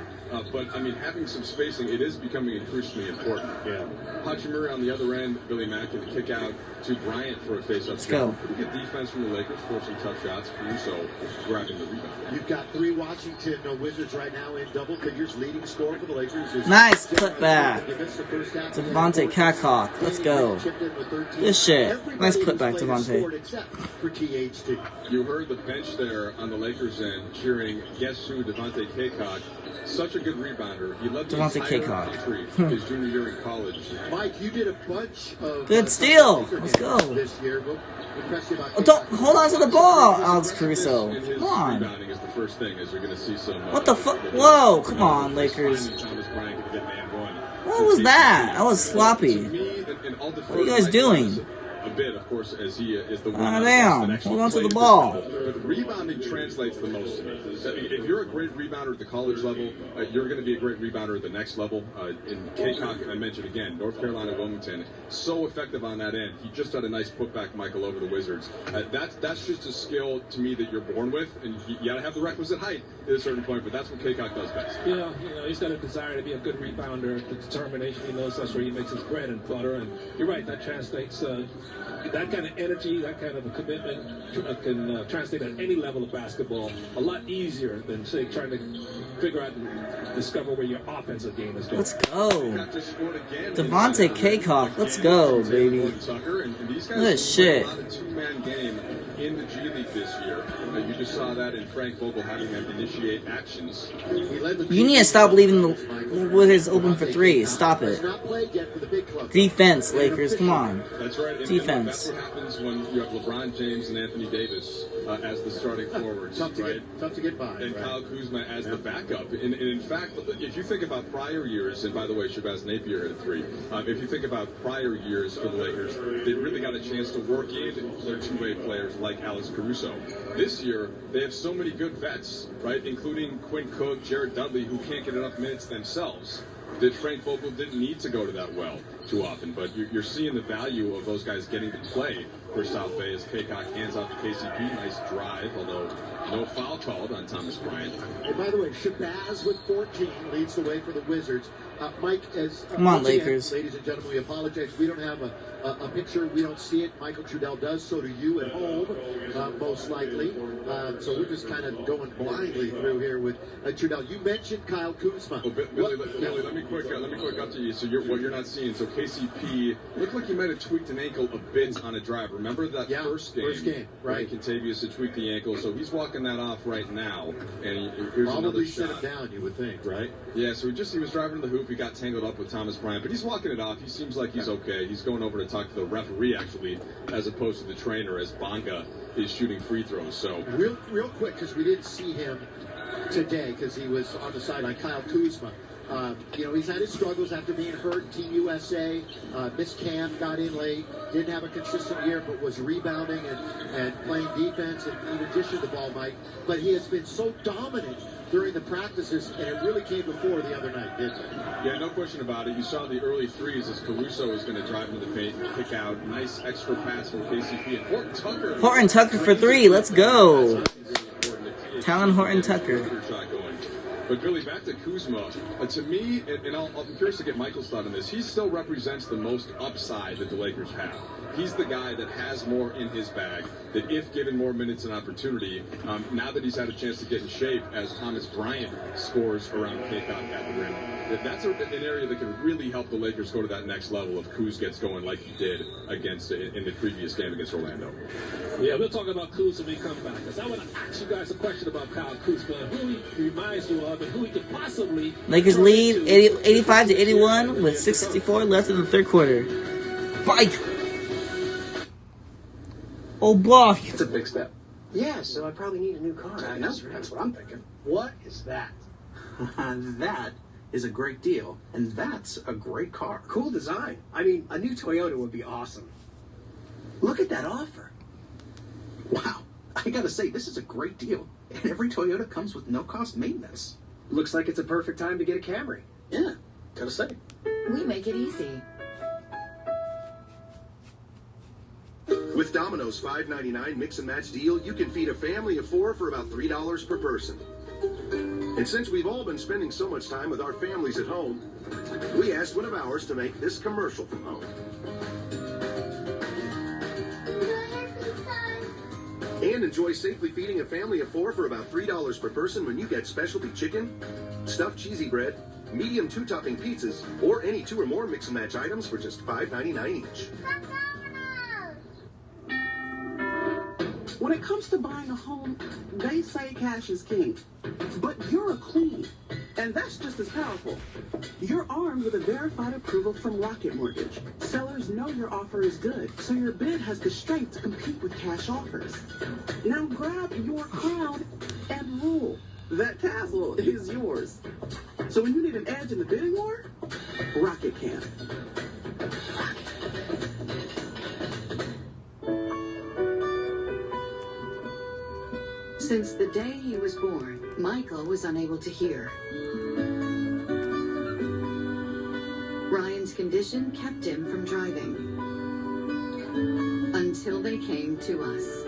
But I mean, having some spacing, it is becoming increasingly important. Yeah. Hachimura on the other end, Billy Mack in the kick out to Bryant for a face-up.
Let's go.
Pretty good defense from the Lakers, forcing tough shots. Caruso grabbing the rebound.
You've got 3 Washington Wizards right now in double figures. Leading scorer for the Lakers is
nice putback. Devontae Kaycock. Let's go. This shit. Nice putback, Devontae.
You heard the bench there on the Lakers end cheering, guess who, Devontae Kaycock. Such a good rebounder. He led the entire country his junior year in college.
Mike, you did a bunch of
good steal. Let's go.
This year.
Oh, don't hold on to the ball, Alex Caruso. Come on.
Rebounding is the first thing. As you're going to see some.
What the fuck? Whoa! Come on, Lakers. What was that? That was sloppy. What are you guys doing?
A bit, of course, as he is the one.
Damn! Hold on to the ball.
But rebounding translates the most to me. If you're a great rebounder at the college level, you're going to be a great rebounder at the next level. In Kaycock, I mentioned again, North Carolina, Wilmington, so effective on that end. He just had a nice putback, Michael, over the Wizards. That's just a skill to me that you're born with, and you got to have the requisite height at a certain point. But that's what Kaycock does best.
Yeah, he's got a desire to be a good rebounder, the determination. He knows that's where he makes his bread and butter. And you're right, that translates. That kind of energy, that kind of a commitment can translate at any level of basketball a lot easier than, say, trying to figure out and discover where your offensive game is going.
Let's go. Devontae Kaycock, let's go, baby. Good shit.
Two-man game in the G League this year. You just saw that in Frank Vogel having them initiate actions.
You need to stop leaving the Wizards open for 3. Stop it. Defense, Lakers. Come on.
That's right.
Defense.
That's what happens when you have LeBron James and Anthony Davis as the starting forwards.
Tough to get by.
And Kyle Kuzma as the backup. And in fact, if you think about prior years, and by the way, Shabazz Napier hit a 3. If you think about prior years for the Lakers, they really got a chance to work in their two-way players like Alex Caruso. This year, they have so many good vets, right, including Quinn Cook, Jared Dudley, who can't get enough minutes themselves. That Frank Vogel didn't need to go to that well too often, but you're seeing the value of those guys getting to play for South Bay as Kaycock hands off to KCP. Nice drive, although no foul called on Thomas Bryant.
And by the way, Shabazz with 14 leads the way for the Wizards. Mike, as
come on, Lakers.
Ladies and gentlemen, we apologize. We don't have a picture. We don't see it. Michael Trudell does. So do you at home, most likely. So we're just kind of going blindly through here with Trudell. You mentioned Kyle Kuzma.
Well, Billy, let me quick up to you. So what you're not seeing. So KCP looked like he might have tweaked an ankle a bit on a drive. Remember that first game?
First game, right?
Contavious had tweaked the ankle, so he's walking that off right now. And here's another shot.
Probably sit him down, you would think, right?
Yeah. So he was driving to the hoop. He got tangled up with Thomas Bryant, but he's walking it off. He seems like he's okay. He's going over to talk to the referee, actually, as opposed to the trainer, as Bonga is shooting free throws. So
real quick, because we didn't see him today because he was on the sideline. Kyle Kuzma. He's had his struggles after being hurt in Team USA, missed camp, got in late, didn't have a consistent year, but was rebounding and playing defense and in addition to ball, Mike. But he has been so dominant during the practices, and it really came before the other night, didn't it?
Yeah, no question about it. You saw the early threes as Caruso was going to drive into the paint and kick out. Nice extra pass from KCP. And
Horton Tucker for 3. Let's go. Talon Horton Tucker.
But Billy, back to Kuzma. To me, and I'm curious to get Michael's thought on this, he still represents the most upside that the Lakers have. He's the guy that has more in his bag, that if given more minutes and opportunity, now that he's had a chance to get in shape as Thomas Bryant scores around K-Dot at the rim, that's an area that can really help the Lakers go to that next level if Kuz gets going like he did against in the previous game against Orlando.
Yeah, we'll talk about Kuz when we come back. Because I want to ask you guys a question about Kyle Kuzma, who he reminds you of, and who he could possibly...
Lakers lead 85-81 with 6:64 left in the third quarter. Fight! Oh, boy.
It's a big step. Yeah, so I probably need a new car. I know. That's what I'm thinking. What is that?
That is a great deal, and that's a great car.
Cool design. I mean, a new Toyota would be awesome.
Look at that offer. Wow. I gotta say, this is a great deal. And every Toyota comes with no-cost maintenance.
Looks like it's a perfect time to get a Camry.
Yeah, gotta say.
We make it easy.
With Domino's $5.99 mix and match deal, you can feed a family of 4 for about $3 per person. And since we've all been spending so much time with our families at home, we asked one of ours to make this commercial from home. And enjoy safely feeding a family of 4 for about $3 per person when you get specialty chicken, stuffed cheesy bread, medium 2-topping pizzas, or any 2 or more mix and match items for just $5.99 each.
When it comes to buying a home, they say cash is king. But you're a queen, and that's just as powerful. You're armed with a verified approval from Rocket Mortgage. Sellers know your offer is good, so your bid has the strength to compete with cash offers. Now grab your crown and rule. That tassel is yours. So when you need an edge in the bidding war, Rocket can.
Since the day he was born, Michael was unable to hear. Ryan's condition kept him from driving. Until they came to us.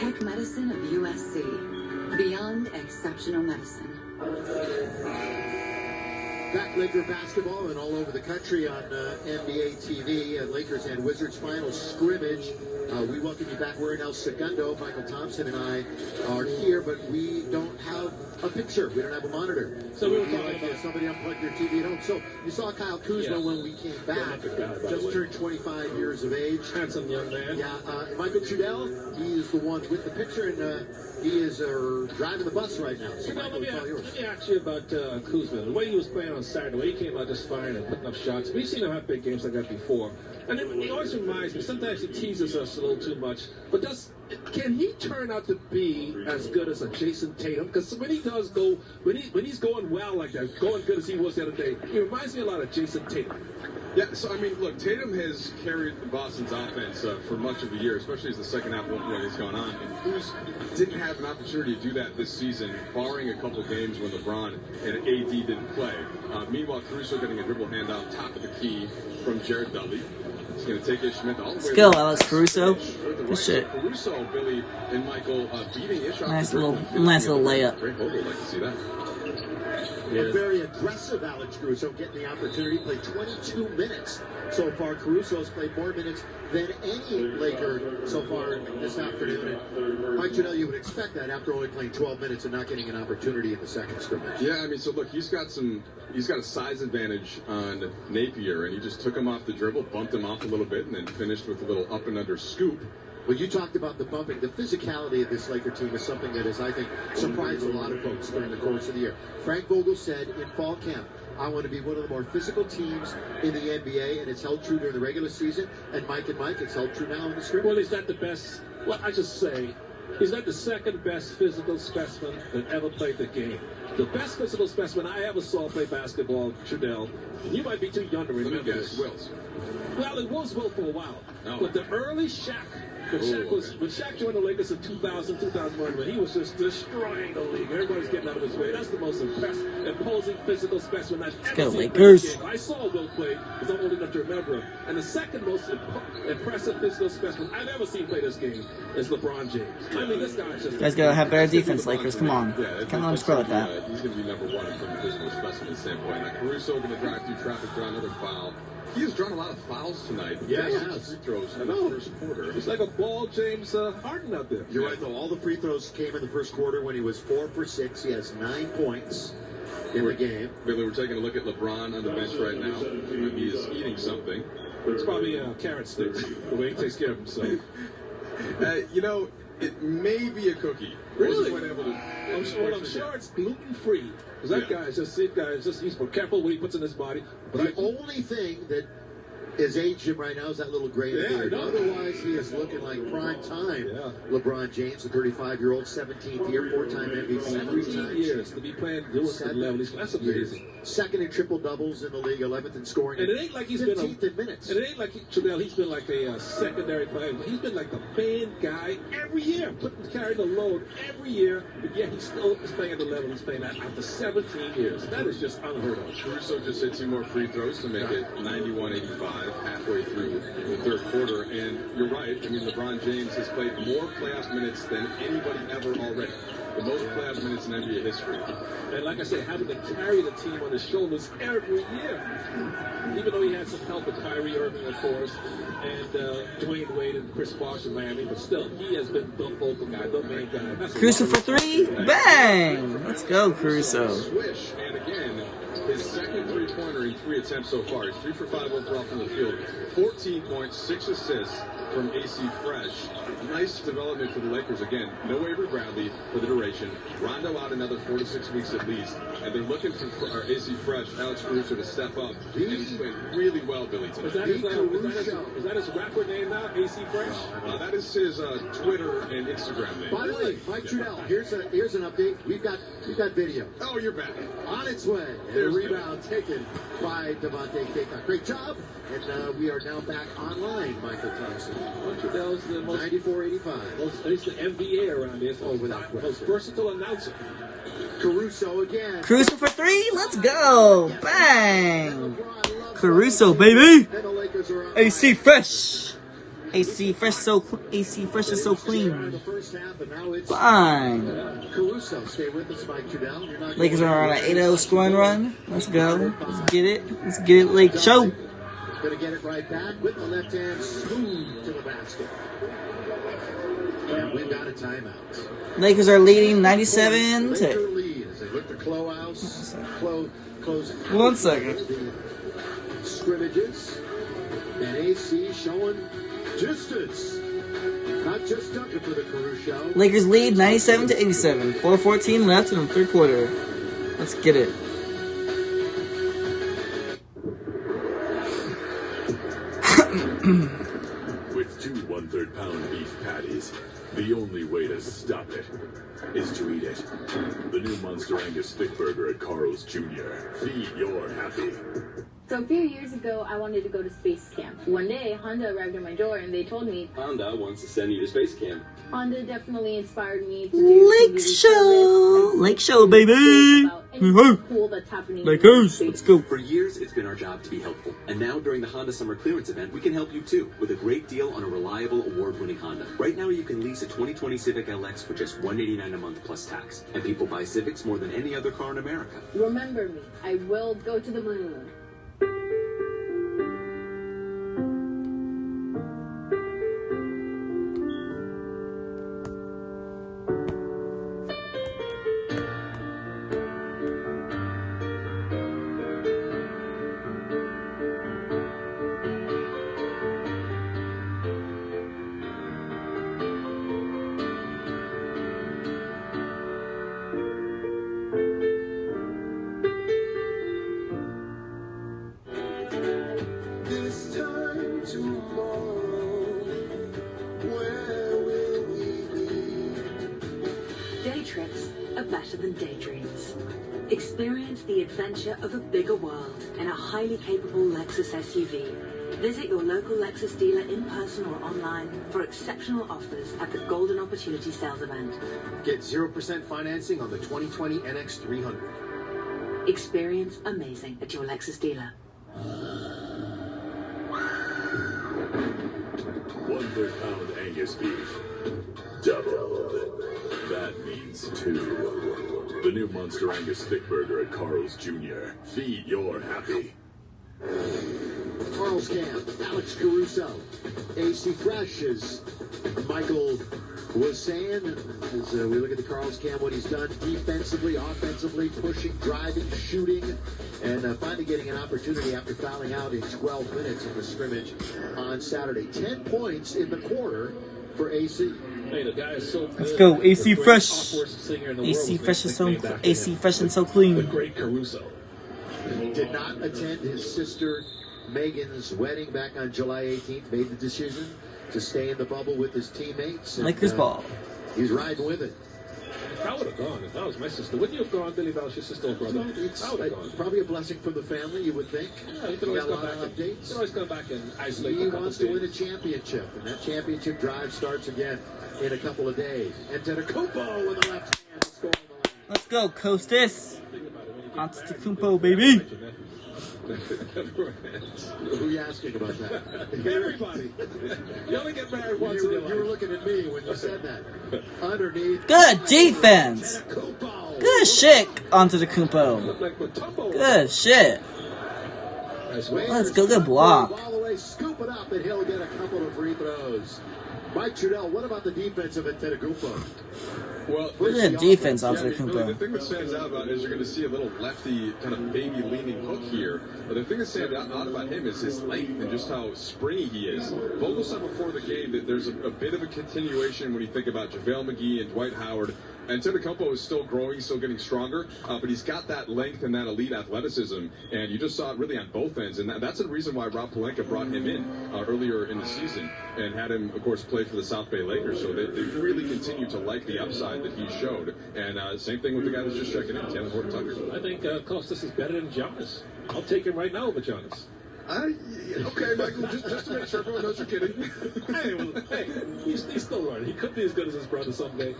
Keck Medicine of USC. Beyond exceptional medicine.
Back Laker basketball and all over the country on NBA TV. Lakers and Wizards final scrimmage. We welcome you back. We're in El Segundo. Michael Thompson and I are here, but we don't have a picture. We don't have a monitor. So we were talking about somebody unplugged their TV at home. So you saw Kyle Kuzma when we came back. Just turned 25 years of age.
Handsome young man.
Yeah. Michael Trudell, he is the one with the picture, and he is driving the bus right now. So Michael, it's all yours.
Let me ask you about Kuzma. The way he was playing on Saturday, the way he came out just fine and putting up shots. We've seen him have big games like that before. And he always reminds me, sometimes he teases us a little too much, but can he turn out to be as good as a Jason Tatum? Because when he does go, when he's going well like that, going good as he was the other day, he reminds me a lot of Jason Tatum.
Yeah, so I mean, look, Tatum has carried Boston's offense for much of the year, especially as the second half has gone on. And Kuz didn't have an opportunity to do that this season, barring a couple games when LeBron and AD didn't play. Meanwhile, Caruso getting a dribble handout, top of the key from Jared Dudley. He's going to take Ish Smith all the way.
Let's go, Alex Caruso. Good shit.
Caruso, Billy, and Michael beating Ish.
Nice little layup.
Great hold. I'd like to see that.
A very aggressive Alex Caruso getting the opportunity to play 22 minutes so far. Caruso's played more minutes than any Laker so far this afternoon. And Mike Janelle, you would expect that after only playing 12 minutes and not getting an opportunity in the second scrimmage.
Yeah, I mean, so look, he's got a size advantage on Napier, and he just took him off the dribble, bumped him off a little bit, and then finished with a little up and under scoop.
When you talked about the bumping, the physicality of this Laker team is something that has, I think, surprised a lot of folks during the course of the year. Frank Vogel said in fall camp, I want to be one of the more physical teams in the NBA, and it's held true during the regular season. And Mike, it's held true now in the scrimmage.
Well, he's not the best. Well, I just say, he's not the second best physical specimen that ever played the game. The best physical specimen I ever saw play basketball, Trudell, and you might be too young to remember this.
Wills.
Well, it was Will for a while.
No.
But the early Shaq When Shaq joined the Lakers in 2000, 2001, when he was just destroying the league, everybody's getting out of his way. That's the most imposing physical specimen I've ever seen.
Lakers.
I saw Will play, because I'm old enough to remember him. And the second most impressive physical specimen I've ever seen play this game is LeBron James. I mean, this guy's just...
You guys gotta have better defense, Lakers. Come on. Can't let him score like that.
He's going to be number one from a physical specimen standpoint. Now, Caruso going to drive through traffic, draw another foul. He has drawn a lot of fouls tonight.
Yeah, he
has. Free throws in the first quarter.
It's like a ball James Harden out there.
You're right, though. All the free throws came in the first quarter when he was 4 for 6. He has 9 points in the game.
Billy, we're taking a look at LeBron on the bench right now. He is eating something.
It's probably carrot sticks, the way he takes care of himself.
You know, it may be a cookie.
Really? I'm sure it's gluten-free. Because that guy is just, he's more careful what he puts in his body.
But the only thing that is aged him right now is that little gray beard. Otherwise, he is looking like prime time. LeBron James, the 35-year-old, 17th year, 4-time MVP,
17 years to be playing doing that level. That's amazing.
Second in triple doubles in the league, 11th in scoring.
And it ain't like he's
15th been in minutes.
And it ain't like he's been like a secondary player. He's been like the main guy every year, carrying the load every year. But yet he still is playing at the level he's playing at after 17 years. That is just unheard of.
Caruso just hit 2 more free throws to make it 91-85 halfway through the third quarter. And you're right. I mean, LeBron James has played more playoff minutes than anybody ever already. The most playoff minutes in NBA history.
And like I said, having to carry the team on his shoulders every year. Even though he had some help with Kyrie Irving, of course, and Dwayne Wade and Chris Bosh in Miami, but still, he has been the focal guy, the main guy.
Caruso for 3. Bang! Let's go, Caruso.
Swish, and again, his second three-pointer in 3 attempts so far. He's 3 for 5 overall from the field. 14 points, 6 assists from AC Fresh. Nice development for the Lakers. Again, no Avery Bradley for the duration. Rondo out another 4 to 6 weeks at least. And they're looking for our AC Fresh, Alex Caruso, to step up. And he's playing really well, Billy, tonight.
Is that his rapper name now, AC Fresh?
That is his Twitter and Instagram name.
By the way, Mike Trudell, here's an update. We've got video.
Oh, you're back.
On its way. And a rebound taken by Devontae Kaycock. Great job. And we are now back online, Michael Thompson.
Trudell's the most
94-85.
He's the NBA around here. Without most versatile announcer.
Caruso again.
Caruso for 3. Let's go. Bang. Caruso, baby. AC Fresh. AC Fresh is so clean. Fine.
Caruso, stay with us, Mike Trudell.
Lakers are on an 8-0 scoring run. Let's go. Let's get it, Lake Show.
Going to get it right back with the left hand, smooth to the basket. And we've got a timeout.
Lakers are leading 97 to...
Laker lead as they look to close
1 second.
The scrimmages. And AC showing distance. Not just dunking for the Caruso.
Lakers lead 97 to 87. 4:14 left in the third quarter. Let's get it.
With 2 1/3-pound beef patties, the only way to stop it is to eat it. The new Monster Angus Thick Burger at Carl's Jr. Feed your happy.
So a few years ago, I wanted to go to space camp. One day, Honda arrived at my door and they told me,
Honda wants to send you to space camp.
Honda definitely inspired me to do
Lake Show, baby.
Cool that's happening.
Lakers, let's go.
For years, it's been our job to be helpful. And now, during the Honda Summer Clearance event, we can help you too, with a great deal on a reliable, award-winning Honda. Right now, you can lease a 2020 Civic LX for just $189 a month plus tax. And people buy Civics more than any other car in America.
Remember me. I will go to the moon.
Day trips are better than daydreams. Experience the adventure of a bigger world in a highly capable Lexus SUV.
Visit your local Lexus dealer in person or online for exceptional offers at the Golden Opportunity Sales Event.
Get 0% financing on the 2020 NX300.
Experience amazing at your Lexus dealer.
1/3 pound Angus beef. Doubled. That means 2. The new Monster Angus Thick Burger at Carl's Jr. Feed your happy.
Carl's Camp, Alex Caruso, AC Fresh, as Michael was saying, as we look at the Carl's Camp, what he's done defensively, offensively, pushing, driving, shooting, and finally getting an opportunity after fouling out in 12 minutes in the scrimmage on Saturday. 10 points in the quarter for AC.
Hey, the guy is so good.
Let's go, AC Fresh.
AC
Fresh is so AC Fresh and so clean.
The great Caruso.
Did not attend his sister Megan's wedding back on July 18th. Made the decision to stay in the bubble with his teammates.
Lakers ball.
He's riding with it.
I would have gone if that was my sister. Wouldn't you have gone, Billy? If that was your sister or brother?
It's
I would have gone.
probably a blessing for the family, you would think.
Yeah, you can
You
always
got a
come
lot
back.
of updates.
You can always come back and isolate.
He
a couple
wants to win a
games.
championship, and that championship drive starts again in a couple of days. And Antetokounmpo with the left hand score on the line.
Let's go, Costas. Antetokounmpo, baby.
Who are you asking about that?
Everybody. You only get married once in your life.
You were looking at me when you said that. Underneath.
Good defense. Good shit, Antetokounmpo.
Look like Mutombo.
Good shit. Let's go, good block.
All the way, scoop it up, and he'll get a couple of free throws. Mike Trudell, what about the defense of Antetokounmpo?
Well,
Look at the defense,
Really, the
Antetokounmpo.
thing that stands out about it is you're going to see a little lefty kind of baby leaning hook here. But the thing that stands out about him is his length and just how springy he is. Vogel said before the game that there's a bit of a continuation when you think about JaVale McGee and Dwight Howard. Antetokounmpo is still growing, still getting stronger, but he's got that length and that elite athleticism, and you just saw it really on both ends, and that's the reason why Rob Pelinka brought him in earlier in the season and had him, of course, play for the South Bay Lakers, so they really continue to like the upside that he showed, and same thing with the guy that's just checking in, Taylor Horton-Tucker.
I think Costas is better than Giannis. I'll take him right now over Giannis.
Okay, Michael, just to make sure everyone knows you're kidding.
hey, he's still learning. He could be as good as his brother someday.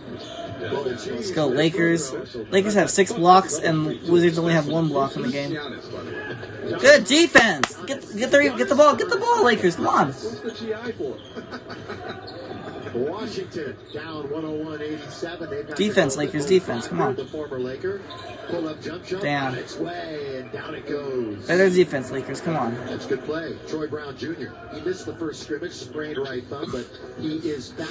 Let's go, Lakers. Lakers have 6 blocks, and Wizards only have 1 block in the game. Good defense. Get the ball, Lakers. Come on.
What's the GI for?
Washington down 101-87. They've got
Defense, Lakers, defense. Come on.
The former Laker. Pull up jump shot.
Damn.
On its way, and down it goes.
Better defense, Lakers. Come on.
That's good play. Troy Brown Jr. He missed the first scrimmage, sprained right thumb, but he is back.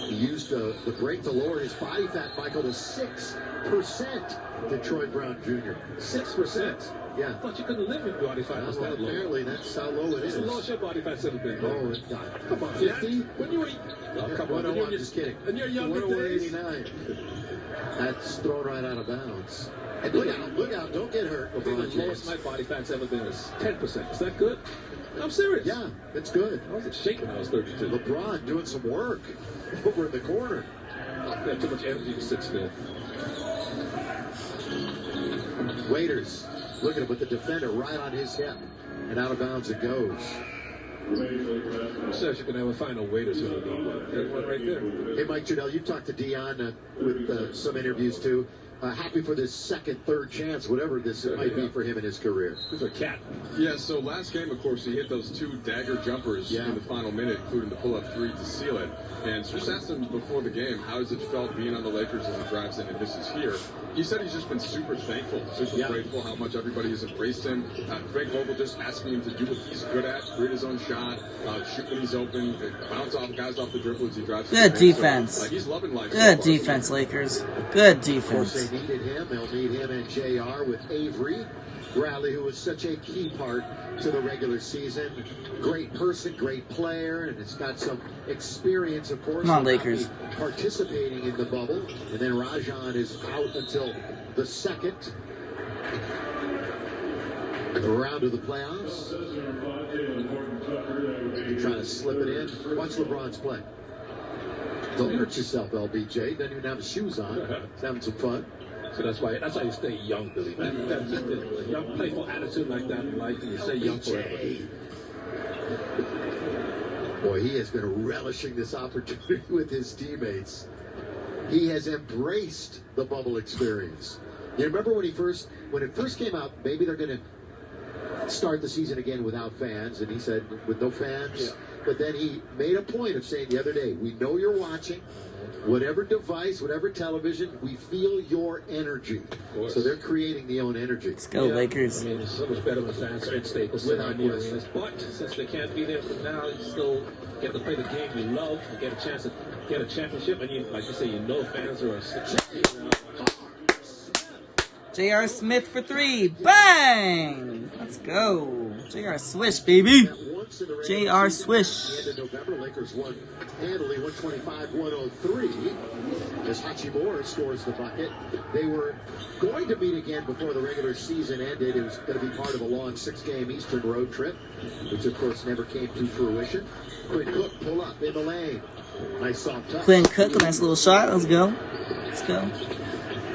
He used the break to lower his body fat, Michael, to 6%. Detroit Brown Jr.
6%.
Yeah.
I thought you couldn't live with body fat.
Well, apparently that's how low it is.
What's the lowest your body fat's ever been?
Oh,
come on,
50?
When you were... Oh, come on.
I'm just kidding.
And you're younger days.
189. That's thrown right out of bounds. And look out, don't get hurt.
The lowest my body fat's ever been is 10%. Is that good? I'm serious.
Yeah, that's good.
I wasn't shaking when I was 32.
LeBron doing some work over in the corner.
I have too much energy to sit still.
Waiters, look at him with the defender right on his hip. And out of bounds it goes.
Who says you can never find no waiters in the league? There's one right there.
Hey, Mike Trudell, you've talked to Dion with some interviews too. Happy for this second, third chance, whatever this might be for him in his career.
He's a cat.
Yeah, so last game, of course, he hit those 2 dagger jumpers in the final minute, including the pull-up 3 to seal it. And so just asked him before the game, how has it felt being on the Lakers as he drives in and misses here? He said he's just been super thankful, super grateful how much everybody has embraced him. Frank Vogel just asking him to do what he's good at, create his own shot, shoot when he's open, bounce off guys off the dribble as he drives.
Good defense.
He's loving life.
Good defense, Lakers. Good defense.
Of course, they needed him. They'll need him and JR with Avery Bradley, who was such a key part to the regular season. Great person, great player, and it's got some experience, of course.
Come on, Lakers.
Participating in the bubble. And then Rajon is out until the second round of the playoffs. Trying to slip it in. Watch LeBron's play. Don't hurt yourself, LBJ. Doesn't even have his shoes on. He's having some fun.
So that's why you stay young, Billy. That's just a young, playful attitude like that in life, and you stay young forever.
Boy, he has been relishing this opportunity with his teammates. He has embraced the bubble experience. You remember when it first came out, maybe they're going to start the season again without fans, and he said, with no fans. Yeah. But then he made a point of saying the other day, we know you're watching. Whatever device, whatever television, we feel your energy. So they're creating their own energy.
Let's go, Lakers.
I mean, it's so much better when fans are in Staples Center and the arenas. But since they can't be there for now, you still get to play the game you love and get a chance to get a championship. And like you say, fans are
J.R. Smith for 3. Bang! Let's go. J.R. Swish, baby. J.R. Swish.
End of November, Lakers won handily 125-103 as Hachimura scores the bucket. They were going to meet again before the regular season ended. It was going to be part of a long 6-game Eastern road trip, which of course never came to fruition. Quinn Cook pull up in the lane. Nice soft touch.
Quinn Cook, a nice little shot. Let's go. Let's go.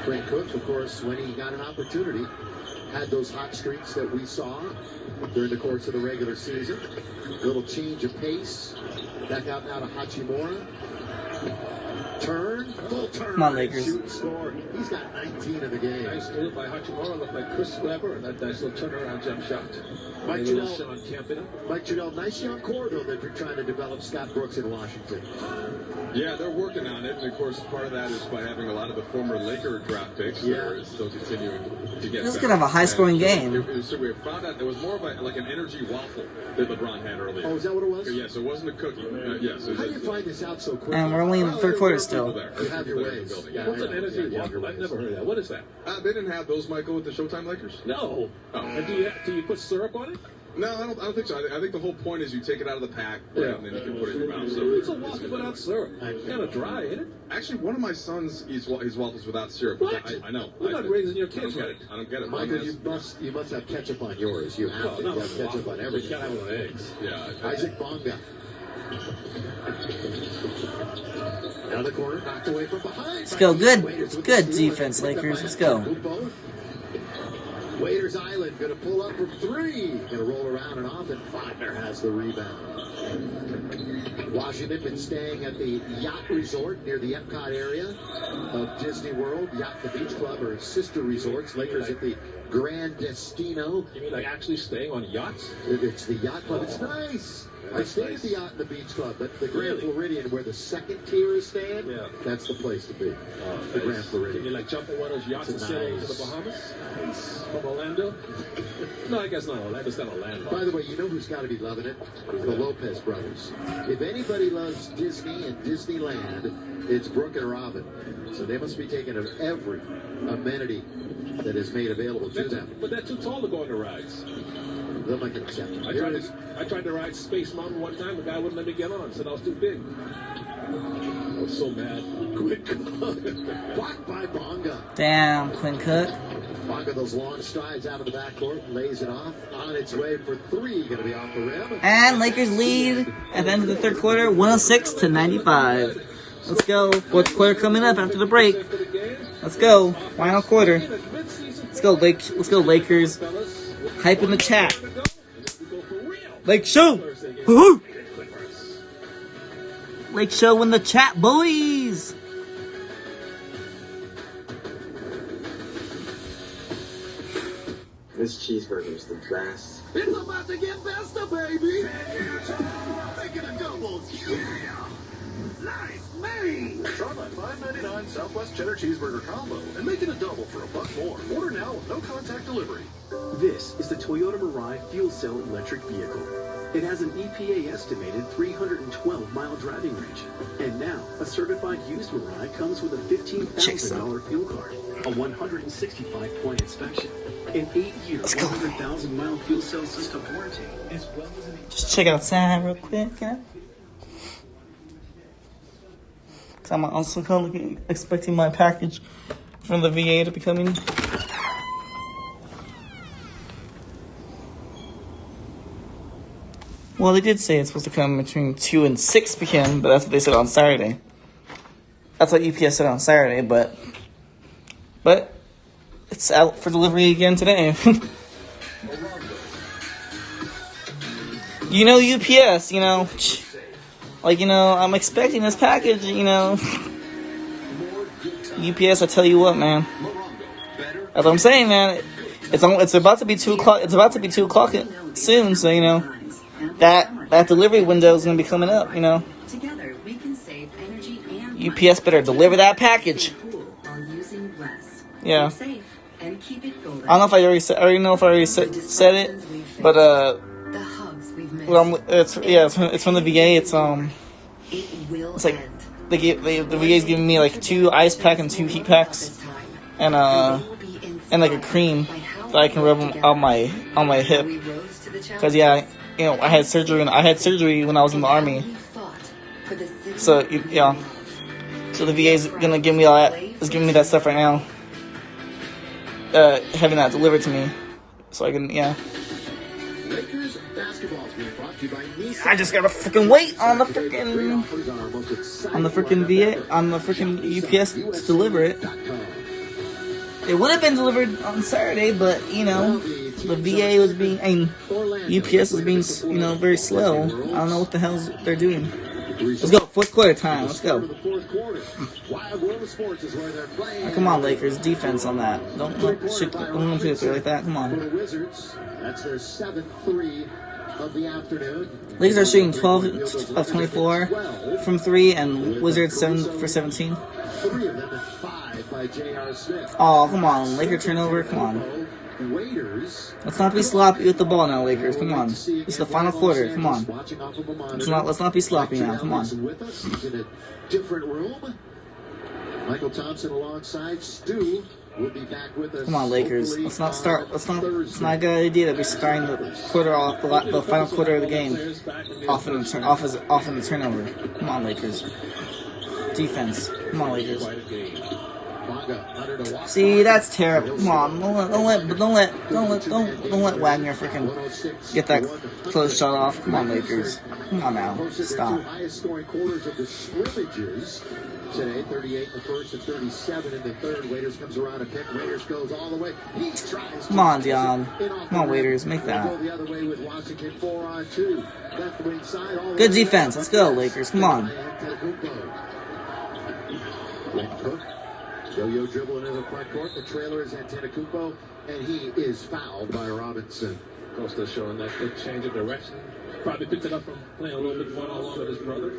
Quinn Cook, of course, when he got an opportunity, had those hot streaks that we saw during the course of the regular season. A little change of pace. Back out now to Hachimura. Turn, full turn.
Come on, Lakers.
Shoot, score. He's got 19 in the game.
Nice move by Hachimura. Looked like Chris Webber, and that nice little turnaround jump shot.
Mike Trudell, nice young core, though, that you're trying to develop Scott Brooks in Washington.
Yeah, they're working on it, and of course, part of that is by having a lot of the former Laker draft picks that are still continuing to get.
This is gonna have a high-scoring game.
So we found out there was more of like an energy waffle that LeBron had earlier.
Oh, is that what it was?
Yeah, so it wasn't a cookie. Yes.
How do you find this out so quickly?
And we're only in the third quarter still.
You have your ways.
Yeah, what's an energy waffle? I've never heard of that. What is that?
They didn't have those, Michael, with the Showtime Lakers.
No.
Oh.
And do you put syrup on it?
No, I don't think so. I think the whole point is you take it out of the pack, and then you can put it in your mouth. So
it's a waffle without syrup. Kind of dry, isn't it?
Actually, one of my sons eats his waffles without syrup.
What?
I know.
You're not raising your kids right.
I don't get it.
Michael, you must have ketchup on yours. You have to. You have ketchup on everything.
You gotta have it on eggs.
Yeah.
Isaac Bonga. Now the corner knocked away from behind.
Let's go. Good defense, Lakers. Let's go.
Waiters Island going to pull up from 3. Going to roll around and off, and Wagner has the rebound. Washington been staying at the Yacht Resort near the Epcot area of Disney World. Yacht the Beach Club are sister resorts. Lakers at the Grand Destino.
You mean like actually staying on yachts?
It's the Yacht Club. It's nice. I stayed at the Yacht and the Beach Club, but the Grand Floridian, where the second tier is staying, that's the place to be. The Grand Floridian.
Can you like jump in one of those yachts and sail to the Bahamas? From Orlando? No, I guess not. Orlando's not Orlando.
By the way, you know who's got to be loving it? The Lopez brothers. If anybody loves Disney and Disneyland, it's Brooke and Robin. So they must be taking every amenity that is made available to them.
But they're too tall to go on the rides.
They'll make an exception.
I tried to ride Space Mountain one time. The guy wouldn't let me get on. Said I was too big. I was so mad.
Quick blocked by Bonga.
Damn, Quinn Cook.
Bonga, those long strides out of the backcourt, lays it off. On its way for 3. Going to be off the rim.
And Lakers lead at the end of the third quarter, 106-95. Let's go. Fourth quarter coming up after the break. Let's go. Final quarter. Let's go, Lakers. Hype in the chat. Lake Show. Woohoo! Lake Show in the chat, boys.
This cheeseburger's the best.
It's about to get besta, baby. Making a double. Yeah. Nice, man.
Try my $5.99 Southwest Cheddar Cheeseburger Combo and make it a double for $1 more. Order now with no contact delivery.
This is the Toyota Mirai fuel cell electric vehicle. It has an EPA estimated 312-mile driving range. And now, a certified used Mirai comes with a $15,000 fuel card, a 165-point inspection, an 8-year, 100,000-mile fuel cell system warranty, as well as an...
Just check outside real quick, yeah? I'm also expecting my package from the VA to be coming. Well, they did say it's supposed to come between 2 and 6 p.m., but that's what they said on Saturday. That's what UPS said on Saturday, but it's out for delivery again today. You know, UPS, you know, like, you know, I'm expecting this package, you know. UPS, I tell you what, man. That's what I'm saying, man. It's about to be 2 o'clock. It's about to be 2 o'clock soon, so you know that delivery window is gonna be coming up. You know, UPS better deliver that package. Yeah. I don't know if I already said. I already know if I already said it, but it's from the VA. It's like the VA's giving me like 2 ice pack and 2 heat packs, and like a cream that I can rub on my hip. Cause yeah, you know, I had surgery when I was in the Army. So yeah, so the VA's gonna give me all that. Is giving me that stuff right now. Having that delivered to me, so I can I just gotta freaking wait on the freaking VA, on the freaking UPS to deliver it. It would have been delivered on Saturday, but you know, the VA was UPS was being, you know, very slow. I don't know what the hell they're doing. Let's go, 4th quarter time. Let's go. Oh, come on, Lakers, defense on that. Don't shoot it through like that. Come on.
That's their 7th 3 of the afternoon.
Lakers are shooting 12 of 24 from 3, and Wizards 7 for 17.
3 of them and 5 by J.R. Smith.
Oh, come on, Laker turnover. Come on. Let's not be sloppy with the ball now, Lakers. Come on. This is the final quarter. Come on. Let's not be sloppy now. Come on.
Different room. Michael Thompson alongside Stu will be back with us.
Come on, Lakers. Let's not start. It's not a good idea that we're starting the quarter off, the final quarter of the game off in the turnover. Come on, Lakers. Defense. Come on, Lakers. See, that's terrible. Come on, don't let Wagner freaking get that close shot off. Come on, Lakers. Come on now, stop.
Highest scoring quarters of the scrimmages today, 38 in the first and 37 in the third. Waiters comes around a pick. Waiters goes all the way. He tries.
Come on, Dion. Come on, Waiters, make that.
Go the other way with Washington 4-on-2. Left wing side.
Good defense. Let's go, Lakers. Come on.
Yo-yo dribble into the front court. The trailer is Antetokounmpo, and he is fouled by Robinson.
Costa showing that good change of direction. Probably picked it up from playing a little bit one-on-one with his brother.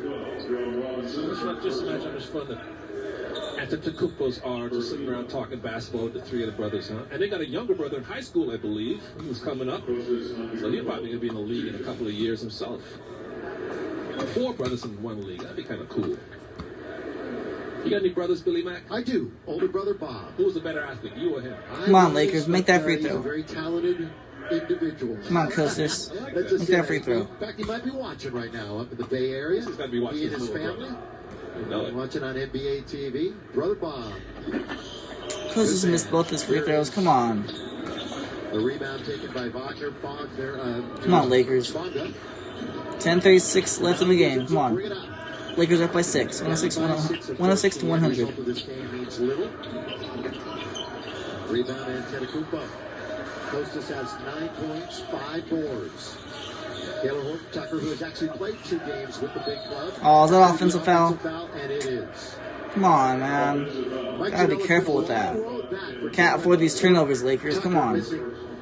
It's not just imagine how much fun that Antetokounmpos are just sitting around talking basketball with the 3 of the brothers, huh? And they got a younger brother in high school, I believe, who's coming up. So he's probably going to be in the league in a couple of years himself. 4 brothers in one league. That'd be kind of cool. You got any brothers, Billy Mack?
I do. Older brother Bob.
Who was the better athlete, you or him?
Come on, Lakers, make that free throw.
He's a very talented individual.
Come on, Costas. Make that free throw.
In fact, he might be watching right now up in the Bay Area.
He's got to be watching.
He and his family. Watching on NBA TV. Brother Bob.
Costas missed both his free throws. Come on.
The rebound taken by Wagner.
Come on, Lakers. 10:36 left in the game. Come on. Lakers up by 6. 106 to 100.
Rebound and Antetokounmpo. Costas has 9 points, 5 boards. Taylor Horton Tucker, who has actually played 2 games with the big club.
Oh, is that offensive foul?
And it is.
Come on, man. Gotta be careful with that. Can't afford these turnovers, Lakers. Come on.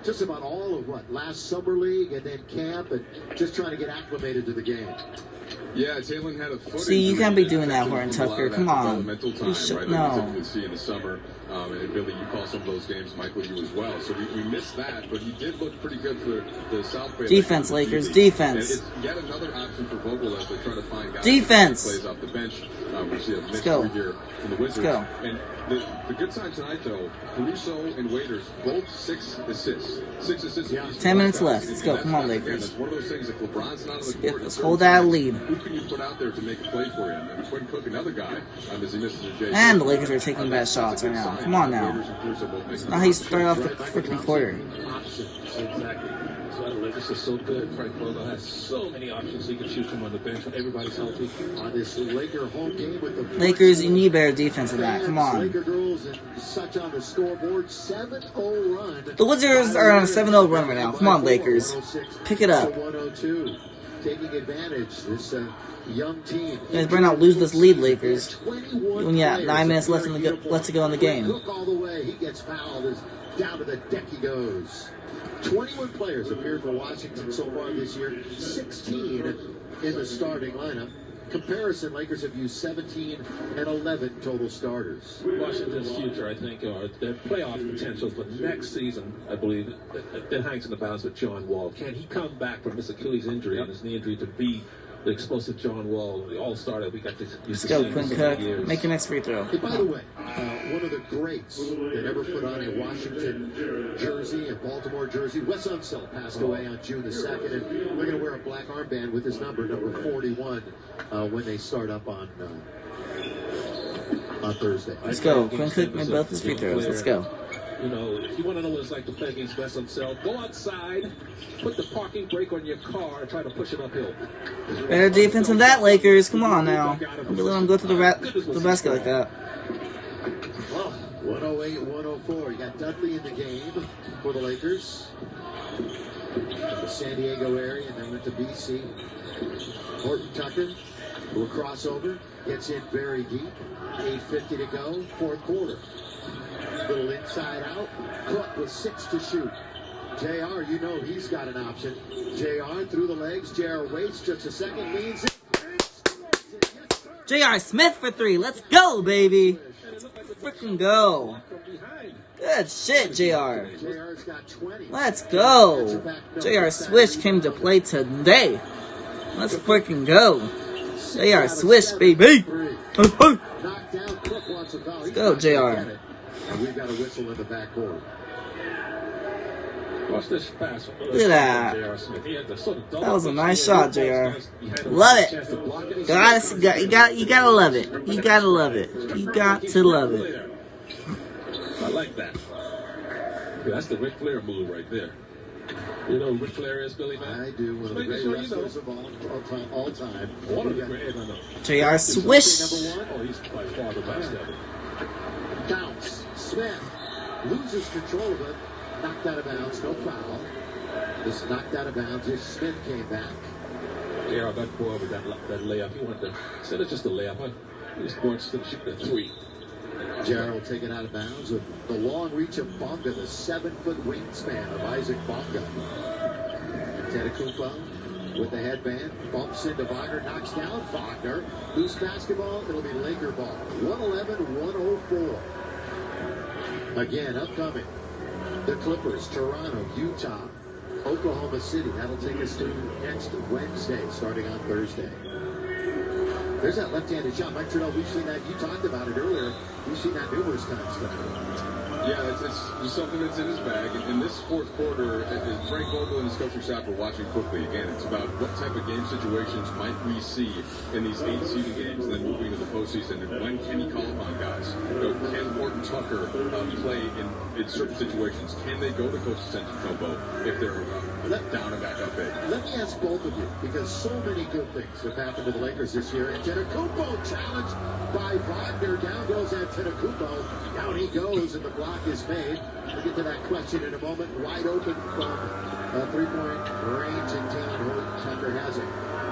Just about all of last summer league and then camp and just trying to get acclimated to the game.
Yeah, Taylor had a foot.
See, you can't be doing that, Horton Tucker. Come on.
Mental time, right?
No.
Like we see in the summer. And Billy, you call some of those games, Michael, you as well. So we missed that, but he did look pretty good for the South Bay.
Defense, Lakers, defense.
And it's yet another option for Vogel as they try to find guys.
Defense.
Plays off the bench. We see a
Let's go.
Here from the Wizards.
Let's go.
And the good sign tonight, though, Caruso and Waiters, both 6 assists. 6 assists. Yeah.
10 minutes left. Let's go. Come on, Lakers.
That's one of those things that LeBron's not on the court.
Let's hold that lead.
Who can you put out there to make a play for you? And Quinn Cook, another guy, as he misses a J.
And the Lakers are taking bad shots right now. Come on now. Not how you start off the freaking quarter.
Exactly. So Lakers are so good. Frank Vogel has so many options he can choose from on the bench when everybody's healthy.
On this Laker home game with the
Lakers, you need better defense than that. Come on.
Laker girls and such on the scoreboard. 7-0 run.
The Wizards are on a 7-0 run right now. Come on, Lakers. Pick it up.
102. Taking advantage. This young team.
You guys better not lose this lead, Lakers. When you got 9 minutes left to go in the game.
Cook all the way. He gets fouled. Down to the deck he goes. 21 players appeared for Washington so far this year. 16 in the starting lineup. Comparison, Lakers have used 17 and 11 total starters.
Washington's future, I think, or their playoff potential for next season, I believe, it hangs in the balance with John Wall. Can he come back from his Achilles injury and his knee injury to be the explosive John Wall, the all-star that we got to
Let's go, Quinn Cook. Make your next free throw.
Hey, by the way, one of the greats that ever put on a Washington jersey, a Baltimore jersey, Wes Unseld passed away on June the 2nd, and we're going to wear a black armband with his number 41, when they start up on Thursday.
Let's go. Quinn Cook made both his free throws. Let's go.
You know, if you want to know what it's like to play against Wes Unseld, go outside, put the parking brake on your car, and try to push it uphill.
Better defense than that, Lakers. Come on now. Don't let them go to the basket like that.
108-104. You got Dudley in the game for the Lakers. From the San Diego area, and then went to BC. Horton Tucker, a little crossover, gets in very deep. 8:50 to go, fourth quarter. Little inside out. Cook with 6 to shoot. JR, you know he's got an option. JR through the legs. JR waits just a second, leans in.
J.R. Smith for 3. Let's go, baby. Let's freaking go. Good shit, JR.
JR's got 20.
Let's go. JR Swish came to play today. Let's freaking go. JR Swish, baby.
Knocked down. Cook wants a foul.
Let's go, JR.
And we've got a whistle in the backcourt.
Watch this pass.
Look at that. That was a nice shot, JR. Love it. You gotta love it. You gotta love it. You got to love it.
I like that. That's the Ric Flair move right there. You know who Ric Flair is, Billy, man?
I do. One of the great wrestlers of all time.
One of the great, I know.
JR Swish.
Oh, he's by far the best ever.
Bounce. Smith loses control of it. Knocked out of bounds. No foul. Just knocked out of bounds. Just Smith came back.
JR got bored with that layup. He wanted to, instead of just a layup, he was born to shoot a 3.
Gerald taken out of bounds with the long reach of Bonga, the 7-foot wingspan of Isaac Bonga. Antetokounmpo with the headband, bumps into Wagner, knocks down Wagner. Loose basketball, it'll be Laker ball. 111-104. Again, upcoming. The Clippers, Toronto, Utah, Oklahoma City. That'll take us to next Wednesday, starting on Thursday. There's that left-handed shot. Mike Trudell, we've seen that. You talked about it earlier. We've seen that numerous times tonight.
Yeah, it's something that's in his bag. In this fourth quarter, Frank Vogel and his coaching staff are watching quickly. Again, it's about what type of game situations might we see in these 8 seeding games and then moving to the postseason. And when can he call upon guys? You know, can Horton Tucker play in certain situations? Can they go to Coach Antetokounmpo if they're down and back up big?
Let me ask both of you, because so many good things have happened to the Lakers this year. Antetokounmpo challenged by Wagner. Down goes Antetokounmpo. Down he goes, and the block is made. We'll get to that question in a moment. Wide open from three-point range, and Taylor Horton Tucker has it.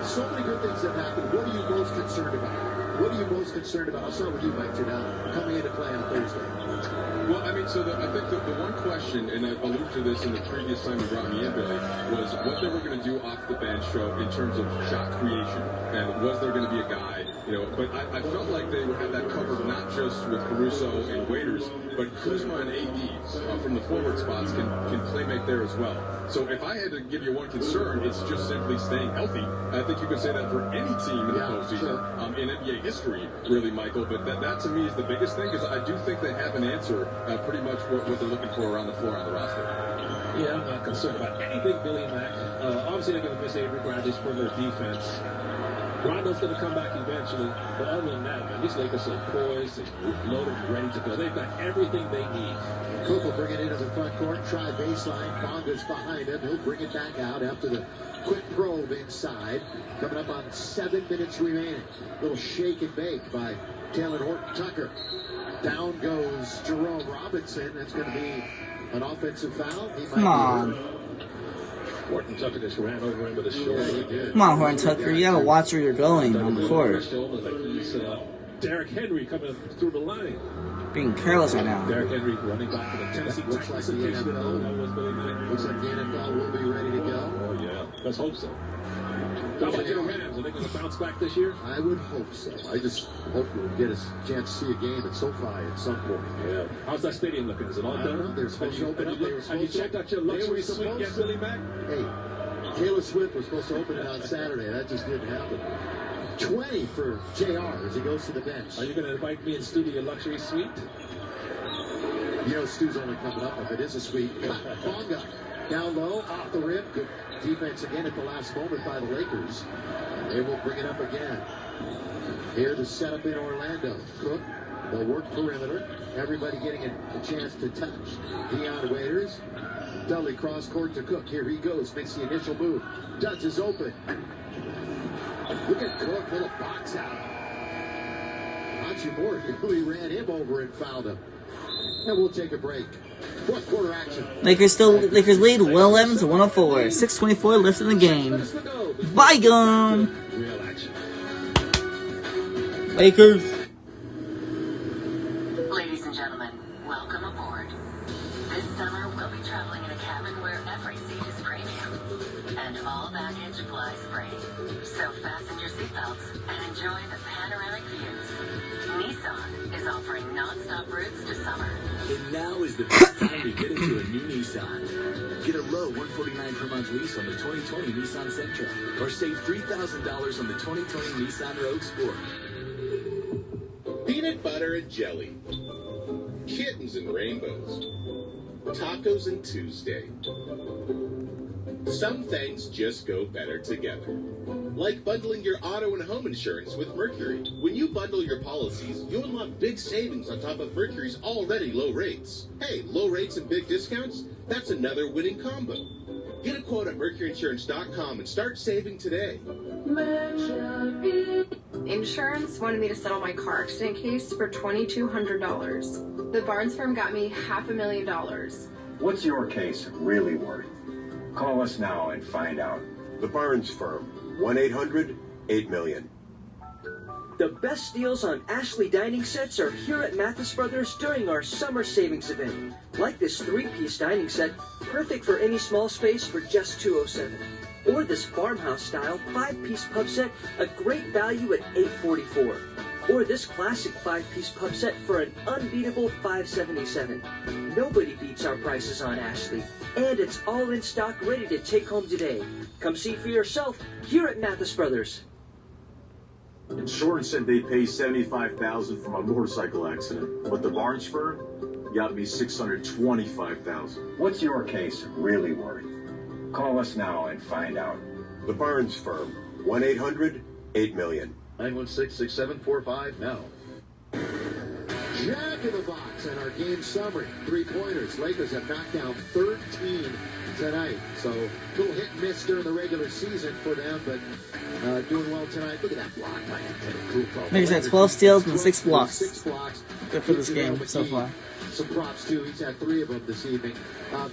So many good things have happened. What are you most concerned about? What are you most concerned about? I'll start with you, Mike Trudell, coming into play on Thursday.
Well, I mean, I think that the one question, and I alluded to this in the previous time you brought me in, Billy, was what they were going to do off the bench in terms of shot creation, and was there going to be a guy, you know? But I felt like they would have that covered not just with Caruso and Waiters, but Kuzma and AD from the forward spots can play make there as well. So if I had to give you one concern, it's just simply staying healthy. I think you could say that for any team in the postseason, in NBA history, really, Michael. But that to me is the biggest thing, because I do think they have an answer, pretty much what they're looking for around the floor on the roster.
Yeah, I'm not concerned about anything, Billy Mack. Obviously, they're going to miss Avery Bradley's perimeter defense. Rondo's going to come back eventually, but other than that, man, these Lakers are poised and loaded and ready to go. They've got everything they need.
Cook will bring it into the front court, try baseline. Bonga's behind him. He'll bring it back out after the quick probe inside. Coming up on 7 minutes remaining. Little shake and bake by Taylor Horton-Tucker. Down goes Jerome Robinson. That's going to be an offensive foul.
Come on.
Horton-Tucker just ran over him with his shoulder.
Come on, Horton-Tucker. You gotta watch where you're going on the court.
Like he's Derrick Henry coming through the line.
Being careless right now.
Derrick Henry running back to the Tennessee
Looks like the NFL. Looks like the NFL will be ready to go.
Oh, yeah. Let's hope so. How about your Rams? Are they going to bounce back this year?
I would hope so. I just hope we'll get a chance to see a game at SoFi at some point.
Yeah. How's that stadium looking? Is it all done?
They're supposed to open up.
Have you checked out your luxury suite yet, Billy Mack?
Hey, Taylor Swift was supposed to open it on Saturday. That just didn't happen. 20 for JR as he goes to the bench.
Are you going to invite me in Stu to your luxury suite?
You know, Stu's only coming up if it is a suite. Bonga down low, off the rim. Good defense again at the last moment by the Lakers. They will bring it up again. Here to set up in Orlando. Cook, they'll work perimeter. Everybody getting a chance to touch. Dion Waiters. Dudley cross court to Cook. Here he goes. Makes the initial move. Dutch is open. Look at Cook, little box out. Hachimura really ran him over and fouled him. And we'll take a break. Fourth quarter action.
Lakers lead 111 to 104. 6:24 left in the game. Bygone.
Real action.
Lakers.
Ladies and gentlemen, welcome aboard. This summer we'll be traveling in a cabin where every seat is premium and all baggage flies free. So fasten your seatbelts and enjoy the panoramic views. Nissan is offering non-stop routes to summer.
And now is the best time to get into a new Nissan. Get a low $149 per month lease on the 2020 Nissan Sentra, or save $3,000 on the 2020 Nissan Rogue Sport.
Peanut butter and jelly, kittens and rainbows, tacos and Tuesday. Some things just go better together. Like bundling your auto and home insurance with Mercury. When you bundle your policies, you unlock big savings on top of Mercury's already low rates. Hey, low rates and big discounts? That's another winning combo. Get a quote at MercuryInsurance.com and start saving today.
Mercury. Insurance wanted me to settle my car accident case for $2,200. The Barnes firm got me $500,000.
What's your case really worth? Call us now and find out.
The Barnes Firm, 1-800-8-million.
The best deals on Ashley dining sets are here at Mathis Brothers during our summer savings event. Like this 3-piece dining set, perfect for any small space for just $207. Or this farmhouse-style 5-piece pub set, a great value at $844. Or this classic 5-piece pub set for an unbeatable $577. Nobody beats our prices on Ashley. And it's all in stock, ready to take home today. Come see for yourself here at Mathis Brothers.
Insurance said they pay $75,000 for my motorcycle accident, but the Barnes firm got me $625,000. What's your case really worth? Call us now and find out.
The Barnes Firm, 1-800-8-million.
916-6745 now. Jack in the box and our game summary. 3-pointers. Lakers have knocked down 13 tonight. So a little hit and miss during the regular season for them, but doing well tonight. Look at that block by Antetokounmpo.
Lakers had 12 steals and 6 blocks.
6 blocks.
Good for this game so far.
Some props too. He's had 3 of them this evening.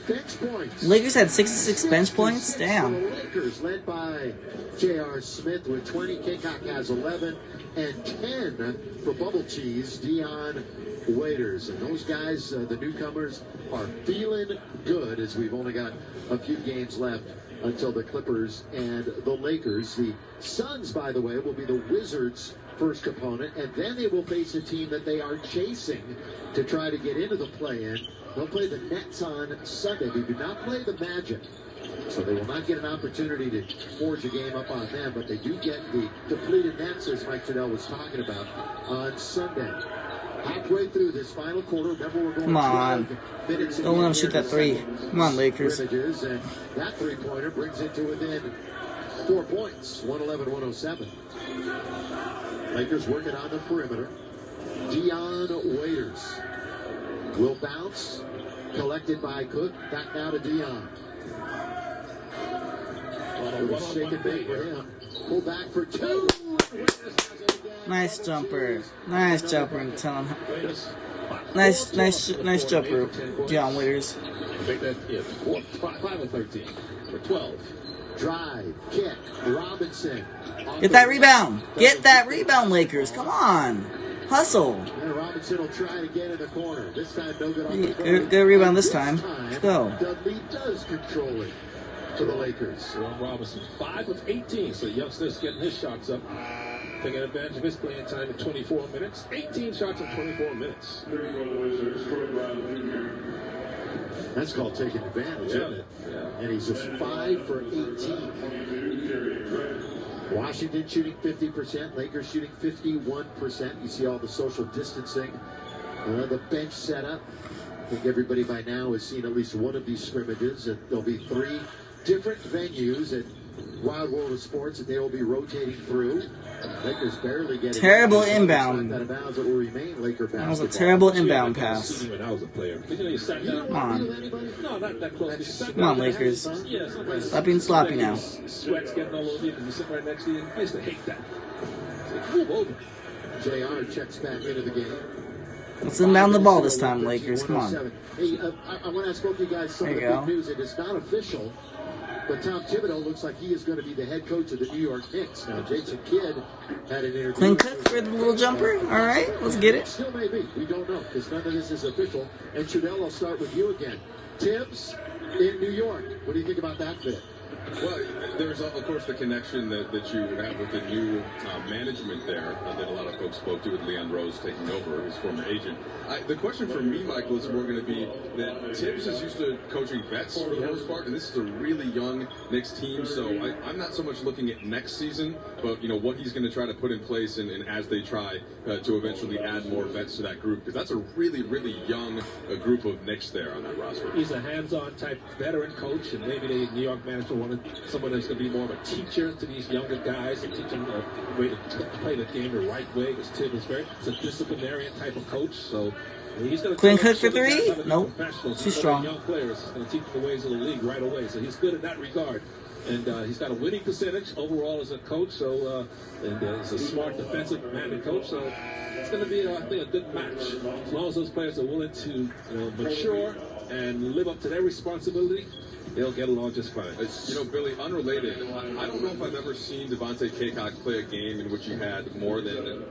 Bench points.
Lakers had 66 bench points. Damn.
Lakers led by J.R. Smith with 20. K-Cock has 11 and 10 for Bubble Cheese. Dion Waiters, and those guys, the newcomers, are feeling good as we've only got a few games left until the Clippers and the Lakers. The Suns, by the way, will be the Wizards' first opponent, and then they will face a team that they are chasing to try to get into the play-in. They'll play the Nets on Sunday. They do not play the Magic, so they will not get an opportunity to forge a game up on them, but they do get the depleted Nets, as Mike Trudell was talking about, on Sunday. Halfway through this final quarter, remember we're going
Come on. Don't let them shoot that 3. Come on, Lakers.
And that 3-pointer brings it to within 4 points, 111-107. Lakers working on the perimeter. Dion Waiters will bounce. Collected by Cook. Back now to Dion. Shake and bake for him. Pull back for 2.
Nice jumper. Nice jumper. Nice jumper, Dion Waiters.
Make that 5 of 13 for 12.
Drive, kick, Robinson.
Get that rebound. Get that rebound, Lakers. Come on. Hustle.
And Robinson will try to get in the corner. This time, no good on the corner.
Good rebound this time. Let's go.
Dudley does control it for the Lakers.
Ron Robinson, 5 of 18. So Youngster's getting his shots up. Taking advantage of his playing time in 24 minutes. 18 shots in 24 minutes.
That's called taking advantage, isn't it? Yeah. And he's just 5 for 18. Washington shooting 50%. Lakers shooting 51%. You see all the social distancing. The bench setup. I think everybody by now has seen at least one of these scrimmages. And there'll be 3 different venues at Wild World of Sports that they will be rotating through. Lakers barely getting
terrible inbound.
That will remain Laker basketball.
That was a terrible inbound pass.
When I was a player.
Come on.
No, not that close.
Come on, Lakers. Stop being sloppy now.
Sweat's getting all over you because you sit right next to you. I used to hate that. Move over.
JR checks back into the game.
Let's inbound the ball this time, Lakers. Come on.
Hey, I want to ask both of you guys some of the big news. It is not official, but Tom Thibodeau looks like he is going to be the head coach of the New York Knicks. Now, Jason Kidd had an interview.
Clean cut for the little jumper. All right, let's get it.
Still may be. We don't know because none of this is official. And Trudell, I'll start with you again. Tibbs in New York. What do you think about that fit?
Well, there's, of course, the connection that you would have with the new management there that a lot of folks spoke to with Leon Rose taking over, his former agent. The question for me, Michael, is more going to be that Tibbs is used to coaching vets for the most part, and this is a really young Knicks team, so I'm not so much looking at next season, but, what he's going to try to put in place and as they try to eventually add more vets to that group, because that's a really, really young group of Knicks there on that roster.
He's a hands-on type veteran coach, and maybe the New York manager wanted someone that's going to be more of a teacher to these younger guys and teach them a way to play the game the right way, because Tibbs is it's a disciplinarian type of coach, so he's going to
Clean cut for 3? Nope. Too strong.
Young players. He's going to teach them the ways of the league right away, so he's good in that regard. And he's got a winning percentage overall as a coach, so and he's a smart defensive-minded coach, so it's going to be, I think, a good match. As long as those players are willing to mature and live up to their responsibility, they'll get along just fine.
Billy, unrelated, I don't know if I've ever seen Devontae Cacok play a game in which he had more than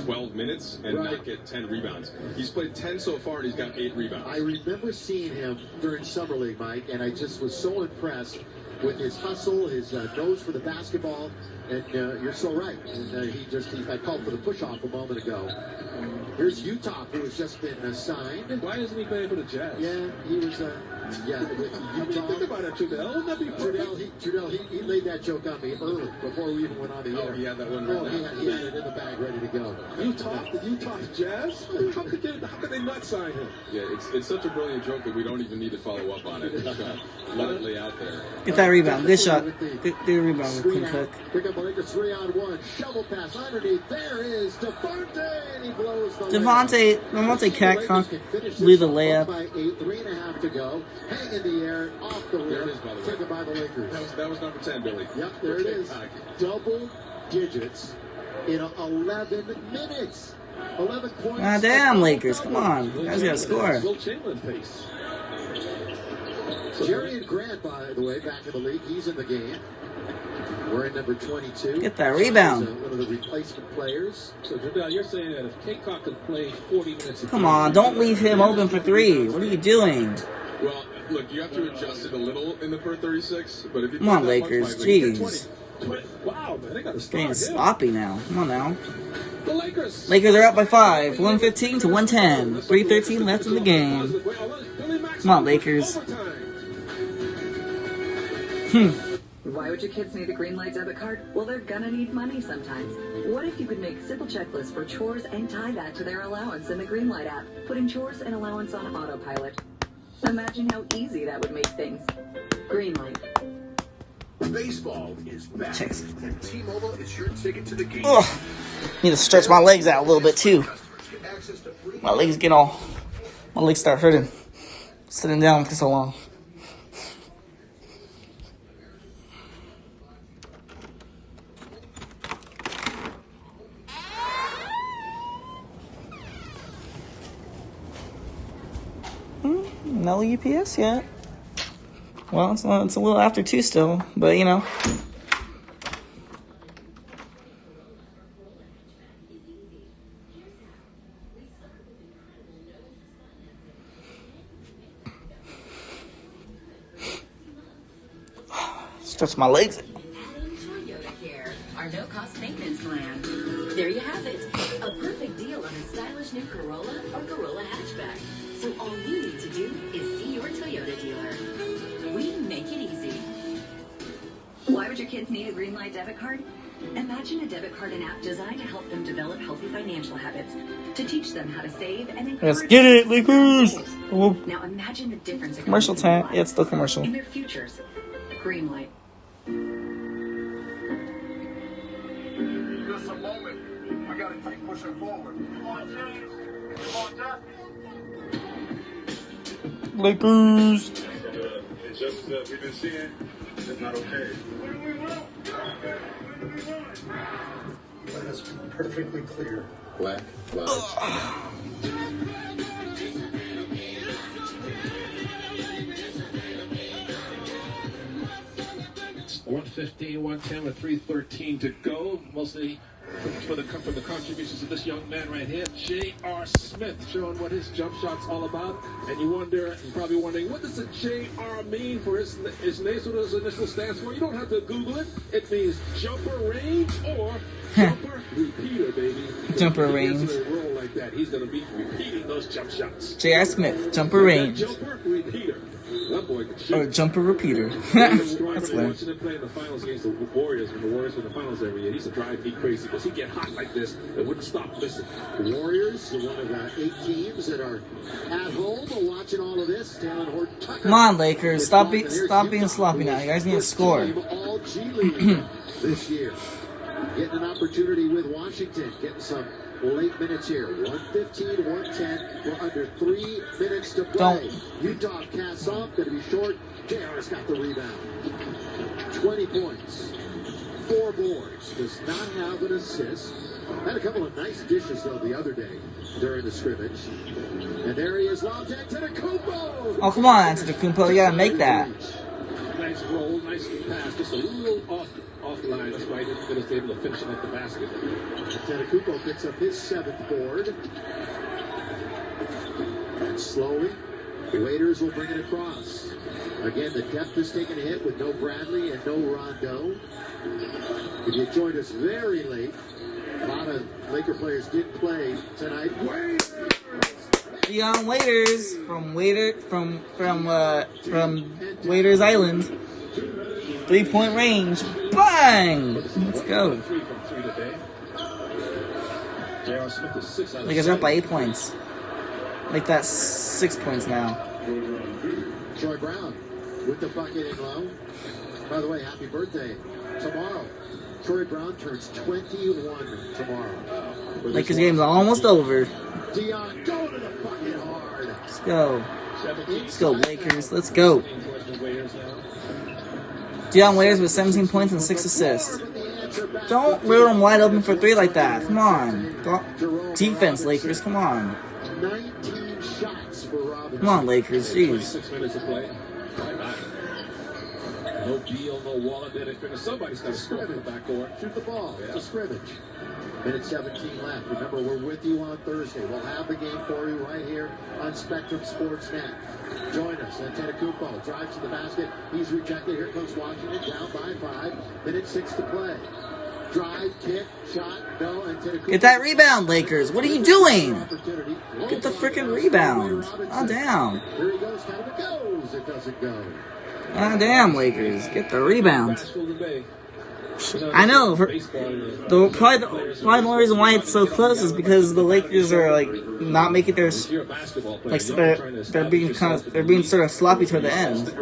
12 minutes and not get 10 rebounds. He's played 10 so far and he's got 8 rebounds.
I remember seeing him during Summer League, Mike, and I just was so impressed with his hustle, his nose for the basketball, and you're so right. And I called for the push-off a moment ago. Here's Utah, who has just been signed.
Why isn't he playing for the Jazz?
Yeah, he was, with Utah.
Think about it, Trudell. Wouldn't that be
Trudell, he laid that joke on me early, before we even went on the air.
He had that one
right now. He had it in the bag, ready to go.
Utah Jazz? How could they not sign him?
Yeah, it's such a brilliant joke that we don't even need to follow up on it. Just let it lay out there.
Get that rebound. Good shot. Good rebound with Clean Cook.
Pick up the Lakers 3-on-1. Shovel pass underneath. There is Devontae, and he blows the
Devontae Cacok blew the layup.
By 8, 3.5 to go. Hang in the air, off the rim.
There it is, by the way.
Taken by the Lakers.
That was number 10, Billy.
Yep, there it is. Double digits in 11 minutes. 11 points.
Ah, damn, Lakers. Come on. You guys got to score.
Jerry and Grant, by the way, back in the league. He's in the game. We're in number 22.
Get that rebound.
One of the replacement players.
So, Jadal, you're saying that if Cacok could play 40 minutes a
Come on, don't leave him open for 3. What are you doing?
Well, look, you have to adjust it a little in the per 36, but if you
come on, Lakers, jeez.
Wow, man, they got to start
getting sloppy now. Come on now.
The Lakers
are up by 5, 115 to 110. 3:13 left in the game. Come on, Lakers.
Why would your kids need a Greenlight debit card? Well, they're gonna need money sometimes. What if you could make a simple checklist for chores and tie that to their allowance in the Greenlight app, putting chores and allowance on autopilot? Imagine how easy that would make things. Greenlight.
Baseball is back.
Checks.
And T-Mobile is your ticket to the game.
Ugh. Need to stretch my legs out a little bit too. My legs start hurting. Sitting down for so long. No UPS yet. Well, it's a little after 2 still, but you know. Stretch my legs.
Toyota Care, our no-cost maintenance plan. There you have it. A perfect deal on a stylish new Corolla or Corolla hatchback. So all you need to do is see your Toyota dealer. We make it easy.
Why would your kids need a Greenlight debit card? Imagine a debit card and app designed to help them develop healthy financial habits, to teach them how to save and encourage.
Let's get it, Lakers!
Now imagine the difference.
Commercial time. Yeah, it's still commercial.
In their futures. Greenlight.
Just a moment. I gotta keep pushing forward. Come on, James. Come on, Jeff.
Lakers.
It's just we've been seeing. It's not okay.
Let us be perfectly clear.
Black lives.
115, 110 with 3:13 to go. Mostly from the contributions of this young man right here, J.R. Smith, showing what his jump shot's all about. And you're probably wondering, what does a J.R. mean for his name? What his initial stands for? You don't have to Google it. It means jumper range or jumper repeater, baby.
Jumper range.
If he gets in a roll like that, he's going to be repeating those jump shots.
J.R. Smith, jumper range.
Jumper repeater. That boy can shoot.
Or jumper repeater. That's weird.
Watching him play in the finals against the Warriors, when the Warriors win the finals every year, he used to drive me crazy because he get hot like this and wouldn't stop. Listen,
The Warriors are one of 8 teams that are at home watching all of this. Taylor Horton Tucker.
Come on, Lakers. Stop being sloppy now. You guys need to score.
All G League this year. Getting an opportunity with Washington. Getting some late minutes here. 115, 110. We're under 3 minutes to play. Utah casts off. Going to be short. JR's got the rebound. 20 points. 4 boards. Does not have an assist. Had a couple of nice dishes, though, the other day during the scrimmage. And there he is, lobbed to Antetokounmpo.
Oh, come on, Antetokounmpo. You gotta make that.
nice roll, nice pass, just a little off the line. That's why he didn't get us able to finish it at the basket.
Antetokounmpo picks up his 7th board. And slowly, the Raiders will bring it across. Again, the depth is taking a hit with no Bradley and no Rondo. If you joined us very late, a lot of Laker players did play tonight.
Dion Waiters from Waiters Island. 3-point range. Bang! Let's go. Lakers are up by 8 points. Make that 6 points now.
Troy Brown with the bucket in low. By the way, happy birthday tomorrow. Troy Brown turns 21 tomorrow.
Lakers game's almost over.
Dion going to the bucket hard.
Let's go. Let's go, Lakers. Let's go. Dion Waiters with 17 points and 6 assists. Don't leave him wide open for 3 like that. Come on. Defense, Lakers. Come on.
19 shots for Robinson.
Come on, Lakers. Jeez.
6 minutes of play. No deal, no wallet. Somebody's got to score in the backcourt.
Shoot the ball. It's a scrimmage. Minute 17 left. Remember, we're with you on Thursday. We'll have the game for you right here on Spectrum Sportsnet. Join us. Antetokounmpo drives to the basket. He's rejected. Here comes Washington down by 5. Minute 6 to play. Drive, kick, shot, no. Antetokounmpo.
Get that rebound, Lakers. What are you doing? Get the freaking rebound. Oh, damn.
Here he goes. Kind of it goes. It doesn't go.
Ah, damn, Lakers. Get the rebound. I know. Probably the only reason why it's so close is because the Lakers are like not making their like they're being sort of sloppy toward the end.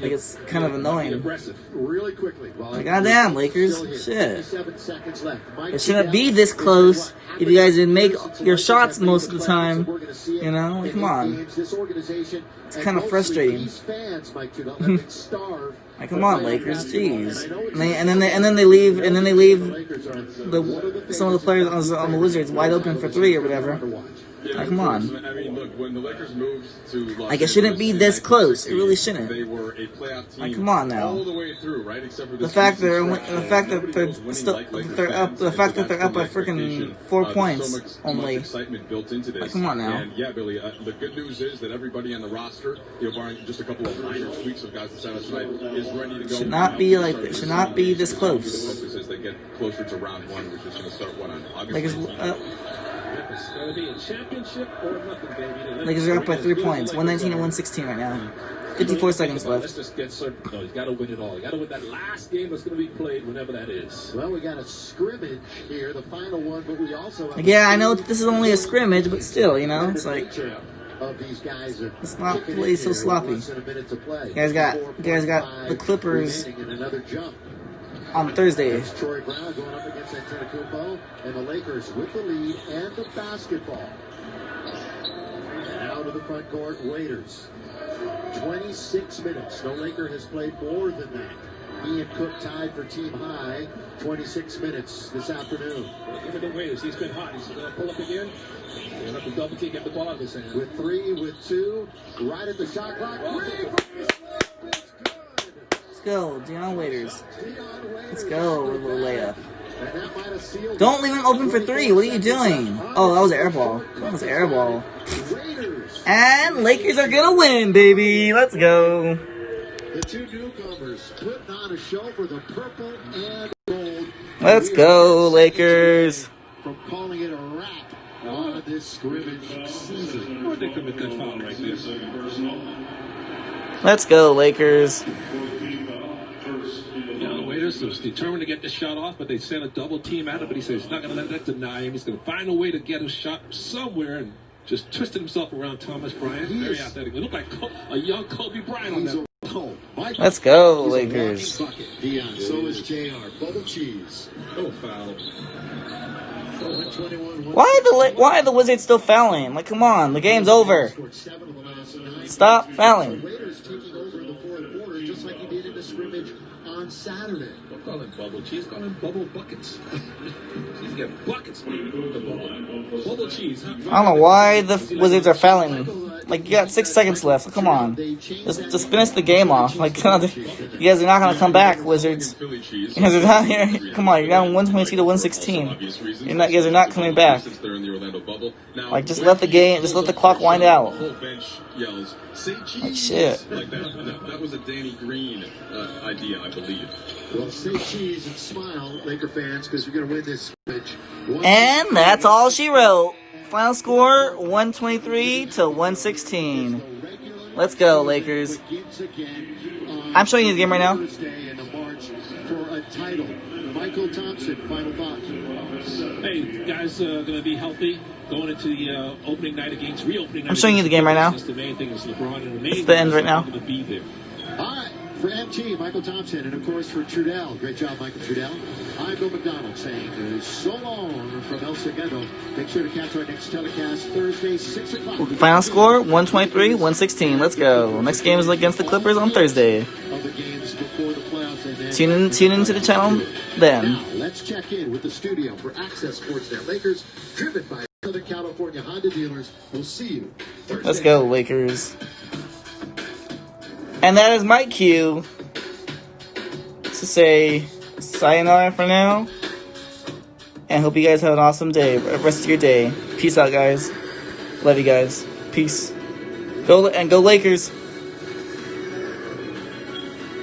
Like it's kind of annoying. Like goddamn Lakers, shit. It shouldn't be this close if you guys didn't make your shots most of the time. You know, like, come on. It's kind of frustrating. Like, come on, Lakers, jeez. And then they leave some of the players on the Wizards wide open for 3 or whatever. Like, come on.
I mean, look, when the Lakers moved to Los
Like, it shouldn't be this close. It really shouldn't.
They were a playoff team.
Like, come on now.
All the way through, right? Except for
the fact that they're up by freaking 4 points only.
Excitement built into this.
Like, come on now.
And yeah, Billy, the good news is that everybody on the roster, barring just a couple of minor tweaks of guys that signed tonight, is ready to go.
Should not be like. Should not be this close.
The focus as they get closer to round 1, which is going to start on August.
Like,
it's going to be a championship or nothing, baby.
Lakers are up by 3 points, 119 and 116 right now. 54 seconds left.
Let's just get certain. No, you got to win it all. You got to win that last game that's going to be played, whenever that is.
Well, we got a scrimmage here, the final one, but we also.
Yeah, I know this is only a scrimmage, but still, you know, it's like.
Of these guys
it's not play so sloppy. You guys got the Clippers on Thursday.
Troy Brown going up against Antetokounmpo, and the Lakers with the lead and the basketball. Now to the front court, Waiters. 26 minutes. No Laker has played more than that. He and Cook tied for team high. 26 minutes this afternoon.
Look at the Waiters. He's been hot. He's going to pull up again. He's going to double kick at the ball of his hand.
With 3, with 2, right at the shot clock.
Let's go, Deion Waiters. Let's go with a little layup. Don't leave him open for 3. What are you doing? Oh, that was an air ball. That was an air ball. And Lakers are gonna win, baby. Let's go.
The 2 newcomers putting on a show for the purple and gold.
Let's go, Lakers.
From calling it a wrap on this scrimmage season.
They could have good foul right there.
Let's go, Lakers.
The Waiters was determined to get the shot off, but they sent a double team at him, but he said he's not going to let that deny him. He's going to find a way to get a shot somewhere, and just twisted himself around Thomas Bryant. Very athletic. It looked like a young Kobe Bryant on that.
Let's go, Lakers.
Deion, so is JR. Bubble cheese.
No foul.
Why are the Wizards still fouling? Like, come on, the game's over. Stop fouling.
Raiders taking over the fourth quarter, just like he did in the scrimmage on Saturday.
Don't call him bubble cheese, call him bubble buckets. He's getting buckets, baby. Bubble cheese.
I don't know why the Wizards are fouling. Like, you got 6 seconds left. Come on. Just finish the game off. Like, you guys are not going to come back, Wizards. You guys are not here. Come on, you're down 122 to 116. You guys are not coming back. Like, just let the clock wind out. Like, shit.
That was a Danny Green idea, I believe.
Well, say cheese and smile, Laker fans, because you're going to win this scrimmage.
And that's all she wrote. Final score, 123 to 116. Let's go, Lakers. I'm showing you the game right now.
For a title. Michael Thompson, final thoughts.
Hey, guys going to be healthy going into the opening night against reopening night.
I'm showing you the game right now.
The main thing is LeBron, and the main
it's the end right now.
Going to be there.
All right. For MT, Michael Thompson, and of course for Trudell. Great job, Michael Trudell. I'm Bill McDonald saying so long from El Segundo. Make sure to catch our next telecast Thursday, 6 o'clock.
Final score, 123-116. Let's go. Next game is against the Clippers on Thursday.
Of the games before the playoffs and then
tune into the channel then.
Now, let's check in with the studio for Access Sportsnet Lakers, driven by Southern California Honda dealers. We'll see you Thursday.
Let's go, Lakers. And that is my cue to say sayonara for now. And hope you guys have an awesome day, rest of your day. Peace out, guys. Love you guys. Peace. Go Lakers.